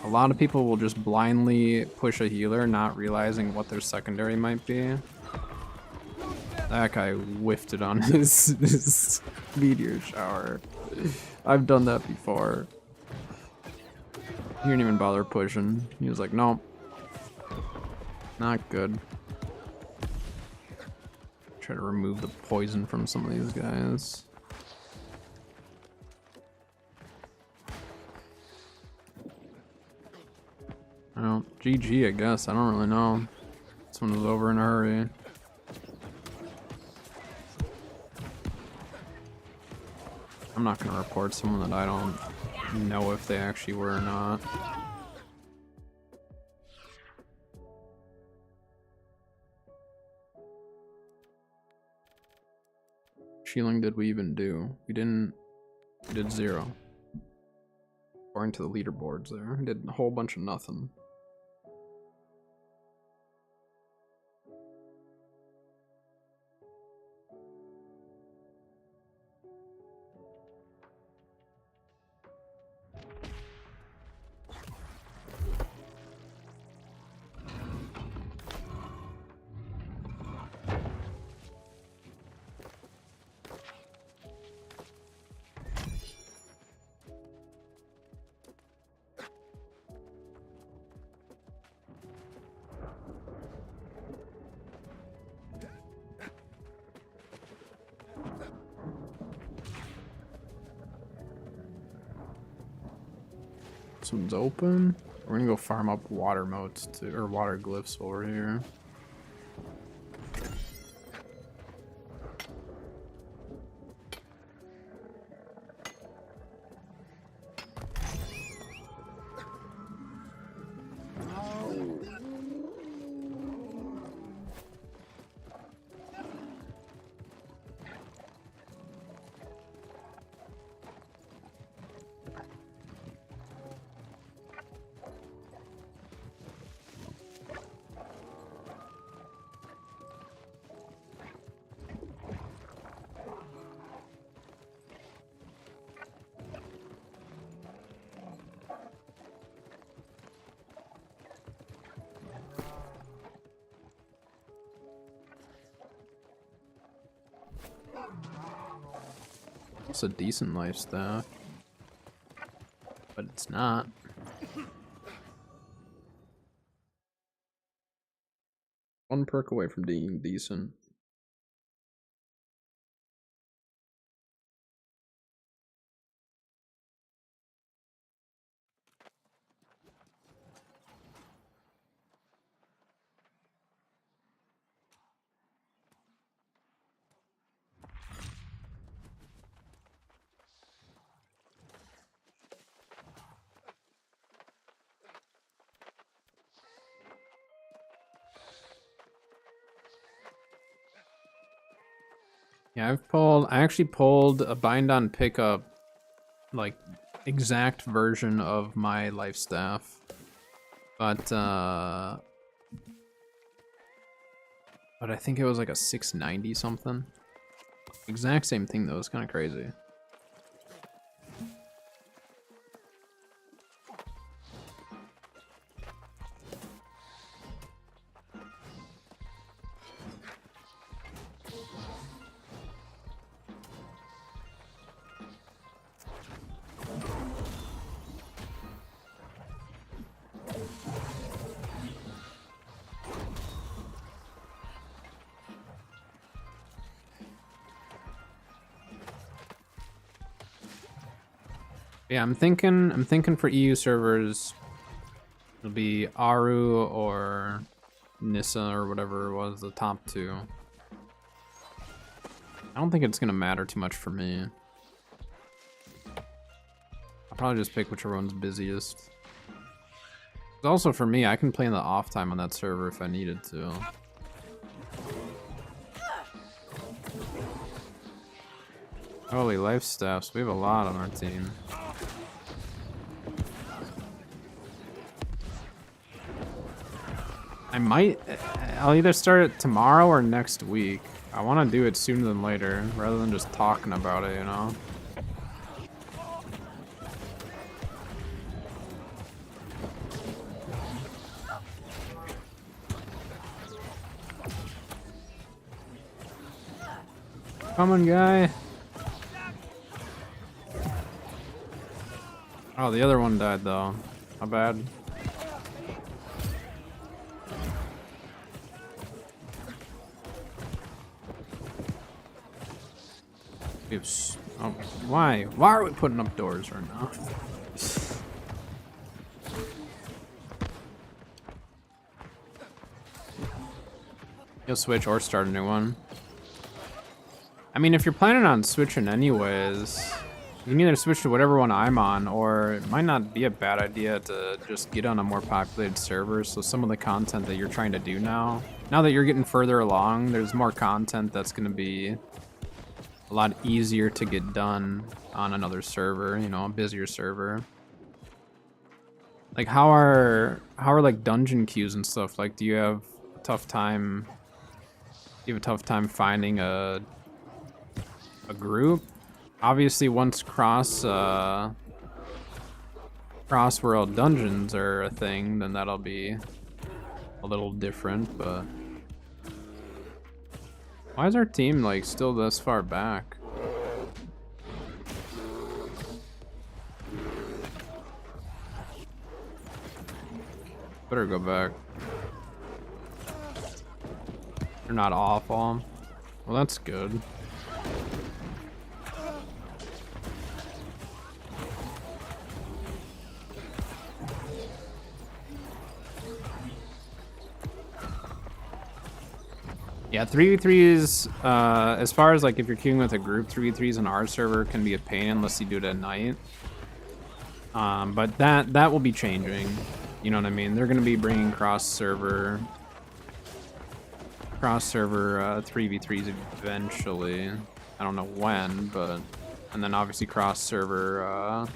A lot of people will just blindly push a healer, not realizing what their secondary might be. That guy whiffed it on his meteor shower. I've done that before. He didn't even bother pushing. He was like, nope. Not good. Try to remove the poison from some of these guys. Well, GG, I guess. I don't really know. This one was over in a hurry. I'm not gonna report someone that I don't know if they actually were or not. Shielding did we even do? We didn't. We did 0. According to the leaderboards there. We did a whole bunch of nothing. This one's open. We're gonna go farm up water motes too, or water glyphs over here. It's a decent life staff, but it's not. One perk away from being decent. Yeah, I actually pulled a bind on pickup, like, exact version of my life staff. But I think it was like a 690 something. Exact same thing though, it's kind of crazy. Yeah, I'm thinking for EU servers, it'll be Aru or Nissa or whatever it was, the top two. I don't think it's gonna matter too much for me. I'll probably just pick whichever one's busiest. Also for me, I can play in the off time on that server if I needed to. Holy life staffs, we have a lot on our team. I'll either start it tomorrow or next week. I want to do it sooner than later, rather than just talking about it, you know? Come on, guy. Oh, the other one died, though. How bad? Oh, why? Why are we putting up doors right now? You'll switch or start a new one. I mean, if you're planning on switching anyways, you can either switch to whatever one I'm on, or it might not be a bad idea to just get on a more populated server, so some of the content that you're trying to do now that you're getting further along, there's more content that's going to be a lot easier to get done on another server, you know, a busier server. Like how are like dungeon queues and stuff? Like, do you have a tough time finding a group? Obviously once cross world dungeons are a thing, then that'll be a little different, but why is our team like still this far back? Better go back. They're not awful. Well, that's good. Yeah, 3v3s, as far as like if you're queuing with a group, 3v3s on our server can be a pain unless you do it at night. But that will be changing. You know what I mean? They're going to be bringing cross-server 3v3s eventually. I don't know when, but... And then obviously cross-server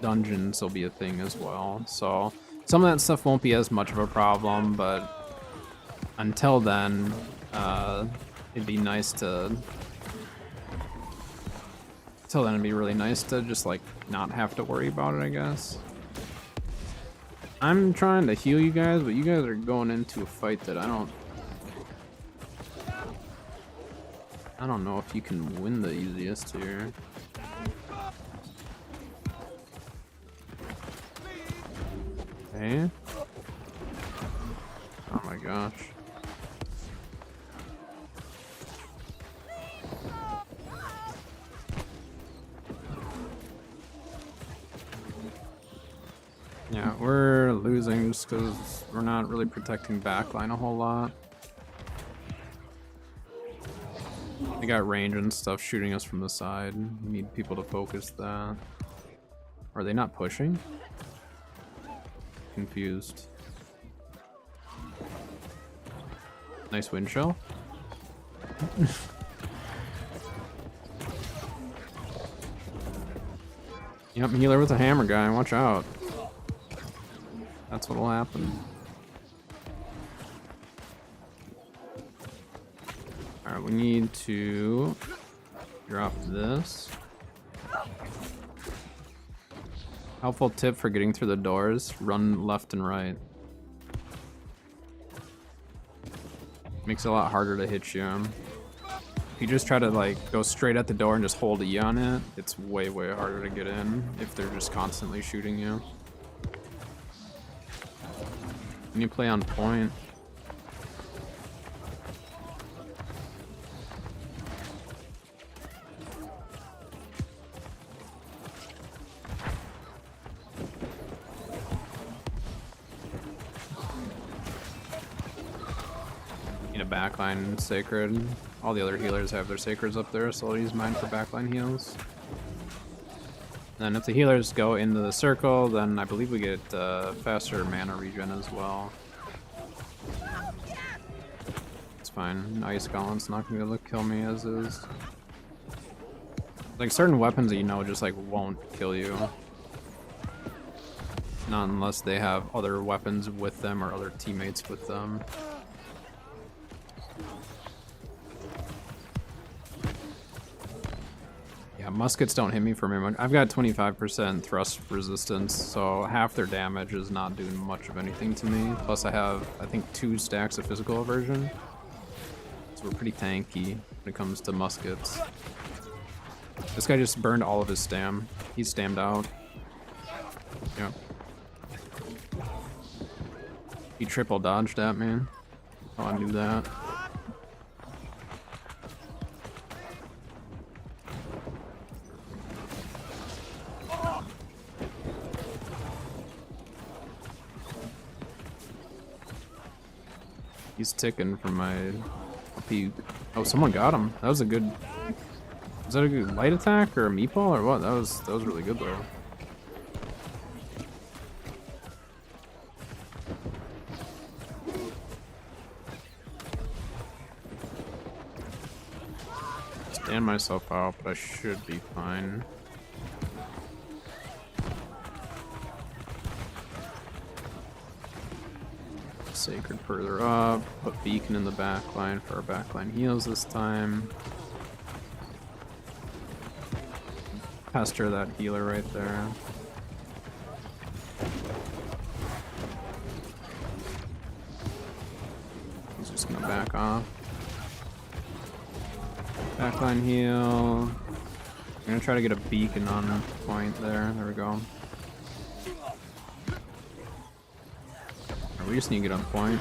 dungeons will be a thing as well. So some of that stuff won't be as much of a problem, but until then, it'd be nice to... Until then, it'd be really nice to just, like, not have to worry about it, I guess. I'm trying to heal you guys, but you guys are going into a fight that I don't know if you can win the easiest here. Okay. Oh my gosh. Yeah, we're losing just because we're not really protecting backline a whole lot. They got range and stuff shooting us from the side. We need people to focus that. Are they not pushing? Confused. Nice wind shell. Yep, healer with a hammer guy, watch out. That's what'll happen. Alright, we need to drop this. Helpful tip for getting through the doors, run left and right. Makes it a lot harder to hit you. If you just try to like go straight at the door and just hold E on it, it's way harder to get in if they're just constantly shooting you. Can you play on point? backline sacred. All the other healers have their sacreds up there, so I'll use mine for backline heals. Then if the healers go into the circle, then I believe we get faster mana regen as well. It's fine. Ice Gauntlet's not gonna be able to kill me as is. Like certain weapons that you know just like won't kill you. Not unless they have other weapons with them or other teammates with them. Yeah, muskets don't hit me for very much. I've got 25% thrust resistance, so half their damage is not doing much of anything to me. Plus I have, I think, 2 stacks of physical aversion. So we're pretty tanky when it comes to muskets. This guy just burned all of his stam. He's stammed out. Yep. He triple dodged that, man. Oh, I knew that. He's ticking from my peak. Oh, someone got him. That was a good. Was that a good light attack or a meatball or what? That was really good though. Stand myself out, but I should be fine. Sacred further up. Put Beacon in the backline for our backline heals this time. Pester that healer right there. He's just gonna back off. Backline heal. I'm gonna try to get a beacon on point there. There we go. We just need to get on point.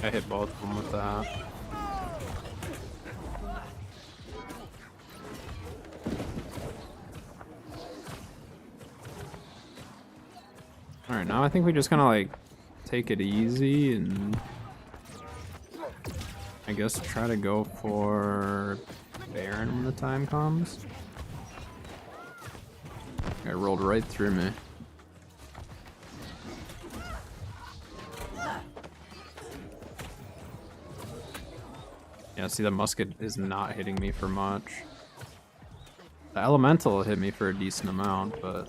I hit both of them with that. Alright, now I think we just kind of like take it easy and I guess try to go for Baron when the time comes. Guy rolled right through me. Yeah, see, the musket is not hitting me for much. The elemental hit me for a decent amount, but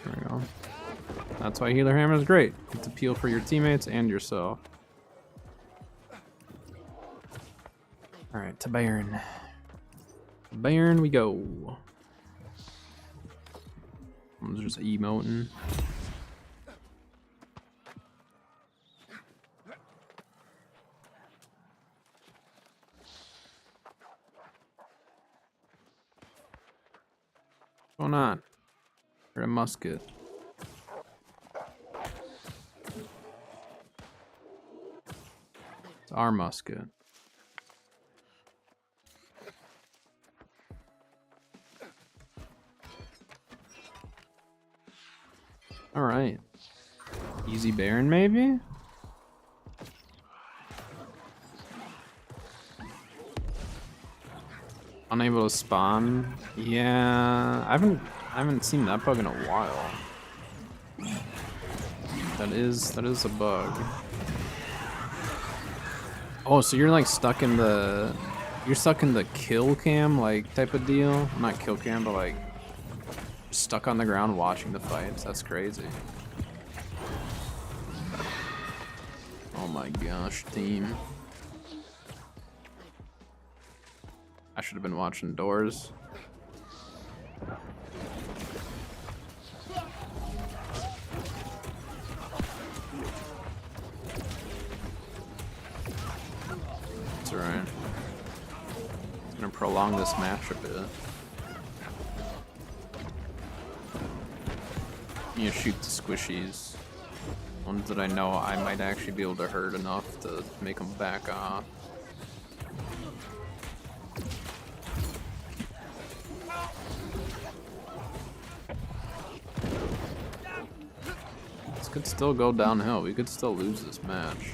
there we go. That's why Healer Hammer is great. It's a peel for your teammates and yourself. Alright, to Baron. Baron we go. I'm just emoting. What's going on? Or a musket. It's our musket. All right. Easy Baron, maybe? Unable to spawn. Yeah, I haven't seen that bug in a while. That is a bug. Oh, so you're like stuck in the You're stuck in the kill cam, like, type of deal? Not kill cam, but like, stuck on the ground watching the fights. That's crazy. Oh my gosh, team. I should have been watching doors. It's alright. It's gonna prolong this match a bit. You shoot the squishies. Ones that I know I might actually be able to hurt enough to make them back off. This could still go downhill. We could still lose this match.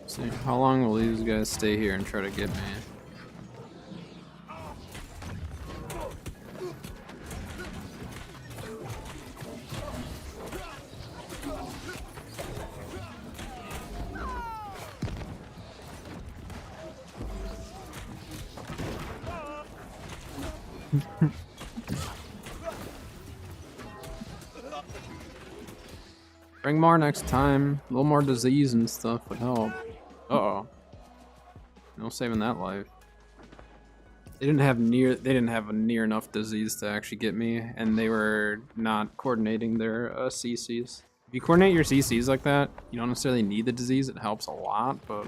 See, how long will these guys stay here and try to get me? Bring more next time. A little more disease and stuff would help. Uh-oh. No saving that life. They didn't have a near enough disease to actually get me, and they were not coordinating their CCs. If you coordinate your CCs like that, you don't necessarily need the disease. It helps a lot, but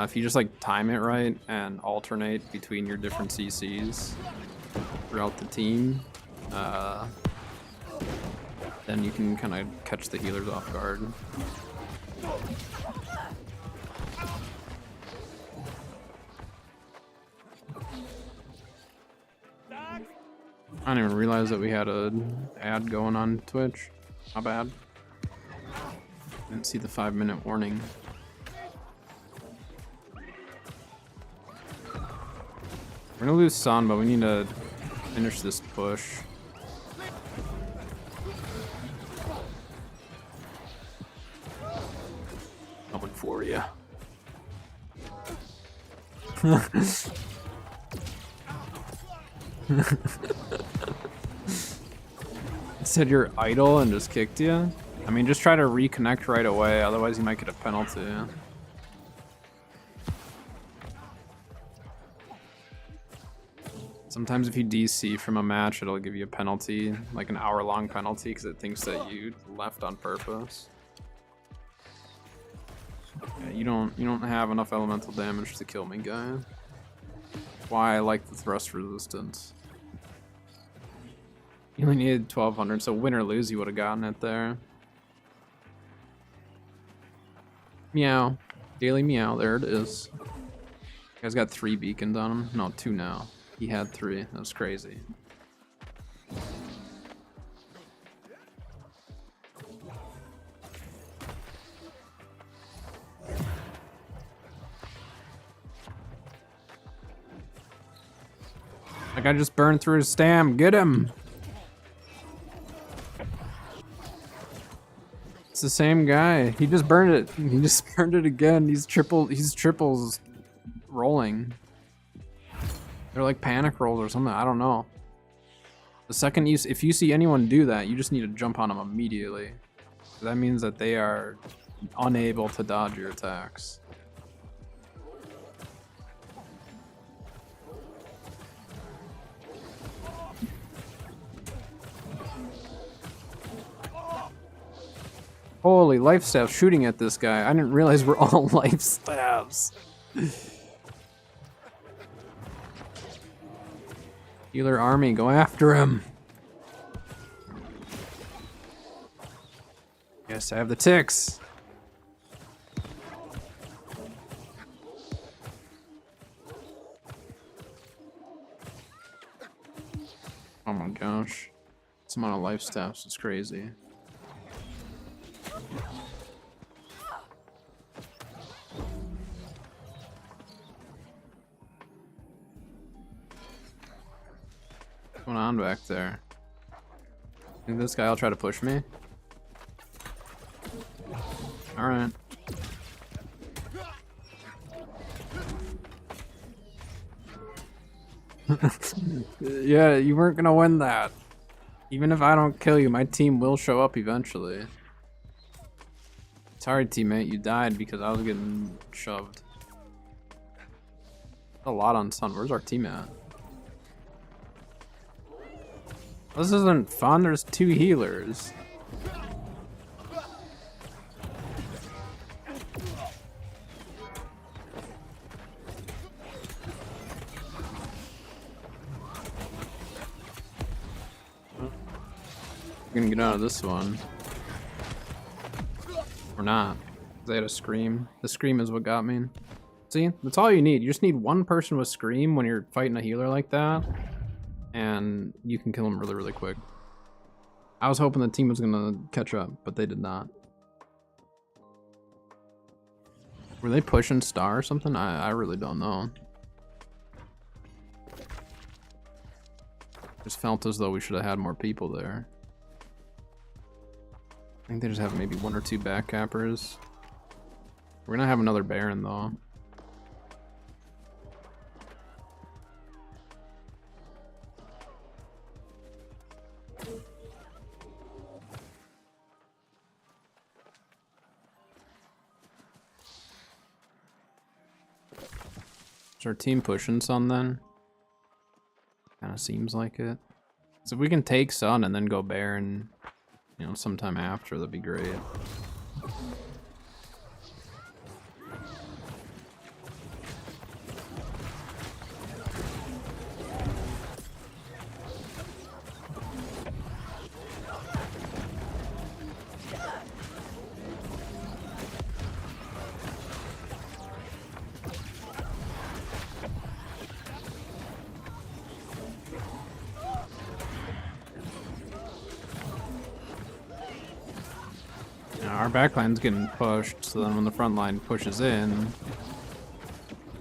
if you just like time it right and alternate between your different CCs throughout the team, then you can kind of catch the healers off guard. I didn't even realize that we had an ad going on Twitch. Not bad. Didn't see the 5-minute warning. We're gonna lose Sun, but we need to finish this push. Coming for you. Said you're idle and just kicked you? I mean, just try to reconnect right away, otherwise you might get a penalty. Sometimes if you DC from a match, it'll give you a penalty, like an hour-long penalty, because it thinks that you left on purpose. Yeah, you don't have enough elemental damage to kill me, guy. That's why I like the thrust resistance. You only needed 1200, so win or lose, you would have gotten it there. Meow. Daily meow, there it is. You guys got 3 beacons on him? No, 2 now. He had 3, that was crazy. That guy just burned through his stam, get him! It's the same guy. He just burned it. He just burned it again. He's triples rolling. They're like panic rolls or something. I don't know. The second if you see anyone do that, you just need to jump on them immediately. That means that they are unable to dodge your attacks. Holy life staff shooting at this guy. I didn't realize we're all life staffs. Healer army, go after him. Yes, I have the ticks. Oh my gosh. This amount of life staffs is crazy. What's going on back there? Think this guy will try to push me? Alright. Yeah, you weren't gonna win that. Even if I don't kill you, my team will show up eventually. Sorry, teammate, you died because I was getting shoved. A lot on Sun. Where's our team at? This isn't fun. There's 2 healers. We're gonna get out of this one. Or not. They had a scream. The scream is what got me. See? That's all you need. You just need one person with scream when you're fighting a healer like that. And you can kill him really, really quick. I was hoping the team was gonna catch up, but they did not. Were they pushing star or something? I really don't know. Just felt as though we should have had more people there. I think they just have maybe 1 or 2 back cappers. We're gonna have another Baron though. Is our team pushing Sun then? Kinda seems like it. So if we can take Sun and then go Baron, you know, sometime after, that'd be great. Our backline's getting pushed, so then when the front line pushes in,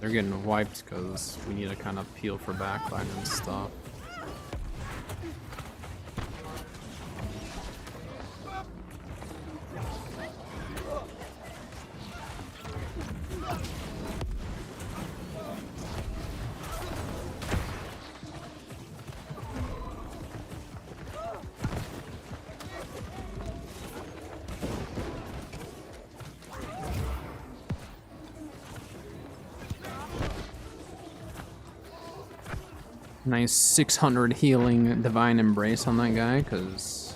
they're getting wiped because we need to kind of peel for backline and stuff. Nice 600 healing divine embrace on that guy, because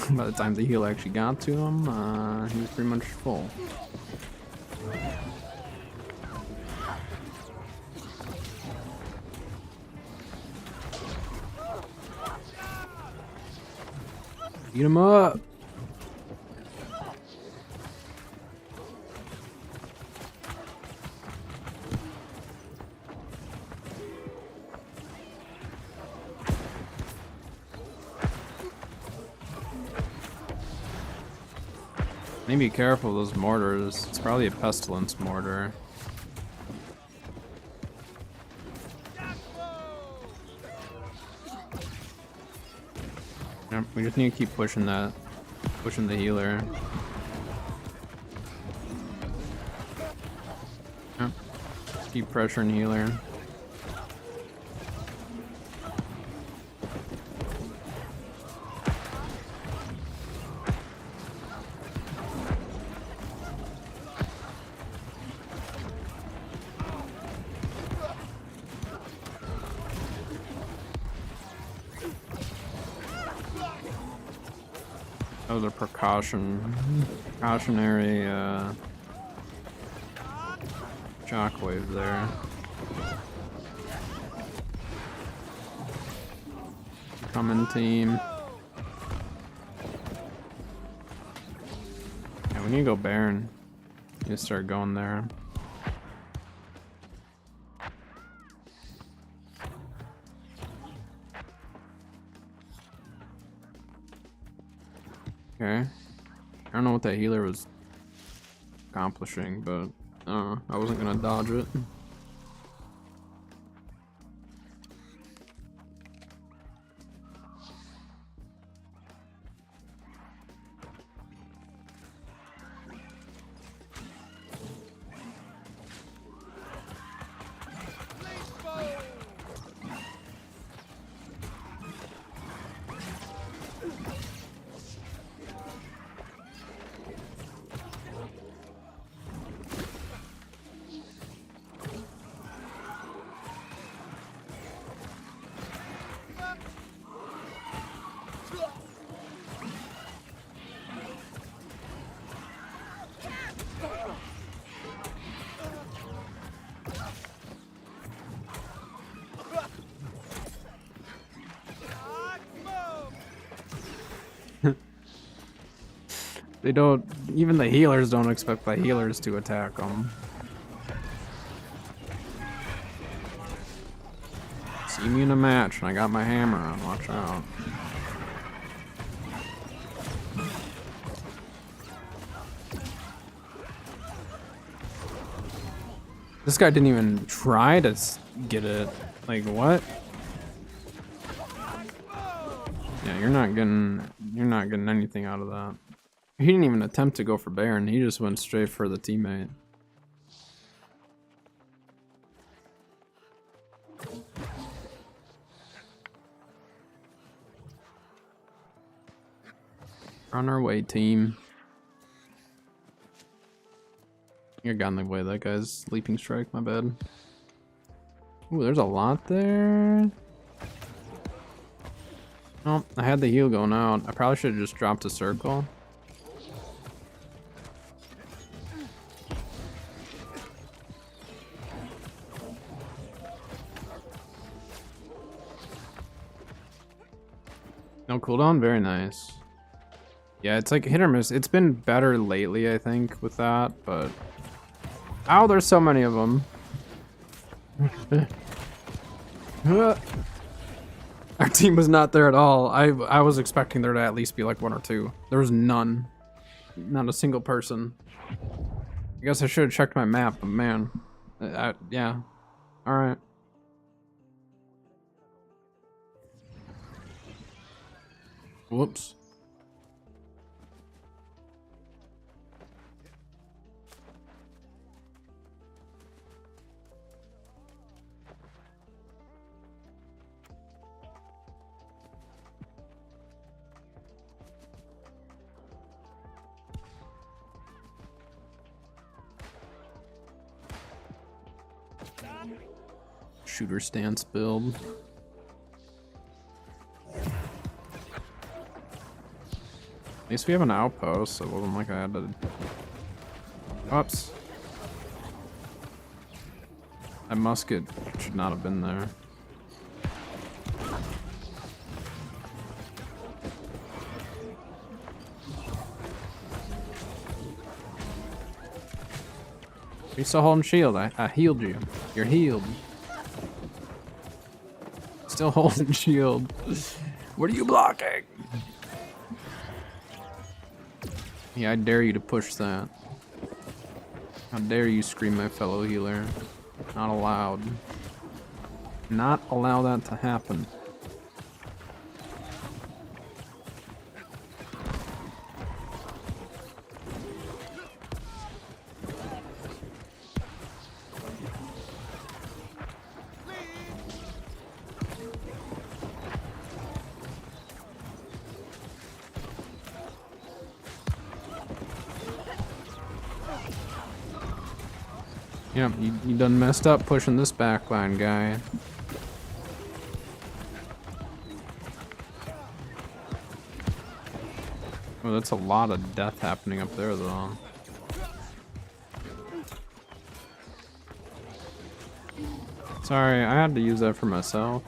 by the time the heal actually got to him, he was pretty much full. Beat him up! Be careful of those mortars. It's probably a pestilence mortar. Yep, we just need to keep pushing that. Pushing the healer. Yep. Keep pressuring healer. That was a precautionary shockwave there. Coming team. Yeah, we need to go Baron. Need to start going there. Okay. I don't know what that healer was accomplishing, but I wasn't gonna dodge it. They don't, even the healers don't expect the healers to attack them. See me in a match and I got my hammer on, watch out. This guy didn't even try to get it. Like, what? Yeah, you're not getting anything out of that. He didn't even attempt to go for Baron, he just went straight for the teammate. On our way, team. You're got in the way, that guy's leaping strike, my bad. Ooh, there's a lot there. Oh, I had the heal going out. I probably should have just dropped a circle. No cooldown? Very nice. Yeah, it's like hit or miss. It's been better lately, I think, with that, but... Ow, there's so many of them. Our team was not there at all. I was expecting there to at least be like one or two. There was none. Not a single person. I guess I should have checked my map, but man. Yeah. Alright. Whoops. Shooter stance build. At least we have an outpost, so it wasn't like I had to... Oops. That musket should not have been there. You're still holding shield. I healed you. You're healed. Still holding shield. What are you blocking? Yeah, I dare you to push that. How dare you scream my fellow healer. Not allowed. Not allow that to happen. Yep, you done messed up pushing this backline guy. Oh, that's a lot of death happening up there though. Sorry, I had to use that for myself.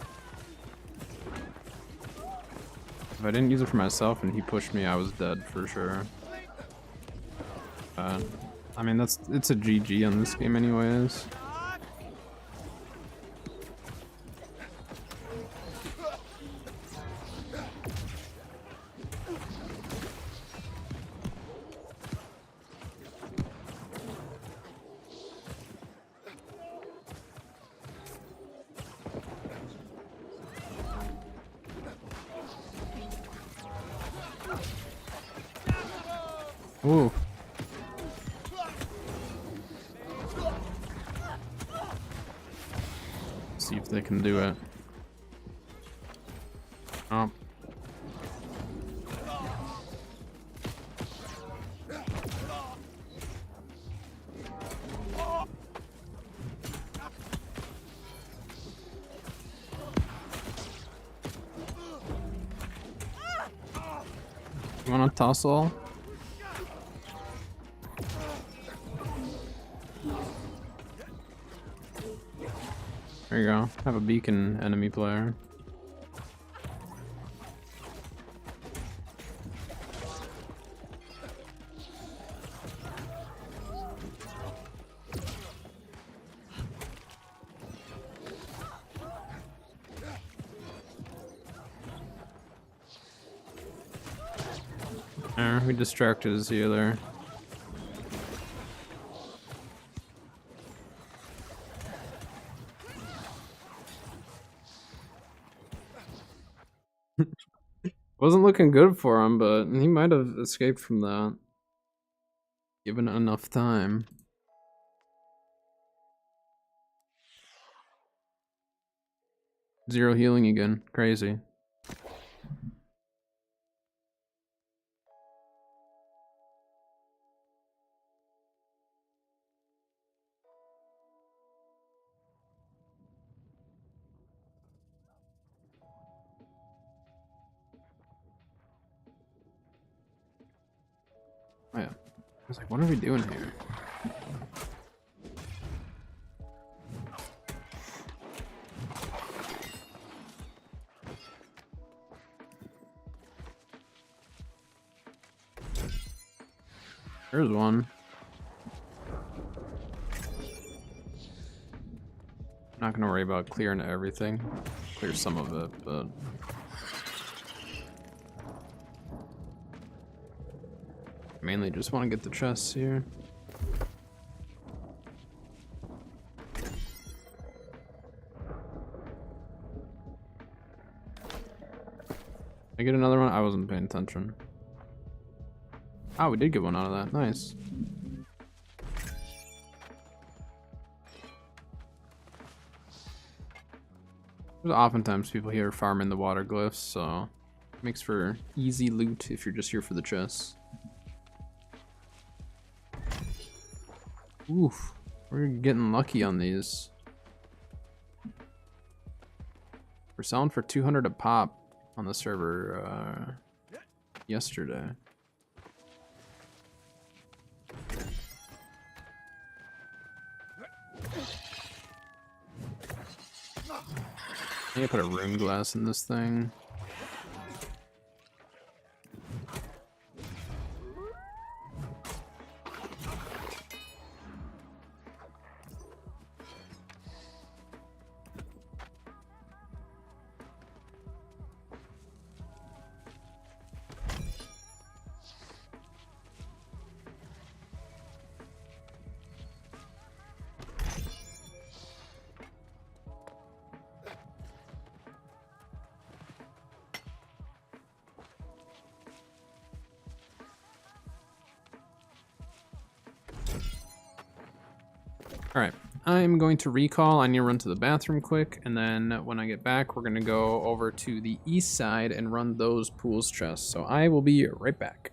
If I didn't use it for myself and he pushed me, I was dead for sure. I mean, it's a GG on this game anyways. Ooh. See if they can do it. Oh. You want a tussle? There you go. Have a beacon enemy player. There, we distracted his healer. Wasn't looking good for him, but he might have escaped from that. Given enough time. Zero healing again. Crazy. Oh yeah. I was like, what are we doing here? There's one. Not gonna worry about clearing everything. Clear some of it, but mainly just want to get the chests here. I get another one? I wasn't paying attention. Oh, we did get one out of that. Nice. There's oftentimes people here farming the water glyphs, so it makes for easy loot if you're just here for the chests. Oof, we're getting lucky on these. We're selling for 200 a pop on the server yesterday. I need to put a rune glass in this thing. Alright, I'm going to recall. I need to run to the bathroom quick, and then when I get back, we're going to go over to the east side and run those pools chests. So I will be right back.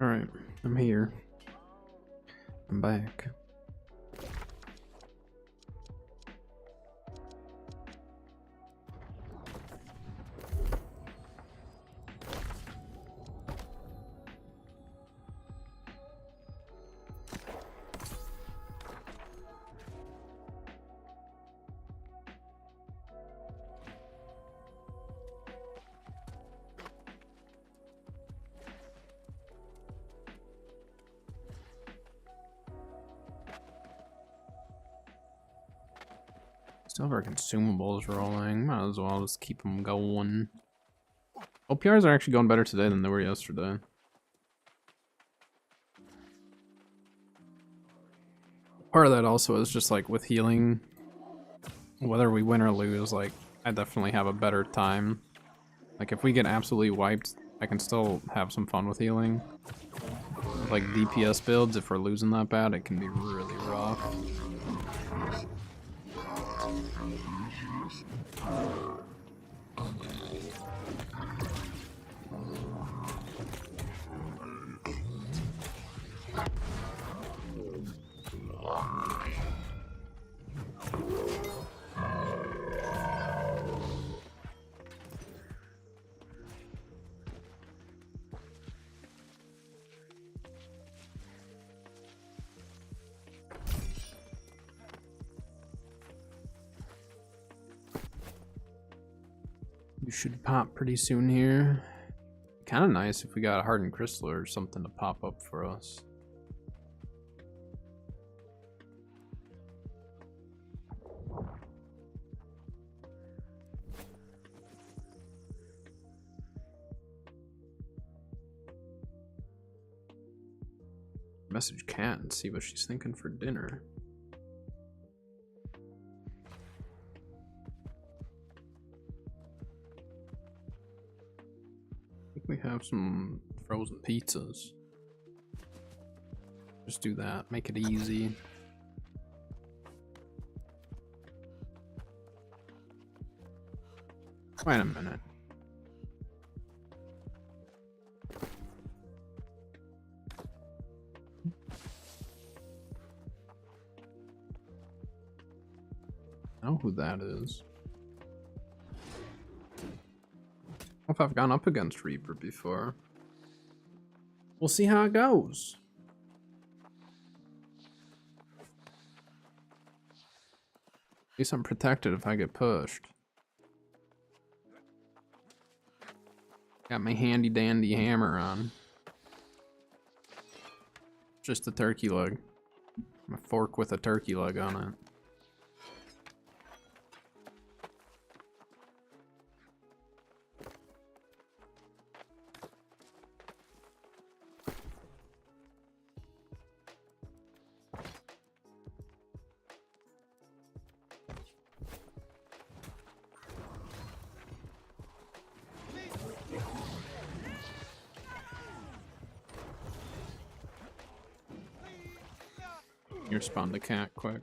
Alright, I'm here. I'm back. Still have our consumables rolling. Might as well just keep them going. OPRs are actually going better today than they were yesterday. Part of that also is just like with healing, whether we win or lose, like I definitely have a better time. Like if we get absolutely wiped, I can still have some fun with healing. Like DPS builds, if we're losing that bad, it can be really rough. You should pop pretty soon here. Kind of nice if we got a hardened crystal or something to pop up for us. Message Kat and see what she's thinking for dinner. We have some frozen pizzas. Just do that, make it easy. Wait a minute. I know who that is. If I've gone up against Reaper before. We'll see how it goes. At least I'm protected if I get pushed. Got my handy dandy hammer on. Just a turkey leg. My fork with a turkey leg on it. You spawn the cat quick.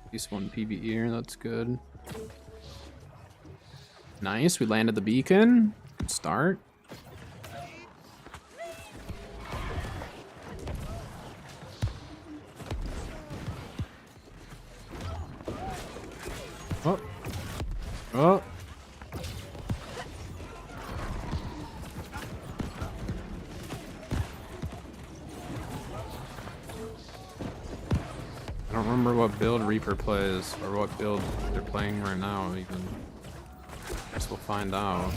At least one PvE here, that's good. Nice, we landed the beacon. Good start. Oh. Oh. I don't remember what build Reaper plays, or what build they're playing right now even. Guess we'll find out.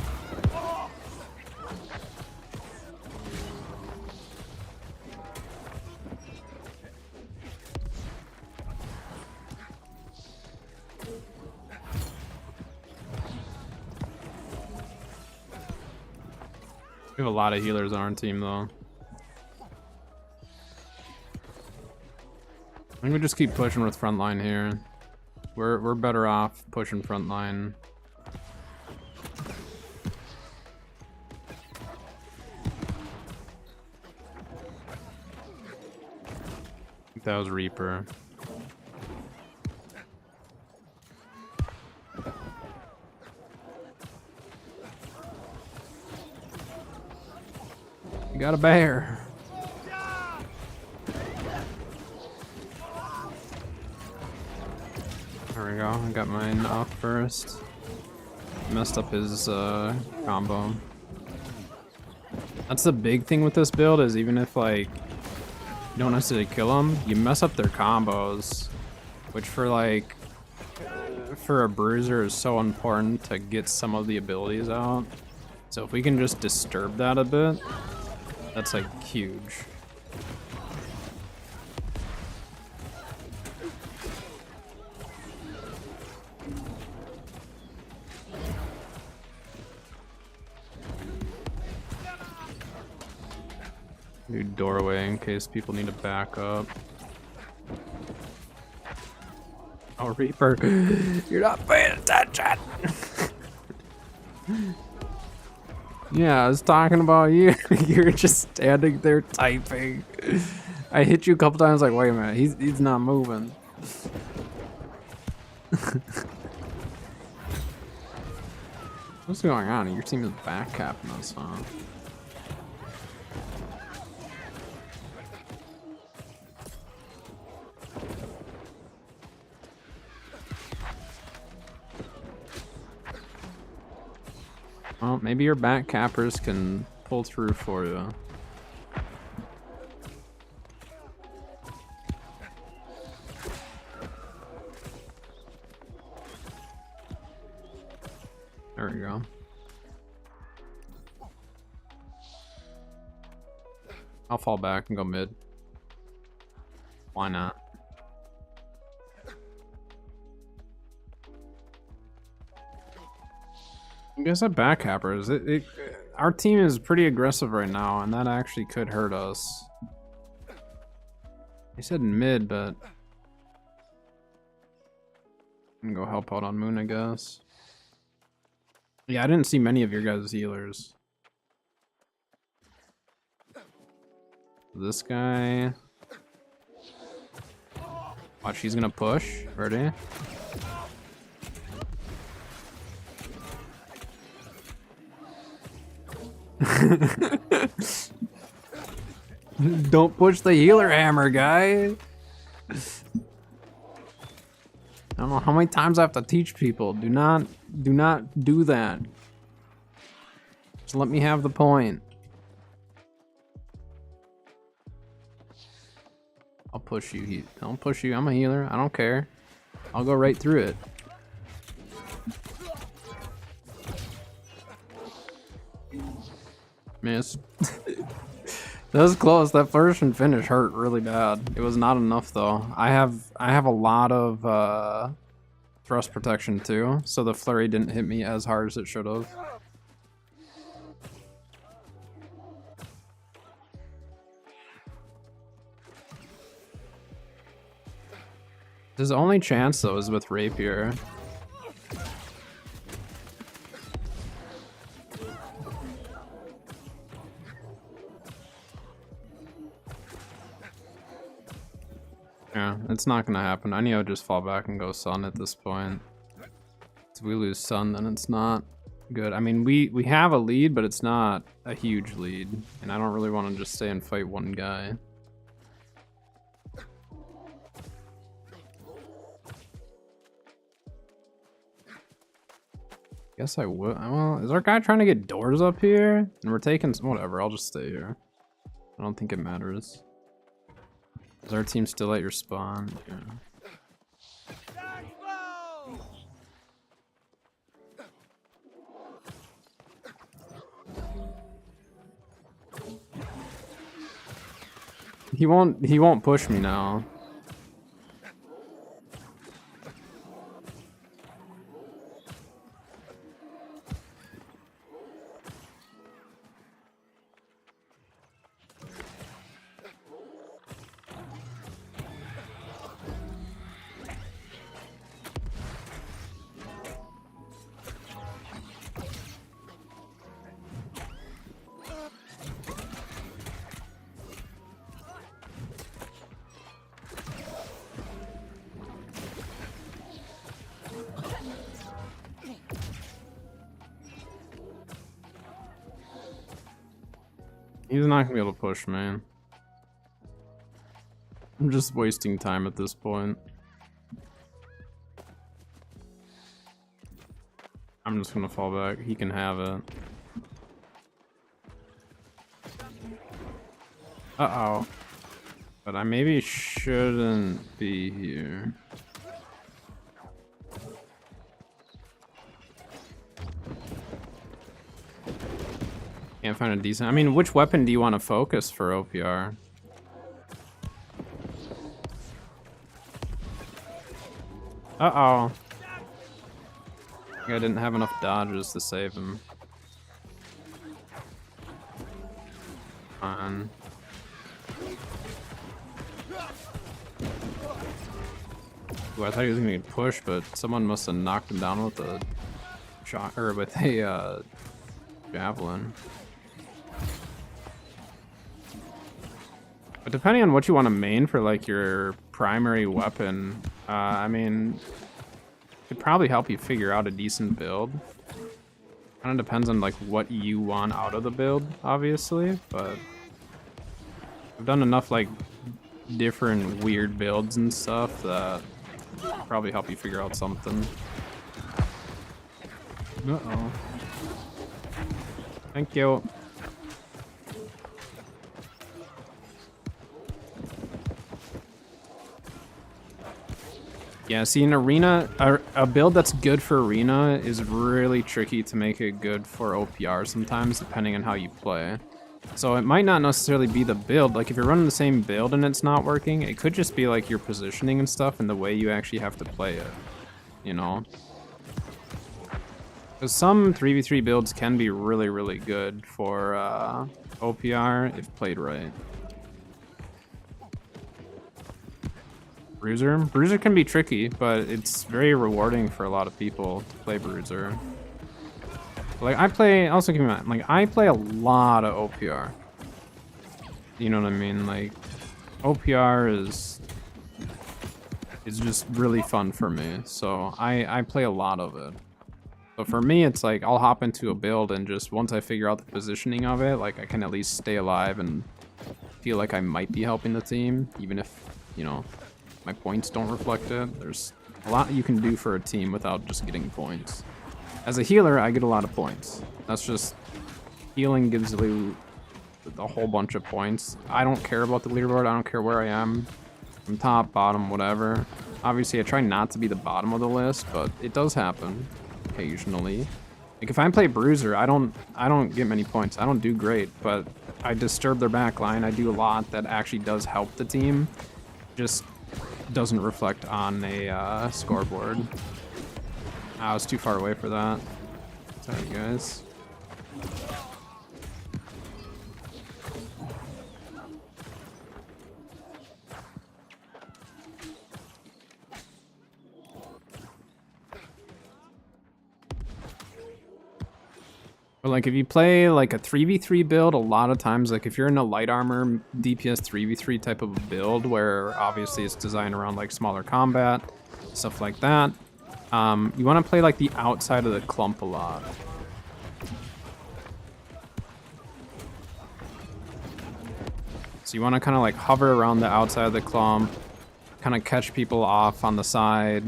We have a lot of healers on our team though. I think we just keep pushing with frontline here. We're better off pushing front line. I think that was Reaper. You got a bear. There we go. I got mine off first. Messed up his combo. That's the big thing with this build, is even if like you don't necessarily kill them, you mess up their combos, which for like for a bruiser is so important to get some of the abilities out. So if we can just disturb that a bit, that's like huge. Do doorway in case people need to back up. Oh, Reaper, you're not paying attention. Yeah, I was talking about you. You're just standing there typing. I hit you a couple times, like, wait a minute, he's not moving. What's going on? Your team is back capping us, huh? Well, maybe your back cappers can pull through for you. There we go. I'll fall back and go mid. Why not? I guess that back cappers. Our team is pretty aggressive right now, and that actually could hurt us. He said mid, but I'm gonna go help out on Moon, I guess. Yeah, I didn't see many of your guys' healers. This guy. Watch, he's gonna push. Ready? Don't push the healer hammer, guy. I don't know how many times I have to teach people. Do not do that. Just let me have the point. I'll push you. Don't push you. I'm a healer. I don't care. I'll go right through it. Miss. That was close. That first and finish hurt really bad. It was not enough though. I have a lot of thrust protection too, so the flurry didn't hit me as hard as it should have. His only chance though is with Rapier. Yeah, it's not gonna happen. I need to just fall back and go Sun at this point. If we lose Sun, then it's not good. I mean, we have a lead, but it's not a huge lead, and I don't really want to just stay and fight one guy. Guess I would. Well, is our guy trying to get doors up here? And we're taking whatever. I'll just stay here. I don't think it matters. Is our team still at your spawn? Yeah. He won't push me now. He's not gonna be able to push, man. I'm just wasting time at this point. I'm just gonna fall back. He can have it. Uh-oh. But I maybe shouldn't be here. Can't find a decent... I mean, which weapon do you want to focus for OPR? Uh-oh. I didn't have enough dodges to save him. Fine. Ooh, I thought he was gonna get pushed, but someone must have knocked him down with a shot or with a javelin. But depending on what you want to main for, like your primary weapon, I mean, it could probably help you figure out a decent build. Kind of depends on like what you want out of the build, obviously, but I've done enough like different weird builds and stuff that probably help you figure out something. Uh-oh. Thank you. Yeah, see, in Arena, a build that's good for Arena is really tricky to make it good for OPR sometimes, depending on how you play. So it might not necessarily be the build. Like, if you're running the same build and it's not working, it could just be, like, your positioning and stuff and the way you actually have to play it, you know? Because some 3v3 builds can be really, really good for OPR if played right. Bruiser? Bruiser can be tricky, but it's very rewarding for a lot of people to play Bruiser. Like, also keep in mind, like, I play a lot of OPR. You know what I mean? Like, OPR is just really fun for me, so I play a lot of it. So for me, it's like, I'll hop into a build and just, once I figure out the positioning of it, like, I can at least stay alive and feel like I might be helping the team, even if, you know, my points don't reflect it. There's a lot you can do for a team without just getting points. As a healer, I get a lot of points. That's just... Healing gives you a whole bunch of points. I don't care about the leaderboard. I don't care where I am. I'm top, bottom, whatever. Obviously, I try not to be the bottom of the list, but it does happen occasionally. Like, if I play Bruiser, I don't get many points. I don't do great, but I disturb their backline. I do a lot that actually does help the team. Just doesn't reflect on a scoreboard. I was too far away for that. Sorry, guys. But like if you play like a 3v3 build, a lot of times, like if you're in a light armor DPS 3v3 type of a build where obviously it's designed around like smaller combat, stuff like that, you want to play like the outside of the clump a lot. So you want to kind of like hover around the outside of the clump, kind of catch people off on the side.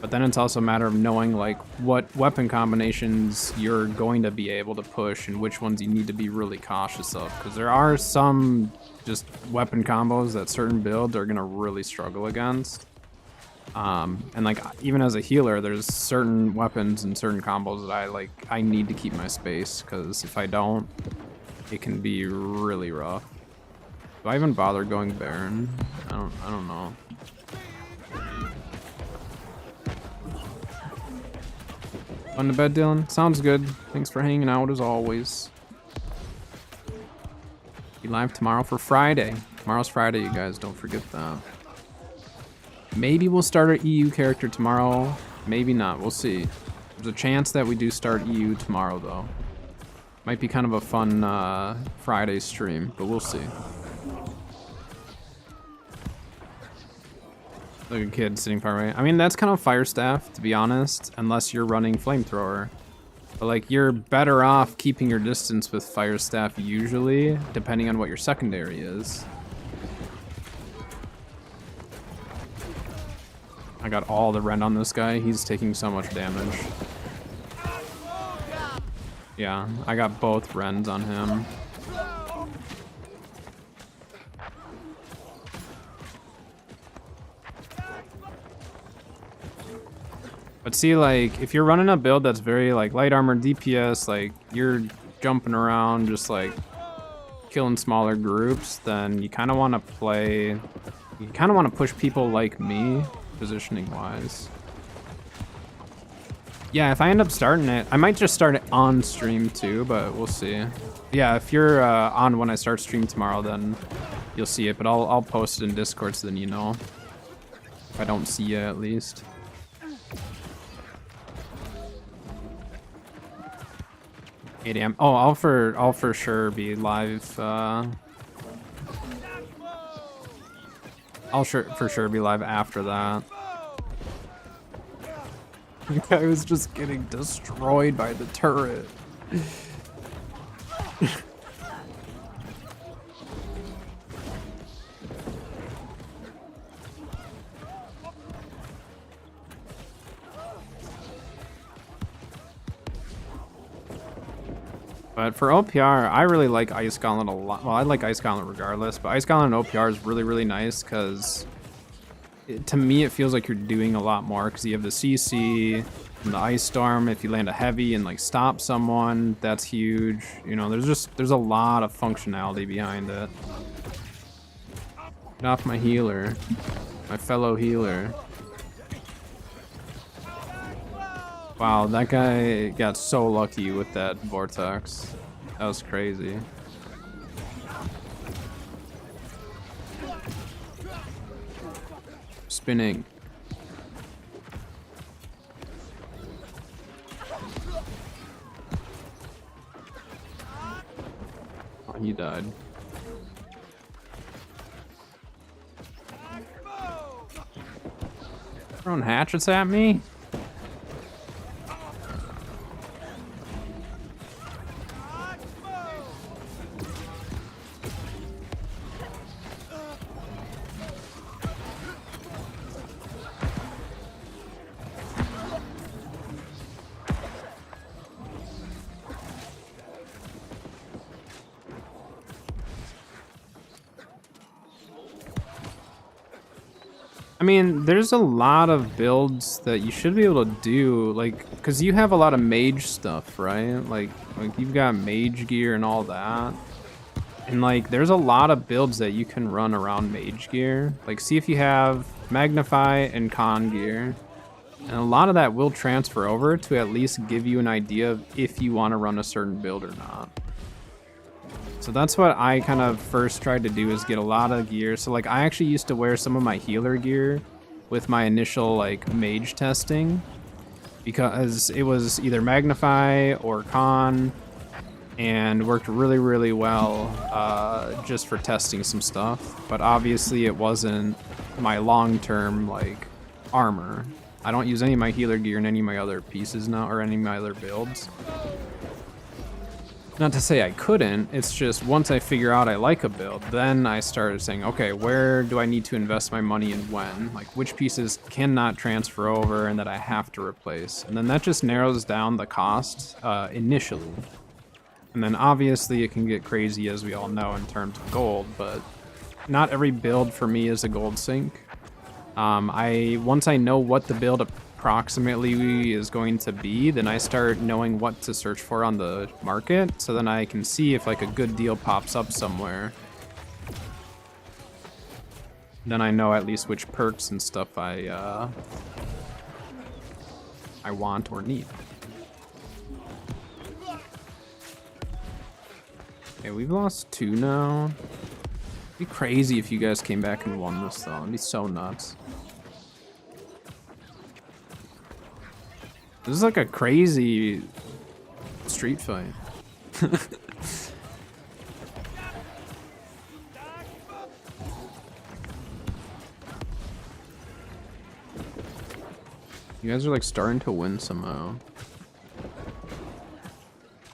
But then it's also a matter of knowing like what weapon combinations you're going to be able to push and which ones you need to be really cautious of. Because there are some just weapon combos that certain builds are going to really struggle against. And like even as a healer, there's certain weapons and certain combos that I need to keep my space, because if I don't, it can be really rough. Do I even bother going Baron? I don't know. Going to bed, Dylan? Sounds good. Thanks for hanging out as always. Be live tomorrow for Friday. Tomorrow's Friday, you guys. Don't forget that. Maybe we'll start our EU character tomorrow. Maybe not. We'll see. There's a chance that we do start EU tomorrow, though. Might be kind of a fun Friday stream, but we'll see. Like a kid sitting far away. I mean, that's kind of Fire Staff, to be honest, unless you're running Flamethrower. But like, you're better off keeping your distance with Fire Staff usually, depending on what your secondary is. I got all the rend on this guy. He's taking so much damage. Yeah, I got both rends on him. But see, like, if you're running a build that's very, like, light armor DPS, like, you're jumping around, just, like, killing smaller groups, then you kind of want to play... You kind of want to push people like me, positioning-wise. Yeah, if I end up starting it, I might just start it on stream, too, but we'll see. Yeah, if you're on when I start stream tomorrow, then you'll see it, but I'll post it in Discord so then you know. If I don't see you, at least. 8 AM. Oh, I'll for sure be live. I'll for sure be live after that. I was just getting destroyed by the turret. But for OPR, I really like Ice Gauntlet a lot. Well, I like Ice Gauntlet regardless, but Ice Gauntlet and OPR is really, really nice because to me it feels like you're doing a lot more because you have the CC and the Ice Storm. If you land a heavy and like stop someone, that's huge. You know, there's a lot of functionality behind it. Get off my healer, my fellow healer. Wow, that guy got so lucky with that vortex. That was crazy. Spinning. Oh, he died. Throwing hatchets at me? I mean, there's a lot of builds that you should be able to do, like, because you have a lot of mage stuff, right? Like you've got mage gear and all that. And, like, there's a lot of builds that you can run around mage gear. Like, see if you have Magnify and Con gear. And a lot of that will transfer over to at least give you an idea of if you want to run a certain build or not. So that's what I kind of first tried to do, is get a lot of gear. So like I actually used to wear some of my healer gear with my initial like mage testing because it was either Magnify or Con and worked really, really well just for testing some stuff. But obviously it wasn't my long-term like armor. I don't use any of my healer gear in any of my other pieces now, or any of my other builds. Not to say I couldn't, it's just once I figure out I like a build, then I started saying, okay, where do I need to invest my money and when? Like, which pieces cannot transfer over and that I have to replace? And then that just narrows down the cost initially. And then obviously it can get crazy, as we all know, in terms of gold, but not every build for me is a gold sink. Once I know what the build approximately is going to be, then I start knowing what to search for on the market, so then I can see if like a good deal pops up somewhere. Then I know at least which perks and stuff I want or need. Okay, we've lost 2 now. It'd be crazy if you guys came back and won this though. It'd be so nuts. This is like a crazy street fight. You guys are like starting to win somehow.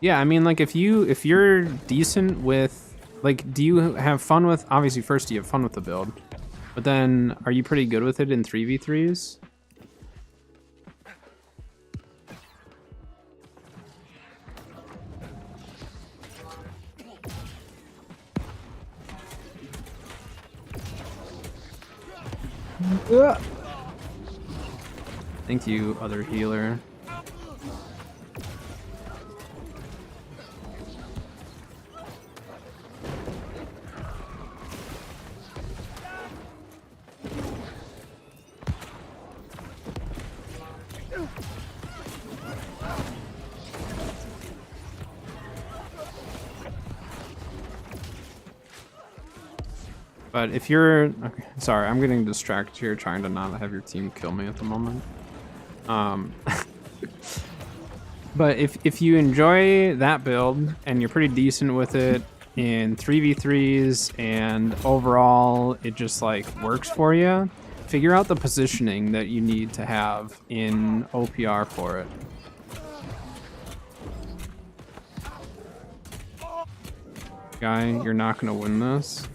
Yeah, I mean, like, if you're decent with, like, do you have fun with, obviously first you have fun with the build, but then are you pretty good with it in 3v3s? Thank you, other healer. But if you're, okay, sorry, I'm getting distracted here trying to not have your team kill me at the moment. But if you enjoy that build and you're pretty decent with it in 3v3s and overall it just like works for you, figure out the positioning that you need to have in OPR for it. Guy, you're not gonna win this.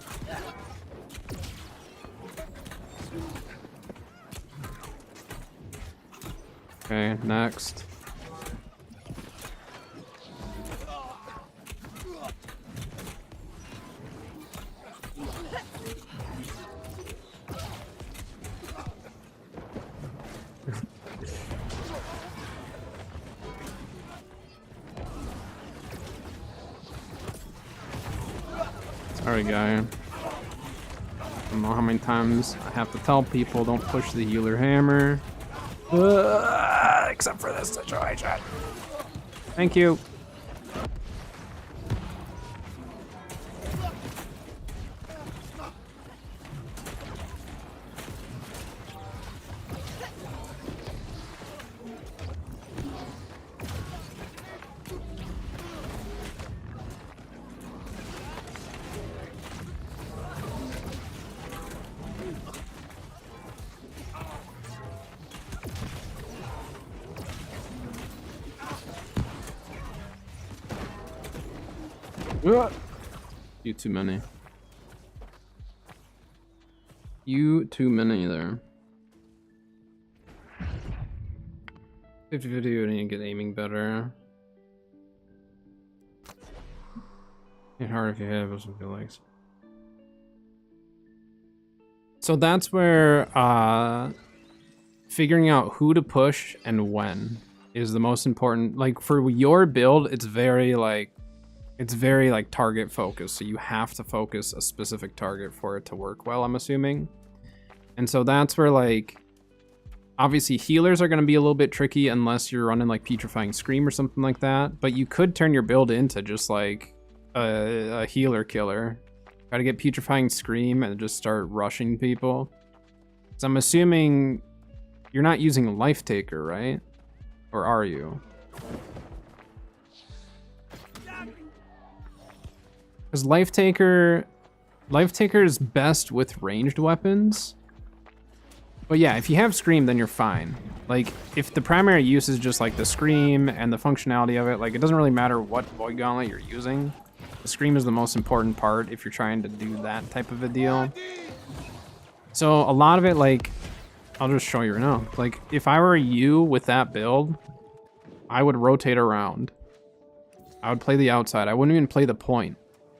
Okay, next. Sorry, guy. I don't know how many times I have to tell people don't push the healer hammer. Except for this situation. Thank you. You too many. You too many there. 50-50, you need to get aiming better. It's hard if you have some good legs. So that's where figuring out who to push and when is the most important. Like for your build, it's very like target focused. So you have to focus a specific target for it to work well, I'm assuming. And so that's where like, obviously healers are going to be a little bit tricky unless you're running like Petrifying Scream or something like that. But you could turn your build into just like a healer killer. Try to get Petrifying Scream and just start rushing people. So I'm assuming you're not using Life Taker, right? Or are you? Because Life Taker is best with ranged weapons. But yeah, if you have Scream, then you're fine. Like, if the primary use is just like the Scream and the functionality of it, like it doesn't really matter what Void Gauntlet you're using. The Scream is the most important part if you're trying to do that type of a deal. So a lot of it, like, I'll just show you right now. Like, if I were you with that build, I would rotate around. I would play the outside. I wouldn't even play the point.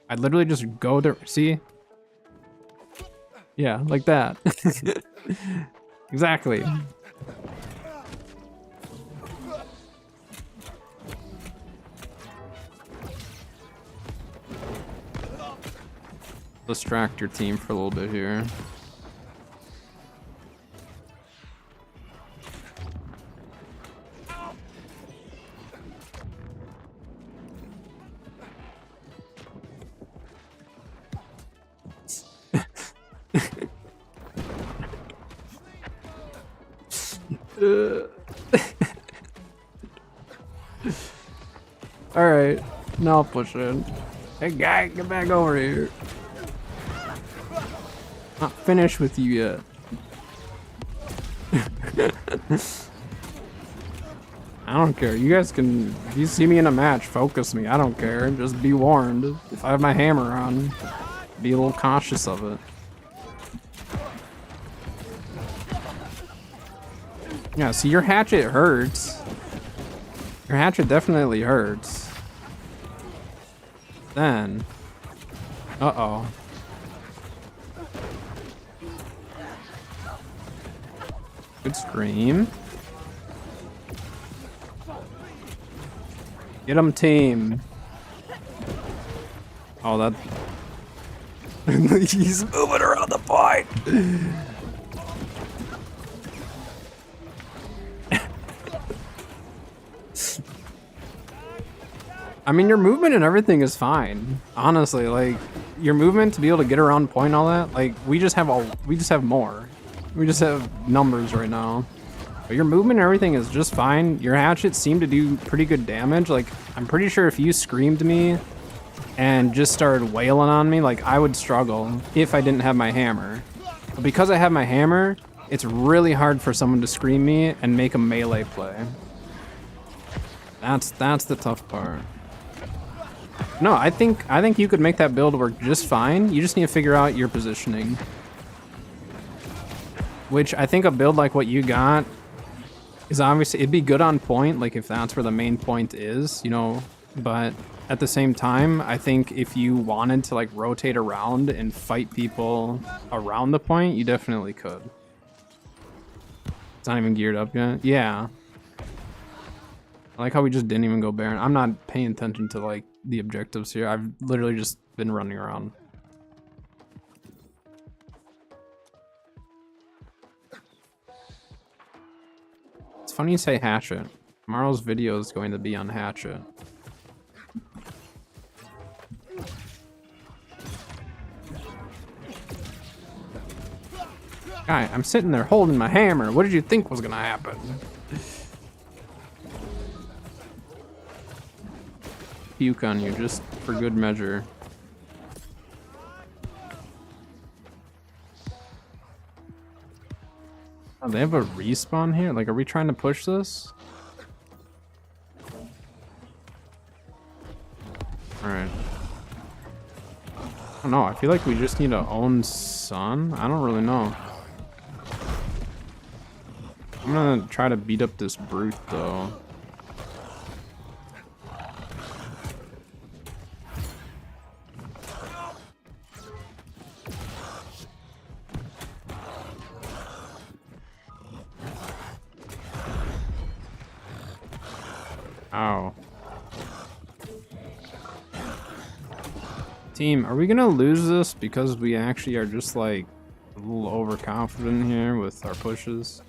I'd literally just go to, see? Yeah, like that. Exactly. Distract your team for a little bit here. All right, now I'll push in. Hey guy, get back over here. Not finished with you yet. I don't care. You guys can, if you see me in a match, focus me. I don't care. Just be warned. If I have my hammer on, be a little cautious of it. Yeah, see, your hatchet hurts. Your hatchet definitely hurts. Then, uh-oh. Good scream. Get him, team. Oh, that... He's moving around the point. I mean, your movement and everything is fine. Honestly, like, your movement to be able to get around point and all that, like, we just have more. We just have numbers right now. But your movement and everything is just fine. Your hatchets seem to do pretty good damage. Like, I'm pretty sure if you screamed me and just started wailing on me, like, I would struggle if I didn't have my hammer. But because I have my hammer, it's really hard for someone to scream me and make a melee play. That's the tough part. No, I think you could make that build work just fine. You just need to figure out your positioning. Which I think a build like what you got is obviously, it'd be good on point, like if that's where the main point is, you know, but at the same time, I think if you wanted to like rotate around and fight people around the point, you definitely could. It's not even geared up yet. Yeah. I like how we just didn't even go Baron. I'm not paying attention to like the objectives here. I've literally just been running around. It's funny you say hatchet. Tomorrow's video is going to be on hatchet. Guy, I'm sitting there holding my hammer. What did you think was gonna happen? Puke on you just for good measure. Oh, they have a respawn here? Like, are we trying to push this? Alright. I don't know. I feel like we just need to own Sun. I don't really know. I'm gonna try to beat up this brute, though. Ow. Team, are we gonna lose this because we actually are just like a little overconfident here with our pushes?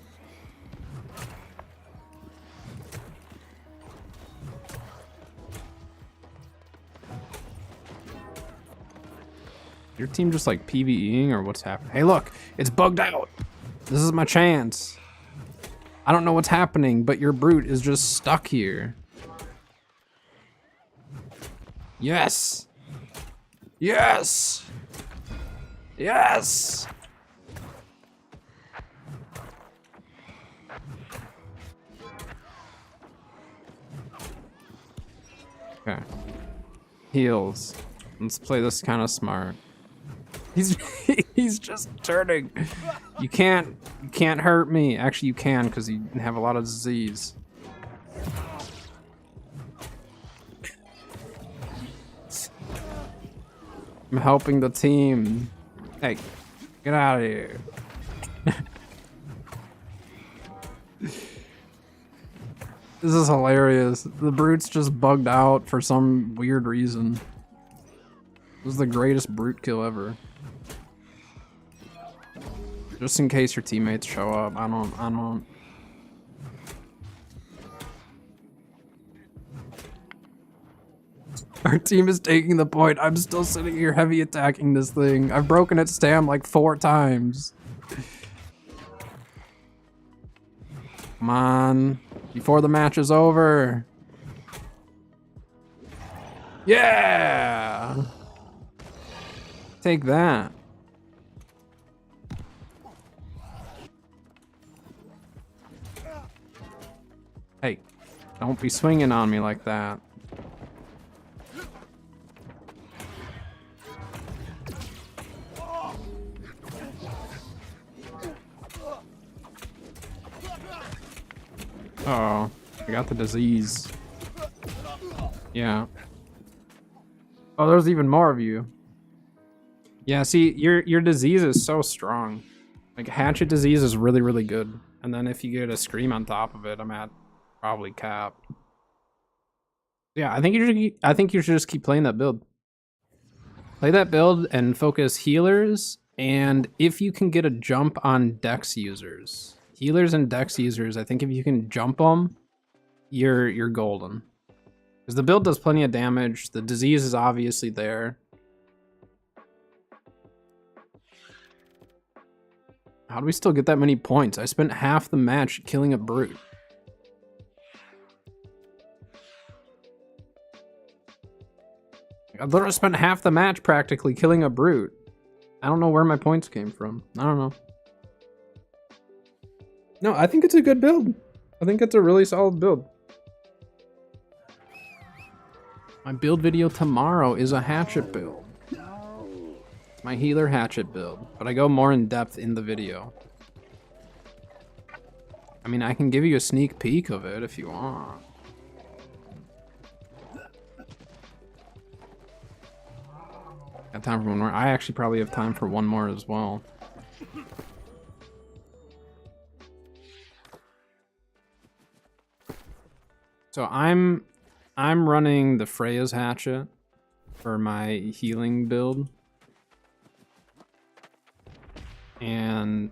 Your team just like PvEing or what's happening? Hey look, it's bugged out. This is my chance. I don't know what's happening, but your brute is just stuck here. Yes! Yes! Yes! Okay. Heals. Let's play this kind of smart. He's just turning. You can't hurt me. Actually, you can because you have a lot of disease. I'm helping the team. Hey, get out of here. This is hilarious. The brute's just bugged out for some weird reason. This is the greatest brute kill ever. Just in case your teammates show up. I don't. Our team is taking the point. I'm still sitting here heavy attacking this thing. I've broken its stam like 4 times. Come on. Before the match is over. Yeah! Take that. Hey. Don't be swinging on me like that. Uh-oh, I got the disease. Yeah. Oh, there's even more of you. Yeah, see, your disease is so strong. Like, hatchet disease is really, really good. And then if you get a scream on top of it, I'm at probably cap. Yeah, I think you should just keep playing that build. Play that build and focus healers, and if you can get a jump on Dex users. Healers and Dex users, I think if you can jump them, you're golden. Because the build does plenty of damage, the disease is obviously there. How do we still get that many points? I spent half the match killing a brute. I literally spent half the match practically killing a brute. I don't know where my points came from. I don't know. No, I think it's a good build. I think it's a really solid build. My build video tomorrow is a hatchet build. My healer hatchet build, but I go more in depth in the video. I mean, I can give you a sneak peek of it if you want. Got time for one more. I actually probably have time for one more as well. So I'm running the Freya's hatchet for my healing build. And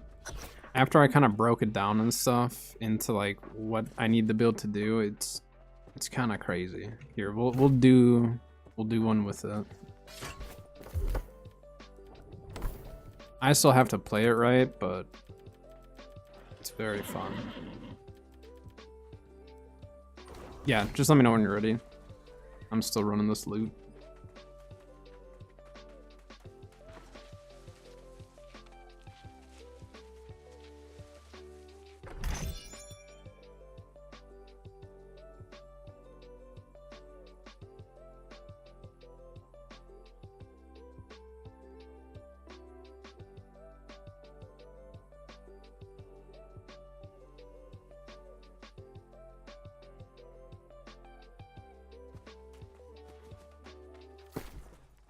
after I kind of broke it down and stuff into like what I need the build to do, it's kind of crazy. Here, we'll do one with it. I still have to play it right, but it's very fun. Yeah, just let me know when you're ready. I'm still running this loot.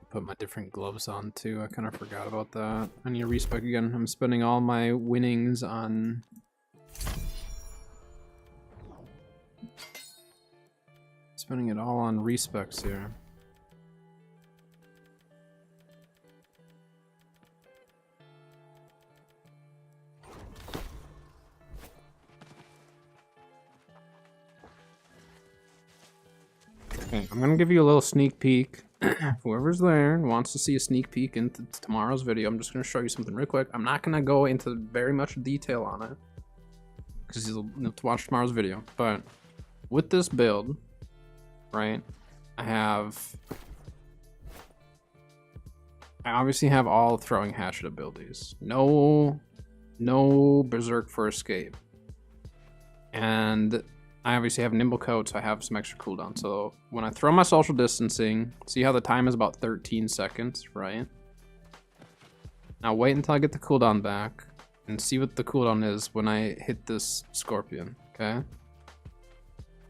Put my different gloves on too. I kind of forgot about that. I need to respec again. I'm spending all my winnings on spending it all on respecs here. Okay, I'm gonna give you a little sneak peek. Whoever's there and wants to see a sneak peek into tomorrow's video, I'm just going to show you something real quick. I'm not going to go into very much detail on it because you'll have to watch tomorrow's video. But with this build, right, I obviously have all throwing hatchet abilities. No berserk for escape. And I obviously have nimble coat, so I have some extra cooldown. So when I throw my social distancing, see how the time is about 13 seconds, right? Now wait until I get the cooldown back and see what the cooldown is when I hit this scorpion, okay?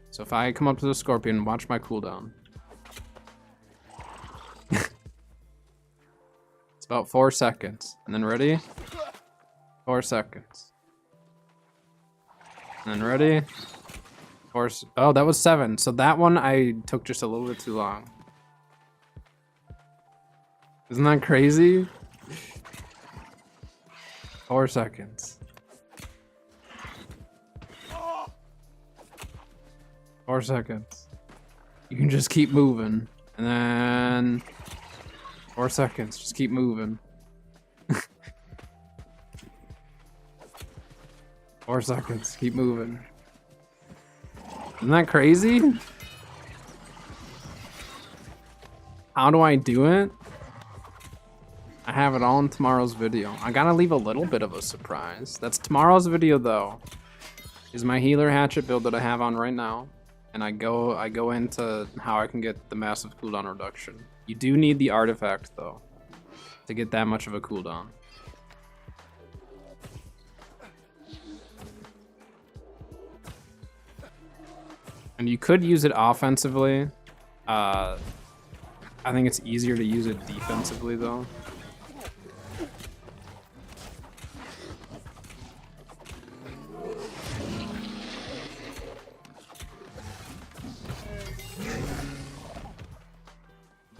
So if I come up to the scorpion, watch my cooldown. It's about 4 seconds. And then ready? 4 seconds. And then ready? Oh, that was 7. So that one I took just a little bit too long. Isn't that crazy? 4 seconds. 4 seconds. You can just keep moving. And then 4 seconds. Just keep moving. 4 seconds. Keep moving. Isn't that crazy? How do I do it? I have it all in tomorrow's video. I gotta leave a little bit of a surprise. That's tomorrow's video though. Is my healer hatchet build that I have on right now. and I go into how I can get the massive cooldown reduction. You do need the artifact though to get that much of a cooldown. And you could use it offensively. I think it's easier to use it defensively though.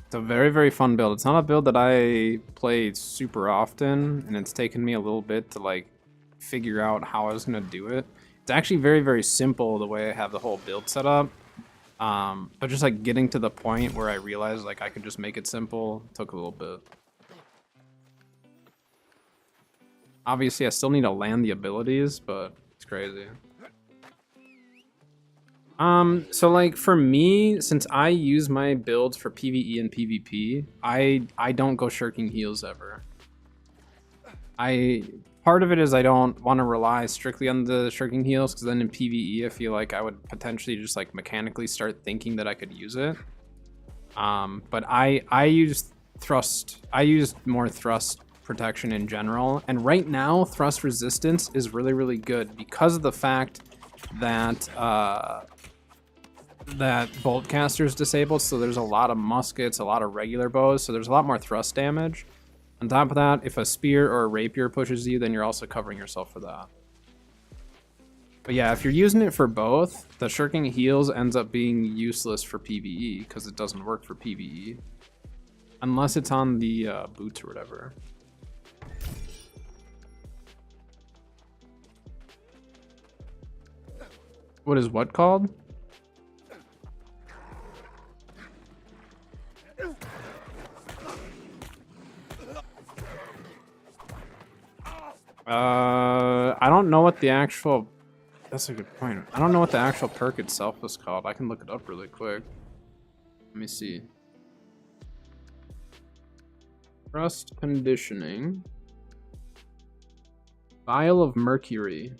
It's a very, very fun build. It's not a build that I play super often, and it's taken me a little bit to like figure out how I was gonna do it. It's actually very, very simple the way I have the whole build set up. But just like getting to the point where I realized like I could just make it simple took a little bit. Obviously, I still need to land the abilities, but it's crazy. So like for me, since I use my builds for PvE and PvP, I don't go shirking heals ever. Part of it is I don't want to rely strictly on the shirking heals, because then in PvE I feel like I would potentially just like mechanically start thinking that I could use it. But I use thrust. I use more thrust protection in general, and right now thrust resistance is really, really good because of the fact that that Boltcaster is disabled, so there's a lot of muskets, a lot of regular bows, so there's a lot more thrust damage. On top of that, if a spear or a rapier pushes you, then you're also covering yourself for that. But yeah, if you're using it for both, the shirking heals ends up being useless for PvE because it doesn't work for PvE. Unless it's on the boots or whatever. What is what called? I don't know what the actual... That's a good point. I don't know what the actual perk itself was called. I can look it up really quick. Let me see. Thrust conditioning. Vial of Mercury.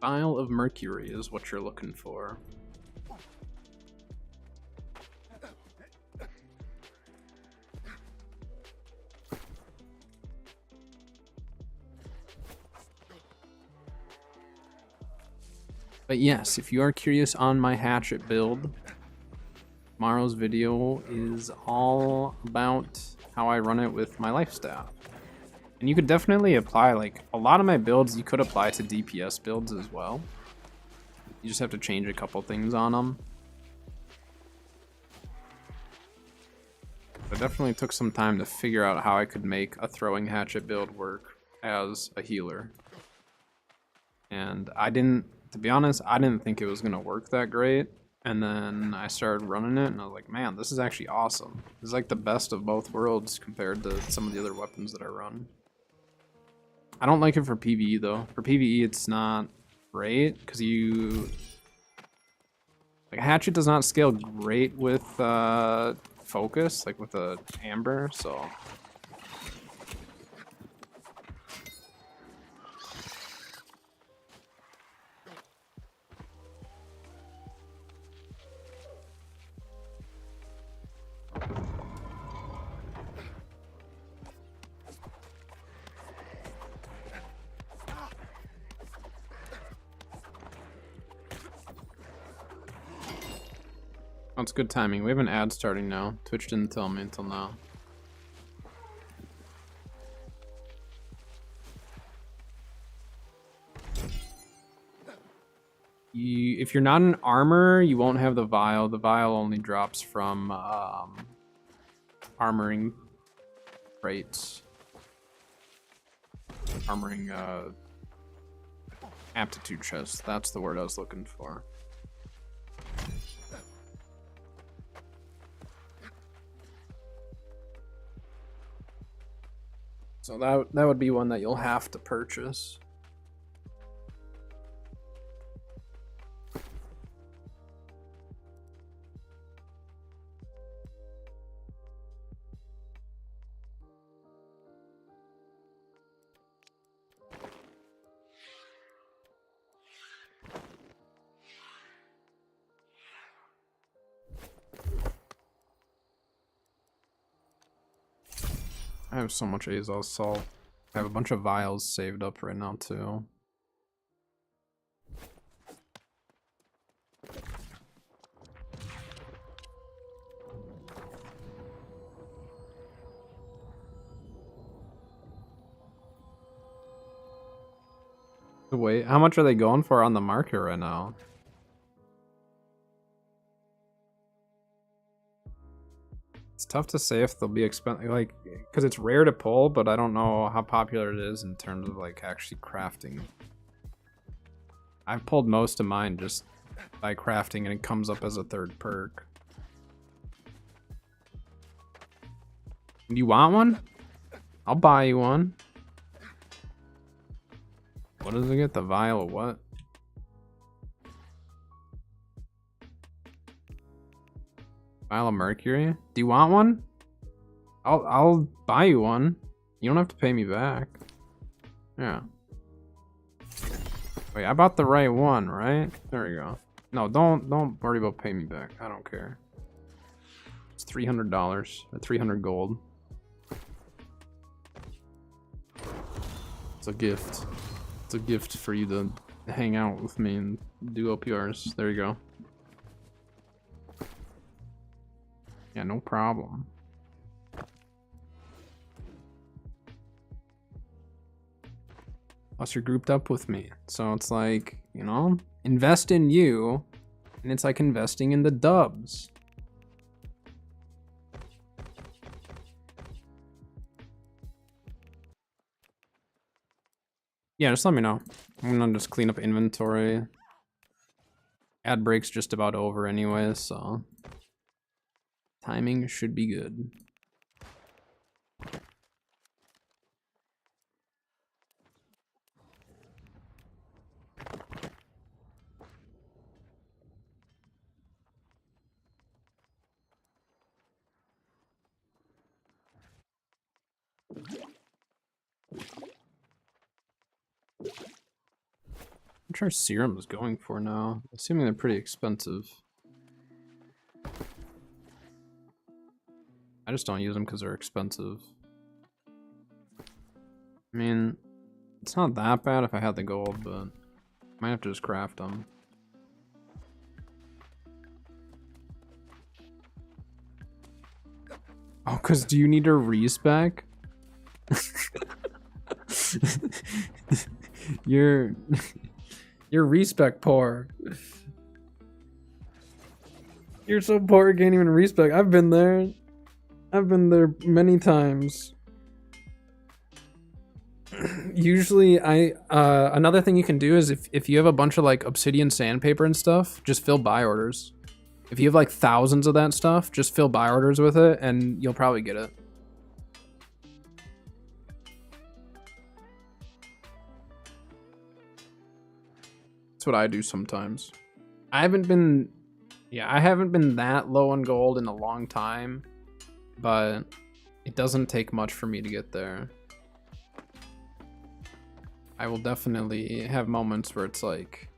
Vial of Mercury is what you're looking for. But yes, if you are curious on my hatchet build, tomorrow's video is all about how I run it with my life staff. And you could definitely apply, like, a lot of my builds you could apply to DPS builds as well. You just have to change a couple things on them. I definitely took some time to figure out how I could make a throwing hatchet build work as a healer. And to be honest, I didn't think it was going to work that great. And then I started running it and I was like, man, this is actually awesome. This is like the best of both worlds compared to some of the other weapons that I run. I don't like it for PvE though. For PvE, it's not great because like hatchet does not scale great with focus, like with a amber, so. That's good timing. We have an ad starting now. Twitch didn't tell me until now. If you're not in armor, you won't have the vial. The vial only drops from armoring crates. Armoring aptitude chests. That's the word I was looking for. So that would be one that you'll have to purchase. I have so much Azov salt. I have a bunch of vials saved up right now too. Wait, how much are they going for on the market right now? It's tough to say if they'll be expensive, like, because it's rare to pull, but I don't know how popular it is in terms of like actually crafting. I've pulled most of mine just by crafting, and it comes up as a third perk. Do you want one? I'll buy you one. What does it get? The vial of what? Vial of mercury? Do you want one? I'll buy you one. You don't have to pay me back. Yeah. Wait, I bought the right one, right? There we go. No, don't worry about paying me back. I don't care. It's $300 or 300 gold. It's a gift. It's a gift for you to hang out with me and do OPRs. There you go. Yeah, no problem. Plus, you're grouped up with me. So it's like, you know, invest in you, and it's like investing in the dubs. Yeah, just let me know. I'm gonna just clean up inventory. Ad break's just about over anyway, so timing should be good. I'm sure serum is going for now. Assuming they're pretty expensive. I just don't use them because they're expensive. I mean, it's not that bad if I had the gold, but I might have to just craft them. Oh, because do you need a respec? You're respec poor. You're so poor you can't even respec. I've been there. I've been there many times. Usually another thing you can do is if you have a bunch of like obsidian sandpaper and stuff, just fill buy orders. If you have like thousands of that stuff, just fill buy orders with it and you'll probably get it. That's what I do sometimes. I haven't been that low on gold in a long time, but it doesn't take much for me to get there. I will definitely have moments where it's like,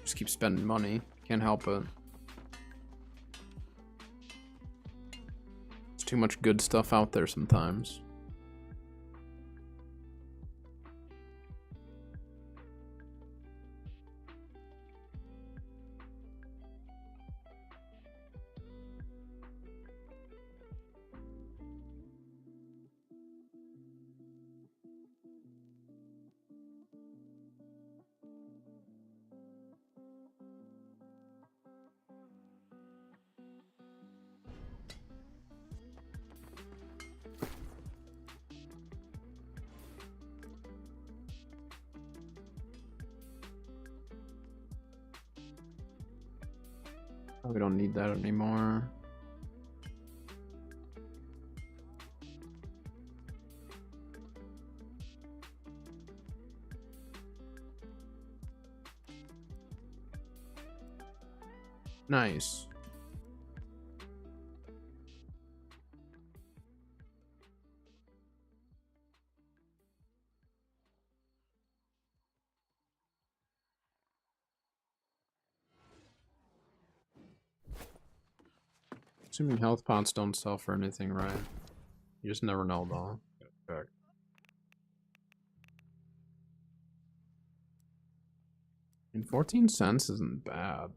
just keep spending money. Can't help it. There's too much good stuff out there sometimes. We don't need that anymore. Nice. Assuming health pots don't sell for anything, right? You just never know, though. Check. And 14 cents isn't bad.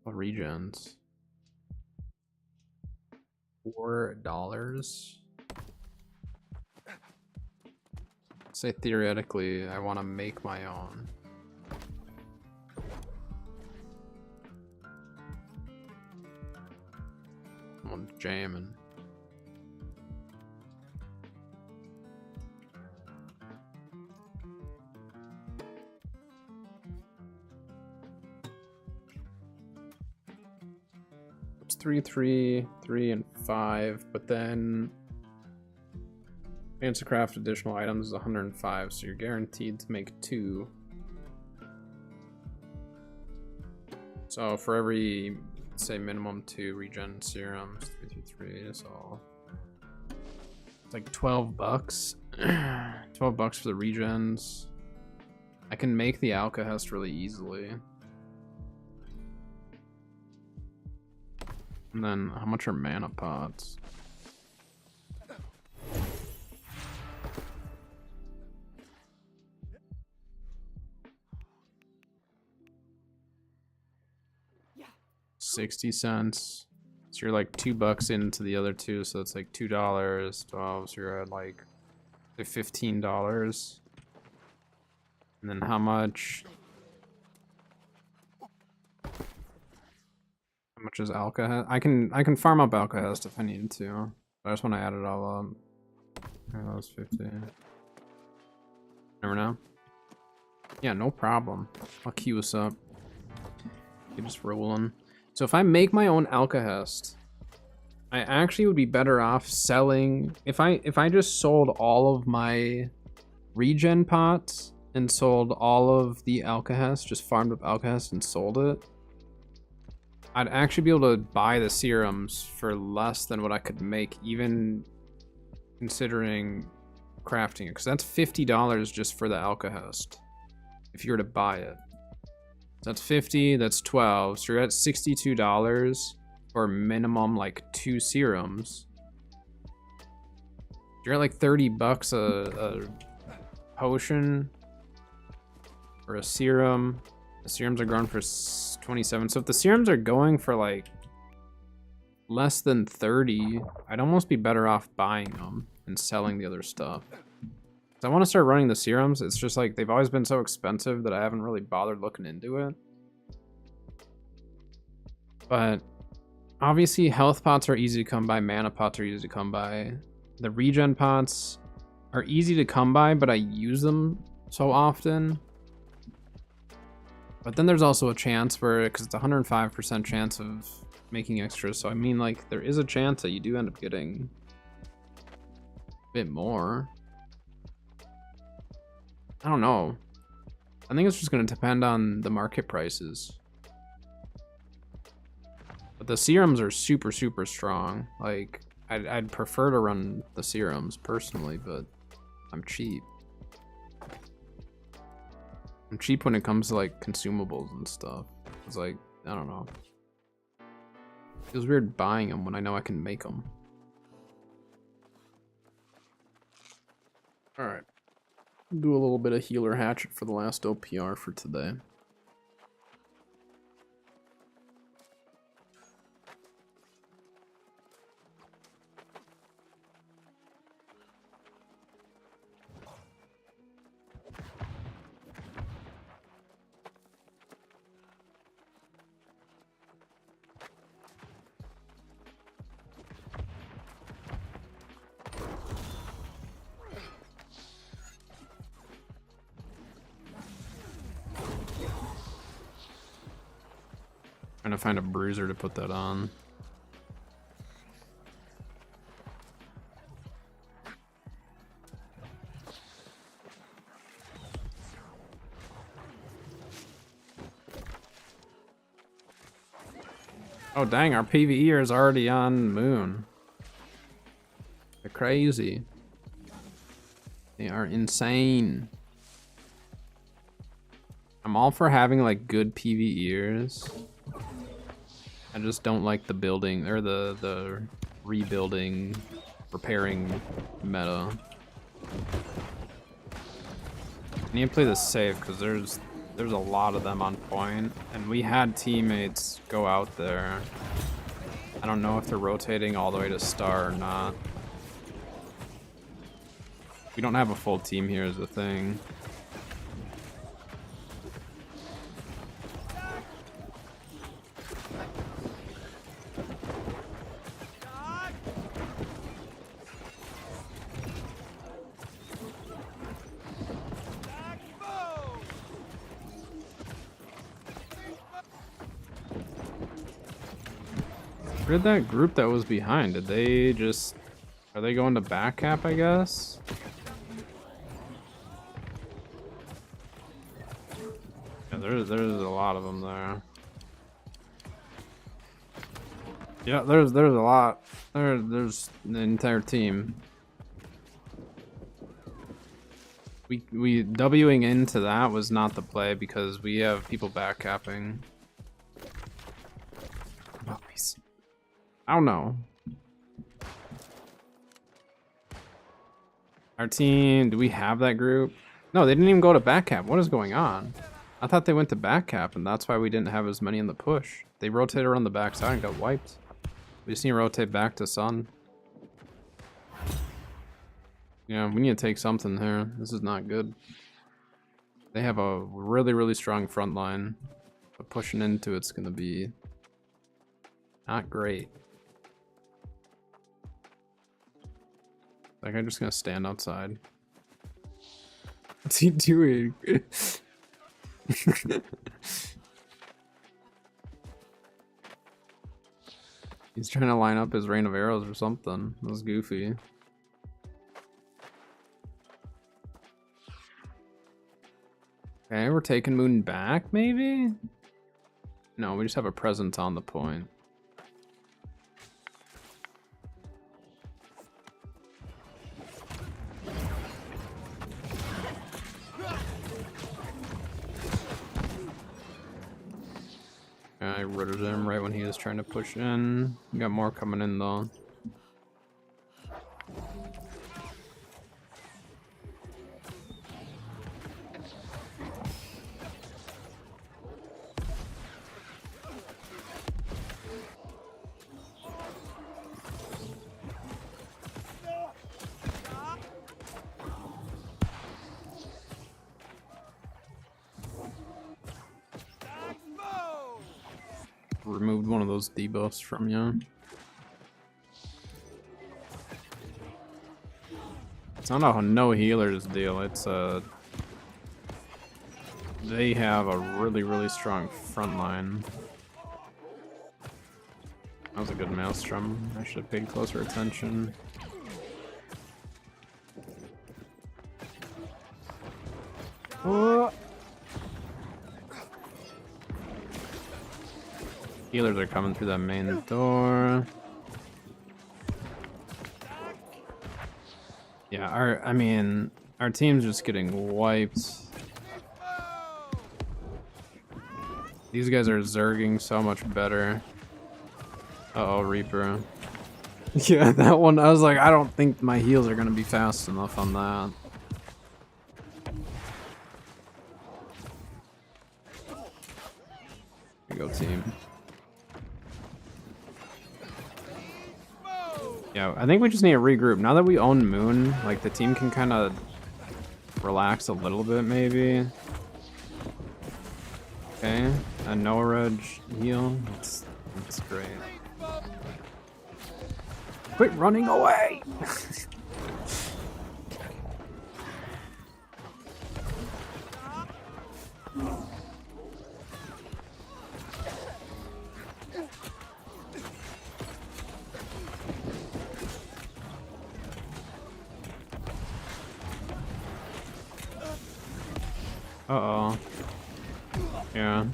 What regens? $4. Say theoretically, I want to make my own. I'm jamming. It's 3, 3, 3, and 5, but then Fancy Craft additional items is 105, so you're guaranteed to make 2. So for every, say, minimum 2 regen serums, 3 through 3, so it's like $12. $12 for the regens. I can make the Alcahest really easily. And then how much are mana pots? Yeah. 60 cents. So you're like $2 into the other two, so it's like $2, 12, so you're at like $15. And then how much? How much is Alcahest? I can farm up Alcahest if I need to. But I just want to add it all up. Okay, that was 50. Never know. Yeah, no problem. I'll queue us up. You're just rolling. So if I make my own Alcahest, I actually would be better off selling. If I just sold all of my regen pots and sold all of the Alcahest, just farmed up Alcahest and sold it, I'd actually be able to buy the serums for less than what I could make, even considering crafting it, because that's $50 just for the Alcahest if you were to buy it. That's 50, that's 12, so you're at $62 for minimum like 2 serums. You're at like $30 a potion or a serum. The serums are going for 27. So if the serums are going for like less than 30, I'd almost be better off buying them and selling the other stuff. So I want to start running the serums. It's just like they've always been so expensive that I haven't really bothered looking into it. But obviously health pots are easy to come by, mana pots are easy to come by. The regen pots are easy to come by, but I use them so often. But then there's also a chance where, because it's a 105% chance of making extras, so I mean, like, there is a chance that you do end up getting a bit more. I don't know. I think it's just going to depend on the market prices. But the serums are super, super strong. Like, I'd prefer to run the serums personally, but I'm cheap. I'm cheap when it comes to like consumables and stuff. It's like, I don't know. Feels weird buying them when I know I can make them. Alright. Do a little bit of healer hatchet for the last OPR for today. Trying to find a bruiser to put that on. Oh dang, our PvE is already on Moon. They're crazy. They are insane. I'm all for having like good PvEers. I just don't like the building or the rebuilding, repairing meta. I need to play this safe because there's a lot of them on point, and we had teammates go out there. I don't know if they're rotating all the way to star or not. We don't have a full team here is the thing. Where did that group that was behind? Did they just... Are they going to back cap, I guess? Yeah, there's a lot of them there. Yeah, there's a lot. There's the entire team. We Wing into that was not the play because we have people back capping. Oh, peace. I don't know. Our team, do we have that group? No, they didn't even go to back cap. What is going on? I thought they went to back cap, and that's why we didn't have as many in the push. They rotated around the back side and got wiped. We just need to rotate back to Sun. Yeah, we need to take something here. This is not good. They have a really, really strong front line, but pushing into it's going to be not great. Like, I'm just gonna stand outside. What's he doing? He's trying to line up his rain of arrows or something. That was goofy. Okay, we're taking Moon back, maybe? No, we just have a presence on the point. I rooted him right when he was trying to push in. We got more coming in though. Removed one of those debuffs from you. It's not a no healers deal, it's they have a really, really strong front line. That was a good maelstrom. I should have paid closer attention. Oh. Healers are coming through that main door. Yeah, our team's just getting wiped. These guys are zerging so much better. Uh-oh, Reaper. Yeah, that one, I was like, I don't think my heals are gonna be fast enough on that. Here you go, team. Yeah, I think we just need to regroup. Now that we own Moon, like, the team can kind of relax a little bit, maybe. Okay, a Noah Reg heal. That's great. Quit running away! Uh-oh. Yeah.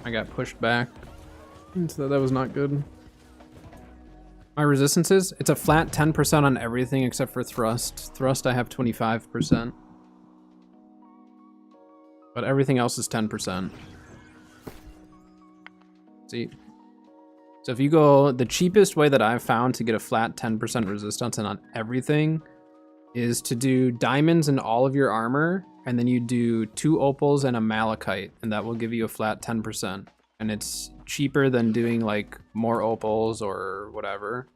I got pushed back. So that was not good. My resistances, it's a flat 10% on everything except for thrust. Thrust I have 25%. But everything else is 10%. See? So if you go, the cheapest way that I've found to get a flat 10% resistance and on everything is to do diamonds in all of your armor, and then you do 2 opals and a malachite, and that will give you a flat 10%. And it's cheaper than doing like more opals or whatever.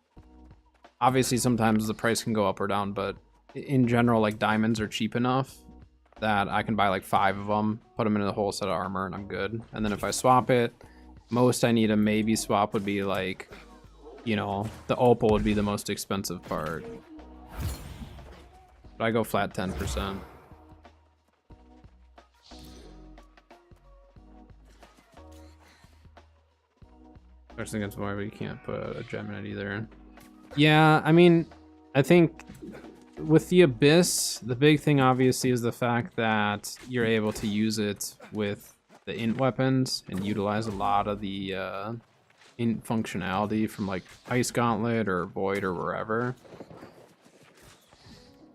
Obviously sometimes the price can go up or down, but in general, like diamonds are cheap enough that I can buy like 5 of them, put them into the whole set of armor, and I'm good. And then if I swap it, most I need a maybe swap would be like, you know, the opal would be the most expensive part. But I go flat 10%. Especially against Moira, you can't put a gem in it either. Yeah, I mean, I think with the Abyss, the big thing obviously is the fact that you're able to use it with the int weapons and utilize a lot of the int functionality from like Ice Gauntlet or Void or wherever.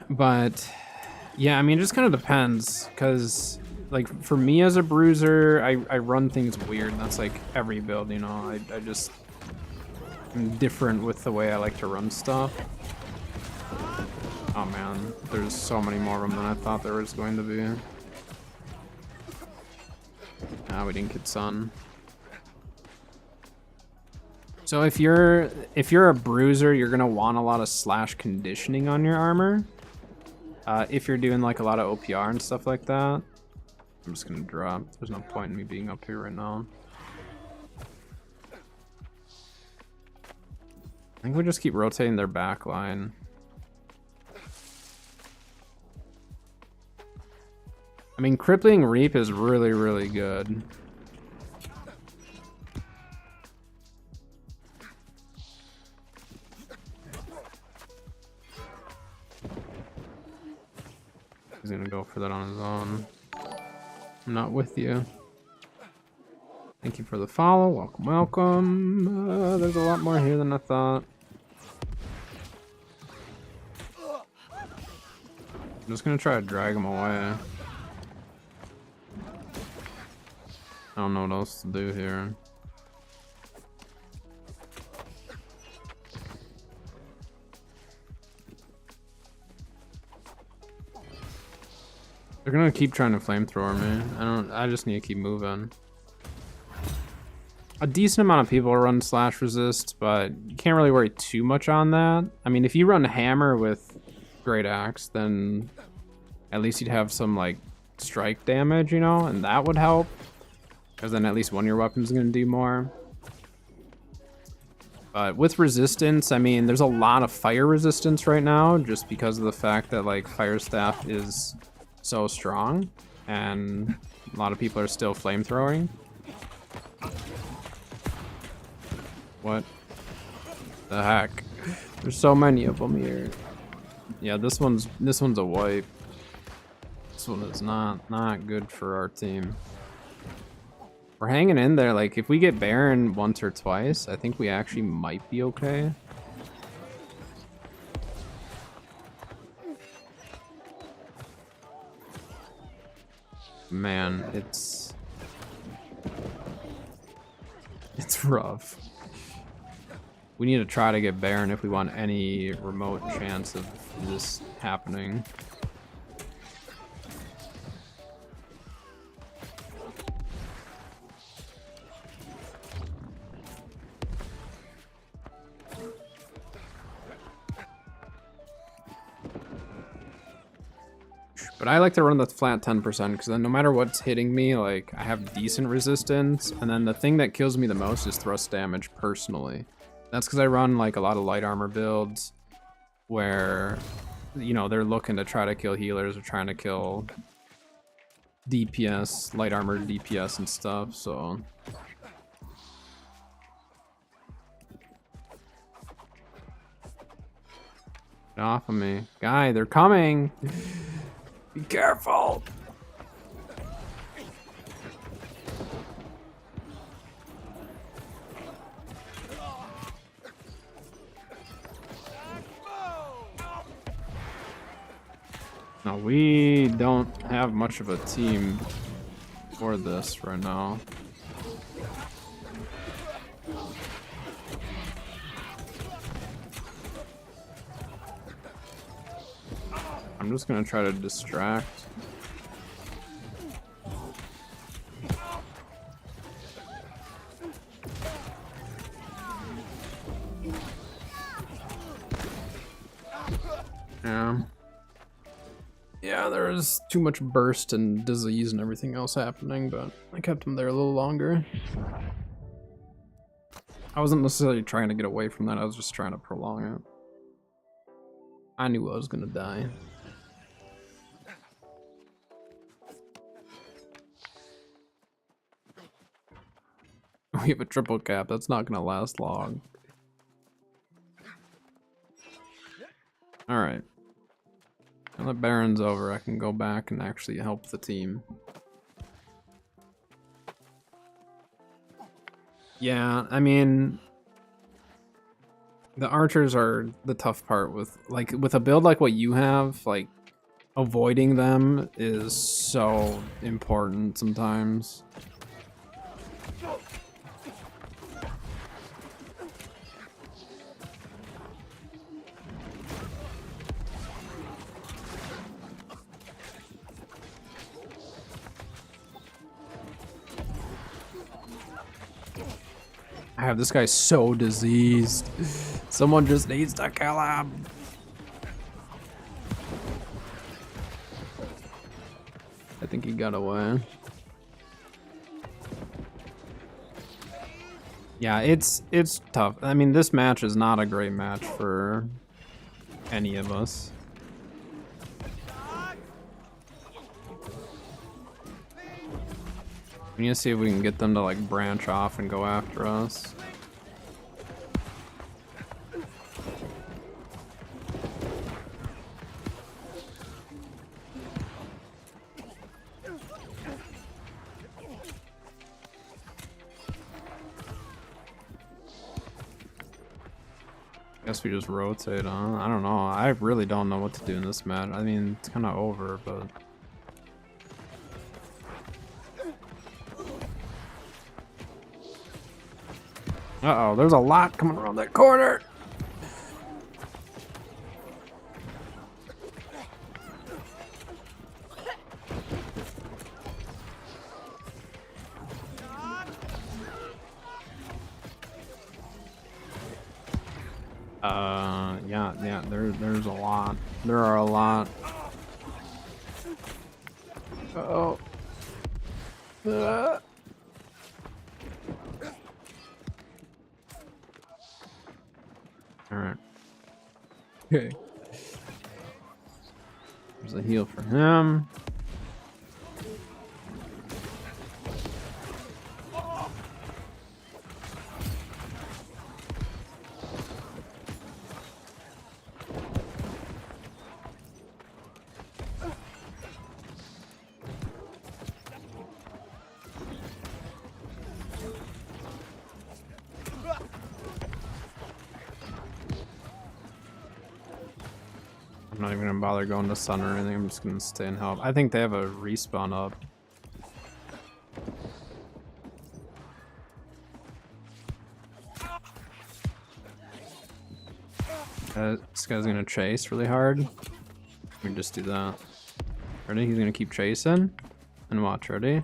But yeah, I mean, it just kind of depends, because like for me as a bruiser, I run things weird. That's like every build, you know. I just am different with the way I like to run stuff. Oh man, there's so many more of them than I thought there was going to be. Ah, we didn't get sun. So if you're a bruiser, you're gonna want a lot of slash conditioning on your armor. If you're doing like a lot of OPR and stuff like that. I'm just gonna drop. There's no point in me being up here right now. I think we just keep rotating their back line. I mean, Crippling Reap is really, really good. He's gonna go for that on his own. I'm not with you. Thank you for the follow. Welcome, welcome. There's a lot more here than I thought. I'm just gonna try to drag him away. I don't know what else to do here. They're gonna keep trying to flamethrower me. I just need to keep moving. A decent amount of people run slash resist, but you can't really worry too much on that. I mean, if you run hammer with Great Axe, then at least you'd have some like strike damage, you know, and that would help. Because then at least one of your weapons is gonna do more. But with resistance, I mean, there's a lot of fire resistance right now, just because of the fact that like Fire Staff is so strong, and a lot of people are still flamethrowing. What the heck? There's so many of them here. Yeah, this one's a wipe. This one is not good for our team. We're hanging in there. Like, if we get Baron once or twice, I think we actually might be okay. Man, it's rough. We need to try to get Baron if we want any remote chance of this happening. But I like to run the flat 10% because then no matter what's hitting me, like, I have decent resistance. And then the thing that kills me the most is thrust damage personally. That's because I run like a lot of light armor builds where, you know, they're looking to try to kill healers or trying to kill DPS, light armor DPS and stuff, so. Get off of me. Guy, they're coming! Be careful! No, we don't have much of a team for this right now. I'm just gonna try to distract. Yeah. Yeah, there was too much burst and disease and everything else happening, but I kept him there a little longer. I wasn't necessarily trying to get away from that, I was just trying to prolong it. I knew I was gonna die. We have a triple cap, that's not gonna last long. Alright. Now that Baron's over, I can go back and actually help the team. Yeah, I mean, the archers are the tough part with a build like what you have, like avoiding them is so important sometimes. I have this guy so diseased. Someone just needs to kill him. I think he got away. Yeah, it's tough. I mean, this match is not a great match for any of us. We need to see if we can get them to like branch off and go after us. Guess we just rotate on. I don't know. I really don't know what to do in this match. I mean, it's kind of over, but. Uh-oh, there's a lot coming around that corner. Yeah, there's a lot. There are a lot. Uh-oh. Alright. Okay. There's a heal for him. I'm not even gonna bother going to sun or anything, I'm just gonna stay and help. I think they have a respawn up. This guy's gonna chase really hard. We can just do that. Ready? He's gonna keep chasing. And watch, ready?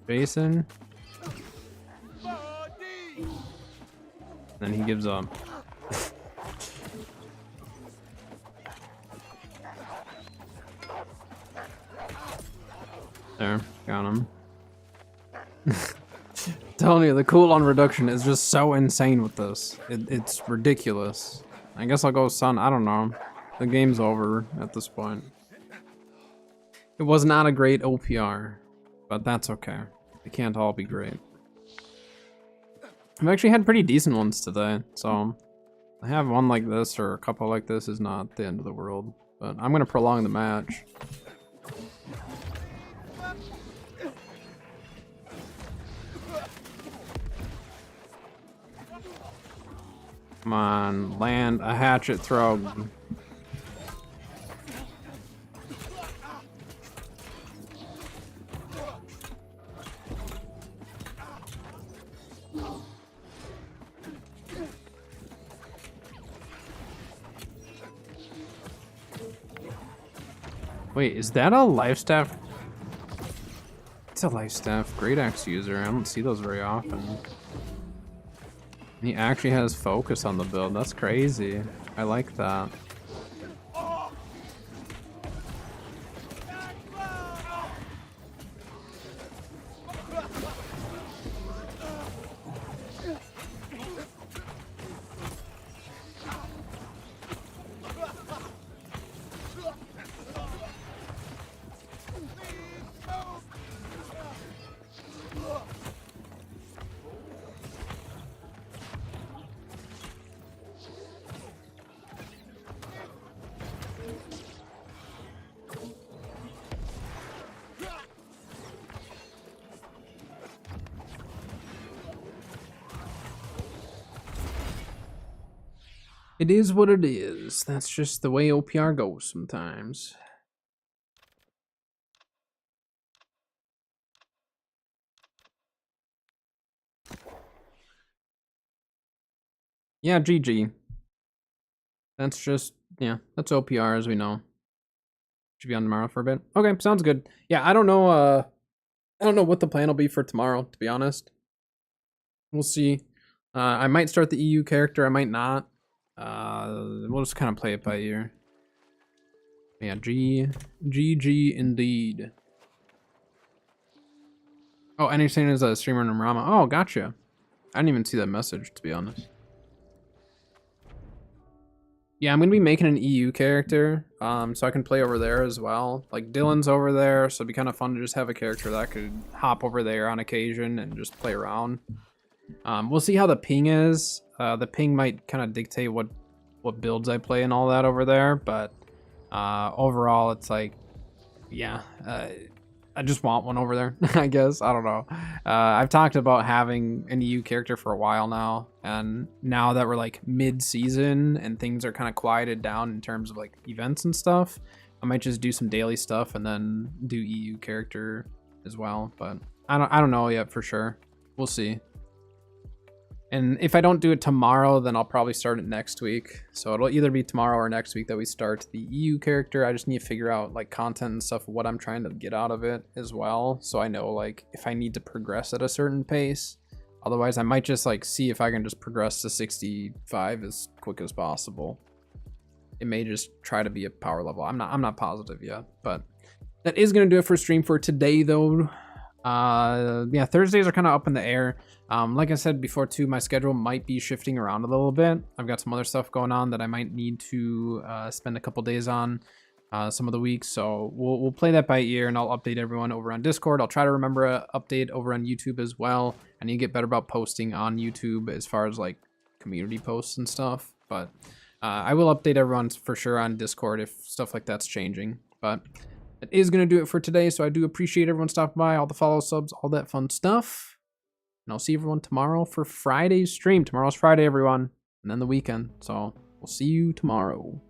Chasing. Then he gives up. There, got him. Telling you, the cooldown reduction is just so insane with this. It's ridiculous. I guess I'll go sun. I don't know. The game's over at this point. It was not a great OPR, but that's okay. It can't all be great. I've actually had pretty decent ones today, so I have one like this or a couple like this is not the end of the world. But I'm gonna prolong the match. Come on, land a hatchet throw. Wait, is that a life staff? It's a life staff Great Axe user. I don't see those very often. He actually has focus on the build. That's crazy. I like that. It is what it is. That's just the way OPR goes sometimes. Yeah, GG. That's just, yeah, that's OPR as we know. Should be on tomorrow for a bit. Okay, sounds good. Yeah, I don't know what the plan will be for tomorrow, to be honest. We'll see. I might start the EU character, I might not. We'll just kind of play it by ear. Yeah, GG indeed. Oh, Anything is a streamer in Rama. Oh, gotcha. I didn't even see that message, to be honest. Yeah, I'm gonna be making an EU character, so I can play over there as well. Like Dylan's over there, so it'd be kind of fun to just have a character that could hop over there on occasion and just play around. We'll see how the ping is. The ping might kind of dictate what builds I play and all that over there, but overall, it's like, yeah, I just want one over there, I guess. I don't know. I've talked about having an EU character for a while now, and now that we're like mid-season and things are kind of quieted down in terms of like events and stuff, I might just do some daily stuff and then do EU character as well. But I don't know yet for sure. We'll see. And if I don't do it tomorrow, then I'll probably start it next week. So it'll either be tomorrow or next week that we start the EU character. I just need to figure out like content and stuff, what I'm trying to get out of it as well. So I know like if I need to progress at a certain pace. Otherwise I might just like see if I can just progress to 65 as quick as possible. It may just try to be a power level. I'm not positive yet, but that is gonna do it for stream for today though. Yeah, Thursdays are kind of up in the air. Like I said before too, my schedule might be shifting around a little bit. I've got some other stuff going on that I might need to spend a couple days on some of the weeks. So we'll play that by ear, and I'll update everyone over on Discord. I'll try to remember to update over on YouTube as well. I need to get better about posting on YouTube as far as like community posts and stuff. But I will update everyone for sure on Discord if stuff like that's changing. But that is going to do it for today. So I do appreciate everyone stopping by, all the follow subs, all that fun stuff. And I'll see everyone tomorrow for Friday's stream. Tomorrow's Friday, everyone. And then the weekend. So we'll see you tomorrow.